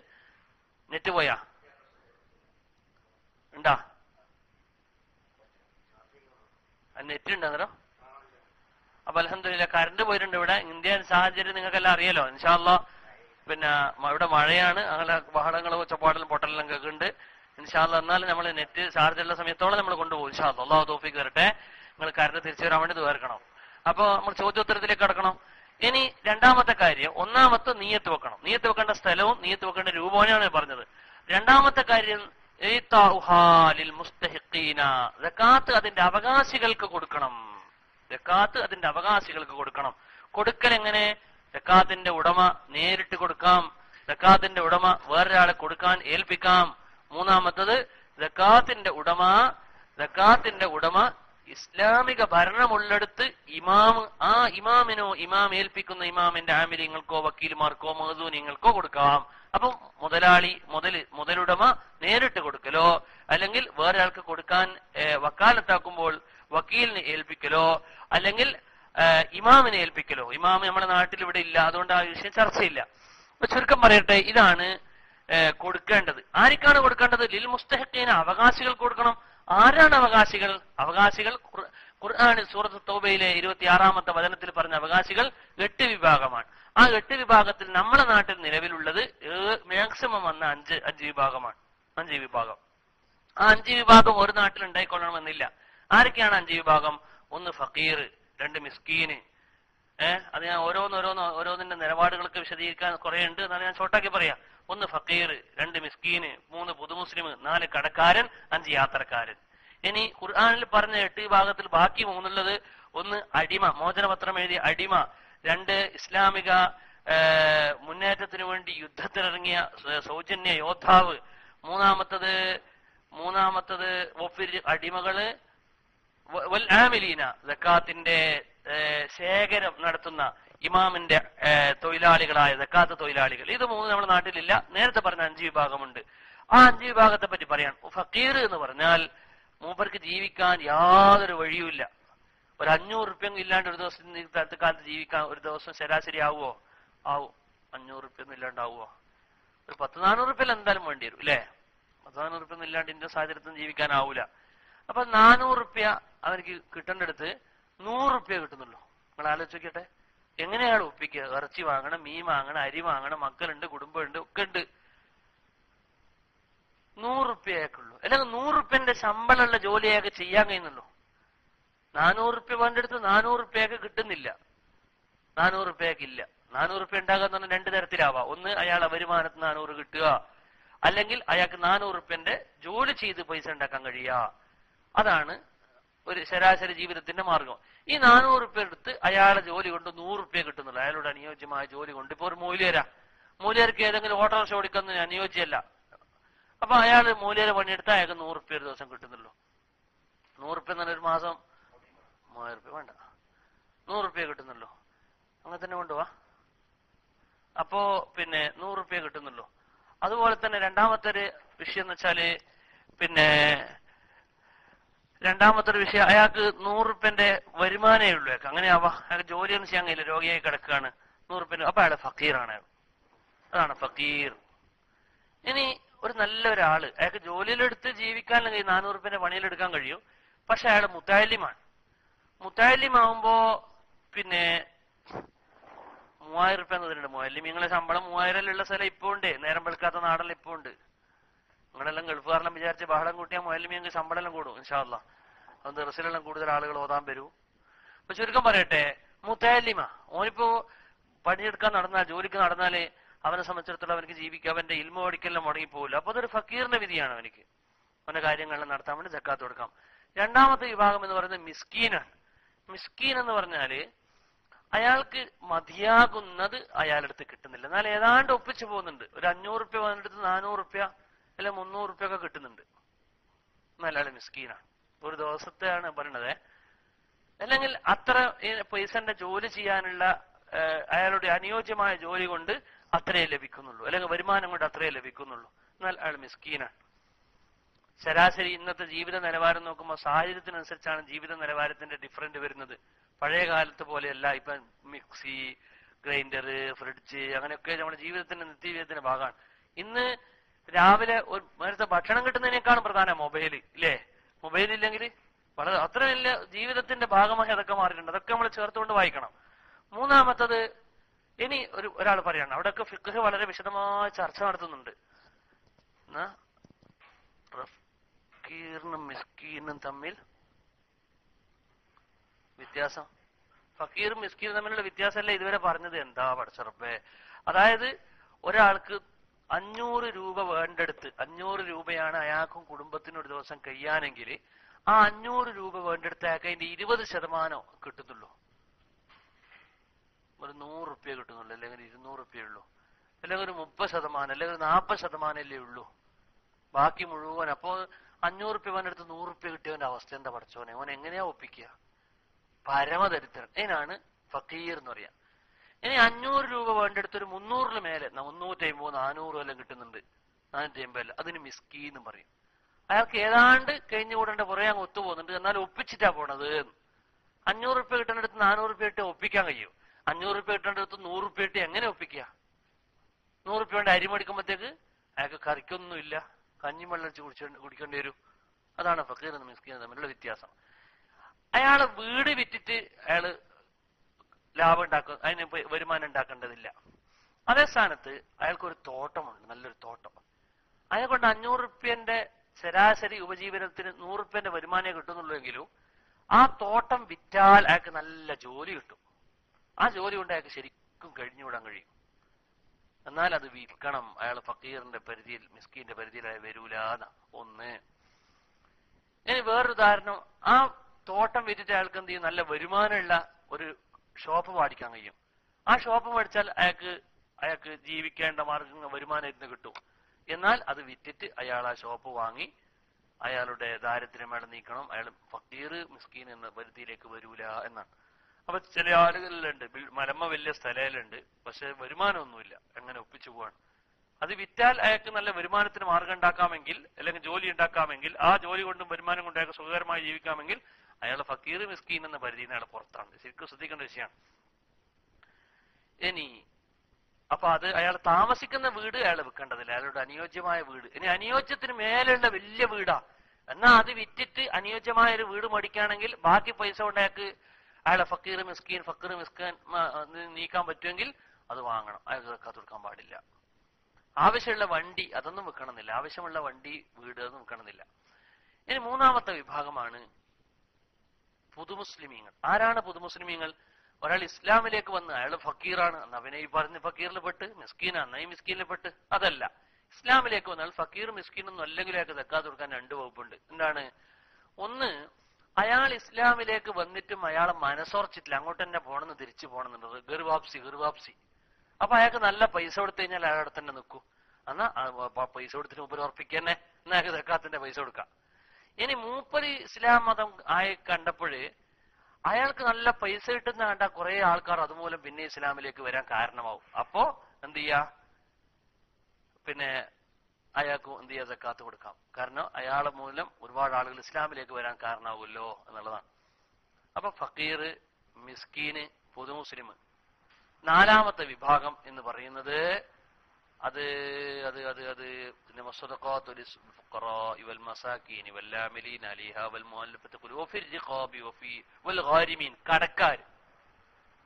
നെറ്റ് പോയാ ഉണ്ടാ? നെറ്റ് ഉണ്ടെന്നോ? അപ്പൊ അൽഹംദുലില്ലാ കറണ്ട് പോയിട്ടുണ്ട്. ഇവിടെ ഇന്ത്യൻ സാഹചര്യം നിങ്ങൾക്കെല്ലാം അറിയാലോ. ഇൻഷാ അല്ലാഹ് പിന്നെ ഇവിടെ മഴയാണ്, അങ്ങനെ ബഹളങ്ങളും ഒച്ചപ്പാടലും പൊട്ടലെല്ലാം കേൾക്കുന്നുണ്ട്. ഇൻഷാ അല്ലാഹ് എന്നാലും നമ്മൾ നെറ്റ് ചാർജുള്ള സമയത്തോളം നമ്മൾ കൊണ്ടുപോകും. ഇൻഷാ അല്ലാഹ് അല്ലാഹു തൗഫീഖ് തരട്ടെ. നിങ്ങൾ കറണ്ട് തിരിച്ചു വരാൻ വേണ്ടി ദ്വാരക്കണം. അപ്പൊ നമ്മൾ ചോദ്യോത്തരത്തിലേക്ക് കടക്കണം. ഇനി രണ്ടാമത്തെ കാര്യം, ഒന്നാമത്തെ നീയത്ത് വെക്കണം. നീയത്ത് വെക്കേണ്ട സ്ഥലവും നീയത്ത് വെക്കേണ്ട രൂപമാണ് പറഞ്ഞത്. രണ്ടാമത്തെ കാര്യം സക്കാത്ത് അതിന്റെ അവകാശികൾക്ക് കൊടുക്കണം. സക്കാത്ത് അതിന്റെ അവകാശികൾക്ക് കൊടുക്കണം. കൊടുക്കൽ എങ്ങനെ? സക്കാത്തിന്റെ ഉടമ നേരിട്ട് കൊടുക്കാം, സക്കാത്തിന്റെ ഉടമ വേറൊരാളെ കൊടുക്കാൻ ഏൽപ്പിക്കാം. മൂന്നാമത്തത് സക്കാത്തിന്റെ ഉടമ ഇസ്ലാമിക ഭരണമുള്ളിടത്ത് ഇമാമിനോ ഇമാം ഏൽപ്പിക്കുന്ന ഇമാമിന്റെ ആമിലിങ്ങൾക്കോ വക്കീലുമാർക്കോ മഹദൂനിങ്ങൾക്കോ കൊടുക്കാം. അപ്പം മുതലുടമ നേരിട്ട് കൊടുക്കലോ അല്ലെങ്കിൽ വേറെ ആൾക്ക് കൊടുക്കാൻ വക്കാലത്താക്കുമ്പോൾ വക്കീലിന് ഏൽപ്പിക്കലോ അല്ലെങ്കിൽ ഇമാമിനെ ഏൽപ്പിക്കലോ. ഇമാം നമ്മുടെ നാട്ടിൽ ഇവിടെ ഇല്ല, അതുകൊണ്ട് ആ വിഷയം ചർച്ചയില്ല. അപ്പൊ ചുരുക്കം പറയട്ടെ, ഇതാണ് കൊടുക്കേണ്ടത്. ആർക്കാണ് കൊടുക്കേണ്ടത്? ലിൽ മുസ്തഹിഖീന, അവകാശികൾ കൊടുക്കണം. ആരാണ് അവകാശികൾ? അവകാശികൾ ഖുർആൻ സൂറത്ത് തൗബയിലെ 26-ാമത്തെ വചനത്തിൽ പറഞ്ഞ അവകാശികൾ 8 വിഭാഗമാണ്. ആ 8 വിഭാഗത്തിൽ നമ്മുടെ നാട്ടിൽ നിലവിലുള്ളത് മാക്സിമം വന്ന 5 വിഭാഗമാണ്. 5 വിഭാഗം. ആ 5 വിഭാഗം ഒരു നാട്ടിൽ ഉണ്ടായിക്കൊള്ളണമെന്നില്ല. ആരൊക്കെയാണ് 5 വിഭാഗം? 1 ഫക്കീർ, 2 മിസ്കീന്. അത് ഞാൻ ഓരോന്നിന്റെ നിലപാടുകൾക്ക് വിശദീകരിക്കാൻ കുറെ ഉണ്ട്, എന്നാലും ഞാൻ ഷോർട്ടാക്കി പറയാം. 1 ഫക്കീർ, 2 മിസ്കീന്, 3 പുതുമുസ്ലിം, 4 കടക്കാരൻ, 5 യാത്രക്കാരൻ. ഇനി ഖുർആനിൽ പറഞ്ഞ 8 വിഭാഗത്തിൽ ബാക്കി 3 1 അടിമ, മോചനപത്രം എഴുതിയ അടിമ, 2 ഇസ്ലാമിക മുന്നേറ്റത്തിന് വേണ്ടി യുദ്ധത്തിനിറങ്ങിയ സൗജന്യ യോദ്ധാവ്, മൂന്നാമത്തത് അടിമകള്, വൽ ആമിലീന, സക്കാത്തിന്റെ ശേഖരം നടത്തുന്ന ഇമാമിന്റെ തൊഴിലാളികളായ സക്കാത്ത് തൊഴിലാളികൾ. ഇത് 3 നമ്മുടെ നാട്ടിലില്ല. നേരത്തെ പറഞ്ഞ 5 വിഭാഗമുണ്ട്. ആ 5 വിഭാഗത്തെ പറ്റി പറയാൻ. ഫക്കീർ എന്ന് പറഞ്ഞാൽ മൂപ്പർക്ക് ജീവിക്കാൻ യാതൊരു വഴിയുമില്ല. ഒരു 500 റുപ്യൊന്നും ഇല്ലാണ്ട് ഒരു ദിവസം ഇന്നത്തെ കാലത്ത് ജീവിക്കാൻ ഒരു ദിവസം ശരാശരി ആവുമോ? ആവും. 500 റുപ്യൊന്നും ഇല്ലാണ്ടാവുമോ? ഒരു 10-400 റുപ്യ എന്തായാലും വേണ്ടി വരും, അല്ലെ? 10-400 റുപ്യൊന്നും ഇല്ലാണ്ട് ഇന്ത്യ സാഹചര്യത്തിൽ ജീവിക്കാനാവൂല. അപ്പൊ 400 റുപ്യ അവർക്ക് കിട്ടേണ്ടടുത്ത് 100 റുപ്യ കിട്ടുന്നുള്ളൂ. നിങ്ങൾ ആലോചിച്ച് നോക്കിയട്ടെ, എങ്ങനെയാണ് ഒപ്പിക്കുക? ഇറച്ചി വാങ്ങണം, മീൻ വാങ്ങണം, അരി വാങ്ങണം, മക്കളുണ്ട്, കുടുംബമുണ്ട്, ഒക്കെ ഉണ്ട്. 100 റുപ്യ അയാൾക്കുള്ളൂ. അല്ലെങ്കിൽ 100 റുപ്യന്റെ ശമ്പളമുള്ള ജോലി അയാൾക്ക് ചെയ്യാൻ കഴിയുന്നുള്ളൂ. 400 റുപ്യ വേണ്ടെടുത്ത് 400 റുപ്യക്ക് കിട്ടുന്നില്ല. 400 റുപ്യക്ക് ഇല്ല. 400 റുപ്യ ഉണ്ടാകാന്ന് പറഞ്ഞാൽ 2 തരത്തിലാവാം. ഒന്ന്, അയാളെ വരുമാനത്ത് 400 കിട്ടുക, അല്ലെങ്കിൽ അയാൾക്ക് 400 റുപ്യന്റെ ജോലി ചെയ്ത് പൈസ ഉണ്ടാക്കാൻ കഴിയുക. അതാണ് ഒരു ശരാശരി ജീവിതത്തിന്റെ മാർഗം. ഈ 400 റുപ്യ എടുത്ത് അയാളെ ജോലി കൊണ്ട് 100 റുപ്യ കിട്ടുന്നുള്ളൂ. അയാളുടെ അനുയോജ്യമായ ജോലി കൊണ്ട്. ഇപ്പൊ ഒരു മൂല്യർക്ക് ഏതെങ്കിലും ഓട്ടോറിക്ഷ ഓടിക്കുന്നത് അനുയോജ്യമല്ല. അപ്പൊ അയാൾ മൂല്യരെ പണിയെടുത്താൽ അയാൾക്ക് 100 റുപ്യ ഒരു ദിവസം കിട്ടുന്നുള്ളൂ. 100 റുപ്യ തന്നെ ഒരു മാസം 3000 റുപ്യ വേണ്ട, 100 റുപ്യ കിട്ടുന്നുള്ളൂ. അങ്ങനെ തന്നെ കൊണ്ടുപോവാ. അപ്പോ 100 റുപ്യ കിട്ടുന്നുള്ളൂ. അതുപോലെ തന്നെ രണ്ടാമത്തെ ഒരു വിഷയം എന്ന് വെച്ചാല് രണ്ടാമത്തെ ഒരു വിഷയം, അയാൾക്ക് 100 റുപ്യന്റെ വരുമാനമേ ഉള്ളൂ. അങ്ങനെ ആവാ. അയാൾക്ക് ജോലിയൊന്നും ചെയ്യാൻ കഴിയില്ല, രോഗിയായി കിടക്കുകയാണ്. 100 റുപ്യ. അപ്പൊ അയാൾ ഫക്കീറാണ്. അതാണ് ഫക്കീർ. ഇനി ഒരു നല്ലൊരാള്, അയാൾക്ക് ജോലിയിലെടുത്ത് ജീവിക്കാൻ 400 റുപ്യന്റെ പണിയിലെടുക്കാൻ കഴിയും. പക്ഷെ അയാൾ മുത്തഅല്ലിമാണ്. മുത്തഅല്ലിമാവുമ്പോ 3000 റുപ്യ എന്നതിനുണ്ട്. മുഅല്ലിമീങ്ങളെ ശമ്പളം 3000 ഉള്ള സ്ഥലം ഇപ്പൊ ഉണ്ട്. നേരം വെളുക്കാത്ത നാടെല്ലാം ഇപ്പൊ ഉണ്ട്. നിങ്ങളെല്ലാം ഗൾഫുകാരെല്ലാം വിചാരിച്ച് ബഹളം കൂട്ടിയാൽ മുഅല്ലിമീങ്ങൾക്ക് ശമ്പളം എല്ലാം കൂടും ഇൻഷാ അല്ലാഹ്. അത് ദർസിലെല്ലാം കൂടുതൽ ആളുകൾ ഓതാൻ വരൂ. അപ്പൊ ചുരുക്കം പറയട്ടെ, മുത്തഅല്ലിമ ഓനിപ്പോ പണിയെടുക്കാൻ നടന്നാൽ, ജോലിക്ക് നടന്നാല് അവനെ സംബന്ധിച്ചിടത്തോളം അവനക്ക് ജീവിക്കുക, അവന്റെ ഇൽമു പഠിക്കലെല്ലാം മുടങ്ങിപ്പോകില്ല. അപ്പൊ അതൊരു ഫക്കീറിന്റെ വിധിയാണ്. അവനക്ക് അവന്റെ കാര്യങ്ങളെല്ലാം നടത്താൻ വേണ്ടി സക്കാത്ത് കൊടുക്കാം. രണ്ടാമത്തെ വിഭാഗം എന്ന് പറയുന്നത് മിസ്കീനാണ്. മിസ്കീൻ എന്ന് പറഞ്ഞാല് അയാൾക്ക് മതിയാകുന്നത് അയാളുടെ അടുത്ത് കിട്ടുന്നില്ല, എന്നാൽ ഏതാണ്ട് ഒപ്പിച്ചു പോകുന്നുണ്ട്. ഒരു 500 റുപ്യ വന്നിടത്ത് 400 റുപ്യ അല്ലെ 300 റുപ്യ ഒക്കെ കിട്ടുന്നുണ്ട്. എന്നാൽ അയാൾ മിസ്കീനാണ്. ഒരു ദിവസത്തെയാണ് പറയണത്. അല്ലെങ്കിൽ അത്ര പൈസന്റെ ജോലി ചെയ്യാനുള്ള അയാളുടെ അനുയോജ്യമായ ജോലി കൊണ്ട് അത്രയേ ലഭിക്കുന്നുള്ളൂ, അല്ലെങ്കിൽ വരുമാനം കൊണ്ട് അത്രയേ ലഭിക്കുന്നുള്ളൂ. എന്നാൽ അയാൾ മിസ്കീനാണ്. ശരാശരി ഇന്നത്തെ ജീവിത നിലവാരം നോക്കുമ്പോൾ സാഹചര്യത്തിനനുസരിച്ചാണ് ജീവിത നിലവാരത്തിന്റെ ഡിഫറൻറ്റ് വരുന്നത്. പഴയ കാലത്ത് പോലെയല്ല. ഇപ്പൊ മിക്സി, ഗ്രൈൻഡർ, ഫ്രിഡ്ജ്, അങ്ങനെയൊക്കെ നമ്മുടെ ജീവിതത്തിന്റെ നിത്യജീവിതത്തിന്റെ ഭാഗമാണ്. ഇന്ന് രാവിലെ നേരത്തെ ഭക്ഷണം കിട്ടുന്നതിനേക്കാളും പ്രധാനം മൊബൈൽ, ഇല്ലേ? മൊബൈൽ ഇല്ലെങ്കിൽ വളരെ അത്ര വലിയ ജീവിതത്തിന്റെ ഭാഗമായി അതൊക്കെ മാറിയിട്ടുണ്ട്. അതൊക്കെ നമ്മൾ ചേർത്തുകൊണ്ട് വായിക്കണം. മൂന്നാമത്തത്, ഇനി ഒരാൾ പറയാണ്, അവിടെയൊക്കെ ഫിഖ് വളരെ വിശദമായ ചർച്ച നടത്തുന്നുണ്ട്. ഫക്കീറിനും മിസ്കീനും തമ്മിൽ വ്യത്യാസം, ഫക്കീറും മിസ്കീനും തമ്മിലുള്ള വ്യത്യാസമല്ല ഇതുവരെ പറഞ്ഞത്. എന്താ പഠിച്ചറപ്പേ? അതായത് ഒരാൾക്ക് 500 രൂപ വേണ്ടെടുത്ത്, 500 രൂപയാണ് അയാൾക്കും കുടുംബത്തിനും ഒരു ദിവസം കഴിയാനെങ്കിൽ ആ 500 രൂപ വേണ്ടെടുത്ത് അയാൾക്ക് അതിന്റെ 20% കിട്ടുന്നുള്ളൂ. ഒരു 100 റുപ്യ കിട്ടുന്നുള്ളൂ, അല്ലെങ്കിൽ 200 റുപ്യ ഉള്ളൂ, അല്ലെങ്കിൽ ഒരു 30%, അല്ലെങ്കിൽ ഒരു 40% അല്ലേ ഉള്ളൂ. ബാക്കി മുഴുവൻ. അപ്പോ 500 അവനെടുത്ത് 100 കിട്ടിയവന്റെ അവസ്ഥ എന്താ പഠിച്ചോനെ? ഓൻ എങ്ങനെയാ ഒപ്പിക്കുക? പരമദരിദ്രൻ. ഇതിനാണ് ഫക്കീർ എന്ന് പറയാം. ഇനി 500 രൂപ വേണ്ടെടുത്ത് ഒരു 300 മേലെ 350 400 എല്ലാം കിട്ടുന്നുണ്ട്, 450 അല്ല, അതിന് മിസ്കീൻ എന്ന് പറയും. അയാൾക്ക് ഏതാണ്ട് കഴിഞ്ഞുകൂടേണ്ട പുറകെ അങ്ങ് ഒത്തുപോകുന്നുണ്ട്, എന്നാൽ ഒപ്പിച്ചിട്ടാ പോണത്. 500 കിട്ടേണ്ടടുത്ത് 400 ഇട്ട് ഒപ്പിക്കാൻ കഴിയും. 500 കിട്ടേണ്ടടുത്ത് 100 ഇട്ട് എങ്ങനെ ഒപ്പിക്കുക? 100 കൊണ്ട് അരി മേടിക്കുമ്പോഴത്തേക്ക് അയാൾക്ക് കറിക്കൊന്നുമില്ല, കഞ്ഞിവെള്ളം കുടിക്കേണ്ടി വരും. അതാണ് ഫക്കീർ എന്നും മിസ്കീൻ തമ്മിലുള്ള വ്യത്യാസം. അയാള് വീട് വിറ്റിട്ട് അയാള് ലാഭം ഉണ്ടാക്കും, അതിന് വരുമാനം ഉണ്ടാക്കേണ്ടതില്ല. അതേ സ്ഥാനത്ത് അയാൾക്കൊരു തോട്ടമുണ്ട്, നല്ലൊരു തോട്ടം. അതിനെ കൊണ്ട് 500 ശരാശരി ഉപജീവനത്തിന് 100 വരുമാനമേ കിട്ടുന്നുള്ളൂവെങ്കിലും ആ തോട്ടം വിറ്റാൽ അയാൾക്ക് നല്ല ജോലി കിട്ടും. ആ ജോലി കൊണ്ട് അയാൾക്ക് ശരിക്കും കഴിഞ്ഞുകൂടാൻ കഴിയും. എന്നാൽ അത് വിൽക്കണം. അയാൾ ഫക്കീറിന്റെ പരിധിയിൽ, മിസ്കീന്റെ പരിധിയിൽ അയാൾ വരൂലാന്ന ഒന്ന്. ഇനി വേറൊരു ഉദാഹരണം, ആ തോട്ടം വിറ്റിട്ട് അയാൾക്ക് എന്ത് ചെയ്യും? നല്ല വരുമാനമുള്ള ഒരു ഷോപ്പ് മേടിക്കാൻ കഴിയും. ആ ഷോപ്പ് മേടിച്ചാൽ അയാൾക്ക് ജീവിക്കേണ്ട മാർഗം വരുമാനം ഇരുന്ന് കിട്ടും. എന്നാൽ അത് വിറ്റിട്ട് അയാൾ ആ ഷോപ്പ് വാങ്ങി അയാളുടെ ദാരിദ്ര്യം അയാൾ നീക്കണം. അയാൾ ഫക്കീർ മിസ്കീൻ എന്ന പരിധിയിലേക്ക് വരൂല എന്നാണ്. അപ്പൊ ചില ആളുകളിലുണ്ട്, മലമ്മ വലിയ സ്ഥലയിലുണ്ട്, പക്ഷെ വരുമാനമൊന്നുമില്ല, എങ്ങനെ ഒപ്പിച്ചു പോവാണ്. അത് വിറ്റാൽ അയാൾക്ക് നല്ല വരുമാനത്തിന് മാർഗം ഉണ്ടാക്കാമെങ്കിൽ, അല്ലെങ്കിൽ ജോലി ഉണ്ടാക്കാമെങ്കിൽ, ആ ജോലി കൊണ്ടും വരുമാനം കൊണ്ട് അയാൾക്ക് സുഖകരമായി ജീവിക്കാമെങ്കിൽ അയാൾ ഫക്കീർ മിസ്കീൻ എന്ന പരിധിയിൽ നിന്ന് അയാൾ പുറത്താണ്. ശരിക്കും ശ്രദ്ധിക്കേണ്ട വിഷയമാണ്. ഇനി അപ്പൊ അത് അയാൾ താമസിക്കുന്ന വീട് അയാൾ വിൽക്കേണ്ടതില്ല, അയാളുടെ അനുയോജ്യമായ വീട്. ഇനി അനുയോജ്യത്തിന് മേലുള്ള വലിയ വീടാ, എന്നാ അത് വിറ്റിട്ട് അനുയോജ്യമായ ഒരു വീട് മേടിക്കുകയാണെങ്കിൽ ബാക്കി പൈസ കൊണ്ട് അയാളെ ഫക്കീർ മിസ്കീൻ നീക്കാൻ പറ്റുമെങ്കിൽ അത് വാങ്ങണം. അയാൾക്ക് സക്കാത്ത് കൊടുക്കാൻ പാടില്ല. ആവശ്യമുള്ള വണ്ടി അതൊന്നും വെക്കണമെന്നില്ല, ആവശ്യമുള്ള വണ്ടി വീട് അതൊന്നും വെക്കണമെന്നില്ല. ഇനി മൂന്നാമത്തെ വിഭാഗമാണ് പുതുമുസ്ലിമീങ്ങൾ. ആരാണ് പുതുമുസ്ലിമീങ്ങൾ? ഒരാൾ ഇസ്ലാമിലേക്ക് വന്ന് അയാൾ ഫക്കീറാണ്, അവനെ ഈ പറഞ്ഞ ഫക്കീറിൽ പെട്ട്, മിസ്കീനാണ് ഈ മിസ്കീനിൽ പെട്ട്. അതല്ല, ഇസ്ലാമിലേക്ക് വന്നാൽ ഫക്കീർ മിസ്കീനൊന്നും അല്ലെങ്കിൽ അയാൾക്ക് സക്കാത്ത് കൊടുക്കാൻ 2 വകുപ്പുണ്ട്. എന്താണ്? ഒന്ന്, അയാൾ ഇസ്ലാമിലേക്ക് വന്നിട്ടും അയാളെ മനസ്സോർച്ചിട്ടില്ല, അങ്ങോട്ട് തന്നെ പോണെന്ന് തിരിച്ചു പോകണമെന്നുള്ളത്, ഗർവാപ്സി. അപ്പൊ അയാൾക്ക് നല്ല പൈസ കൊടുത്തു കഴിഞ്ഞാൽ അയാളെ തന്നെ നിൽക്കൂ. എന്നാ പൈസ കൊടുത്തിട്ട് മൂപ്പര് ഉറപ്പിക്കന്നെ, എന്നാ അയാൾക്ക് സക്കാത്തിന്റെ പൈസ കൊടുക്കാം. ഇനി മൂപ്പര് ഇസ്ലാം മതം ആയി കണ്ടപ്പോഴേ അയാൾക്ക് നല്ല പൈസ കിട്ടുന്ന കണ്ട കുറെ ആൾക്കാർ അതുമൂലം പിന്നെ ഇസ്ലാമിലേക്ക് വരാൻ കാരണമാവും. അപ്പോ എന്ത് ചെയ്യാ? പിന്നെ അയാൾക്ക് എന്ത് ചെയ്യാ? സക്കാത്ത് കൊടുക്കാം. കാരണം അയാളെ മൂലം ഒരുപാട് ആളുകൾ ഇസ്ലാമിലേക്ക് വരാൻ കാരണമാവുമല്ലോ എന്നുള്ളതാണ്. അപ്പൊ ഫക്കീർ, മിസ്കീന്, പുതുമുസ്ലിം. നാലാമത്തെ വിഭാഗം എന്ന് പറയുന്നത് അത്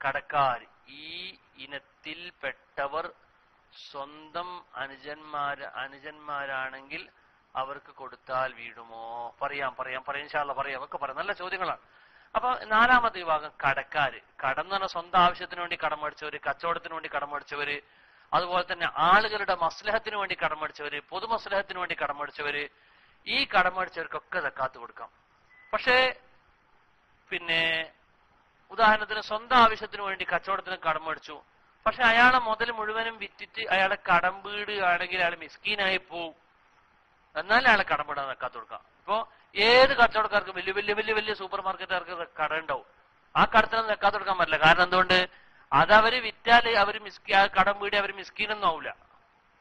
കടക്കാർ. ഈ ഇനത്തിൽപ്പെട്ടവർ സ്വന്തം അനുജന്മാരാണെങ്കിൽ അവർക്ക് കൊടുത്താൽ വീടുമോ? പറയാം ഇൻഷാ അല്ലാഹ് പറയാം, ഒക്കെ പറയാം. നല്ല ചോദ്യങ്ങളാണ്. അപ്പൊ നാലാമത്തെ വിഭാഗം കടക്കാര്. കടം എന്ന് പറഞ്ഞാൽ സ്വന്തം ആവശ്യത്തിന് വേണ്ടി കടം മേടിച്ചവര്, കച്ചവടത്തിന് വേണ്ടി കടം മേടിച്ചവര്, അതുപോലെ തന്നെ ആളുകളുടെ മസ്ലഹത്തിന് വേണ്ടി കടം മേടിച്ചവര്, പൊതുമസ്ലഹത്തിന് വേണ്ടി കടം മേടിച്ചവര്. ഈ കടം മേടിച്ചവർക്കൊക്കെ സക്കാത്ത് കൊടുക്കാം. പക്ഷേ പിന്നെ ഉദാഹരണത്തിന് സ്വന്തം ആവശ്യത്തിന് വേണ്ടി കച്ചവടത്തിന് കടം മേടിച്ചു, പക്ഷെ അയാളെ മുതൽ മുഴുവനും വിറ്റിട്ട് അയാളെ കടം വീടുകയാണെങ്കിൽ അയാൾ മിസ്കീനായി പോവും. എന്നാലും അയാളെ കടം വീടാൻ സക്കാത്ത് കൊടുക്കാം. ഇപ്പൊ ഏത് കച്ചവടക്കാർക്കും വലിയ സൂപ്പർ മാർക്കറ്റുകാർക്ക് കട ഉണ്ടാവും. ആ കടത്തിനൊന്നും സക്കാത്ത് കൊടുക്കാൻ പറ്റില്ല. കാരണം എന്തുകൊണ്ട്? അതവര് വിറ്റാല് കടം വീടി അവർ മിസ്കീനൊന്നും ആവില്ല.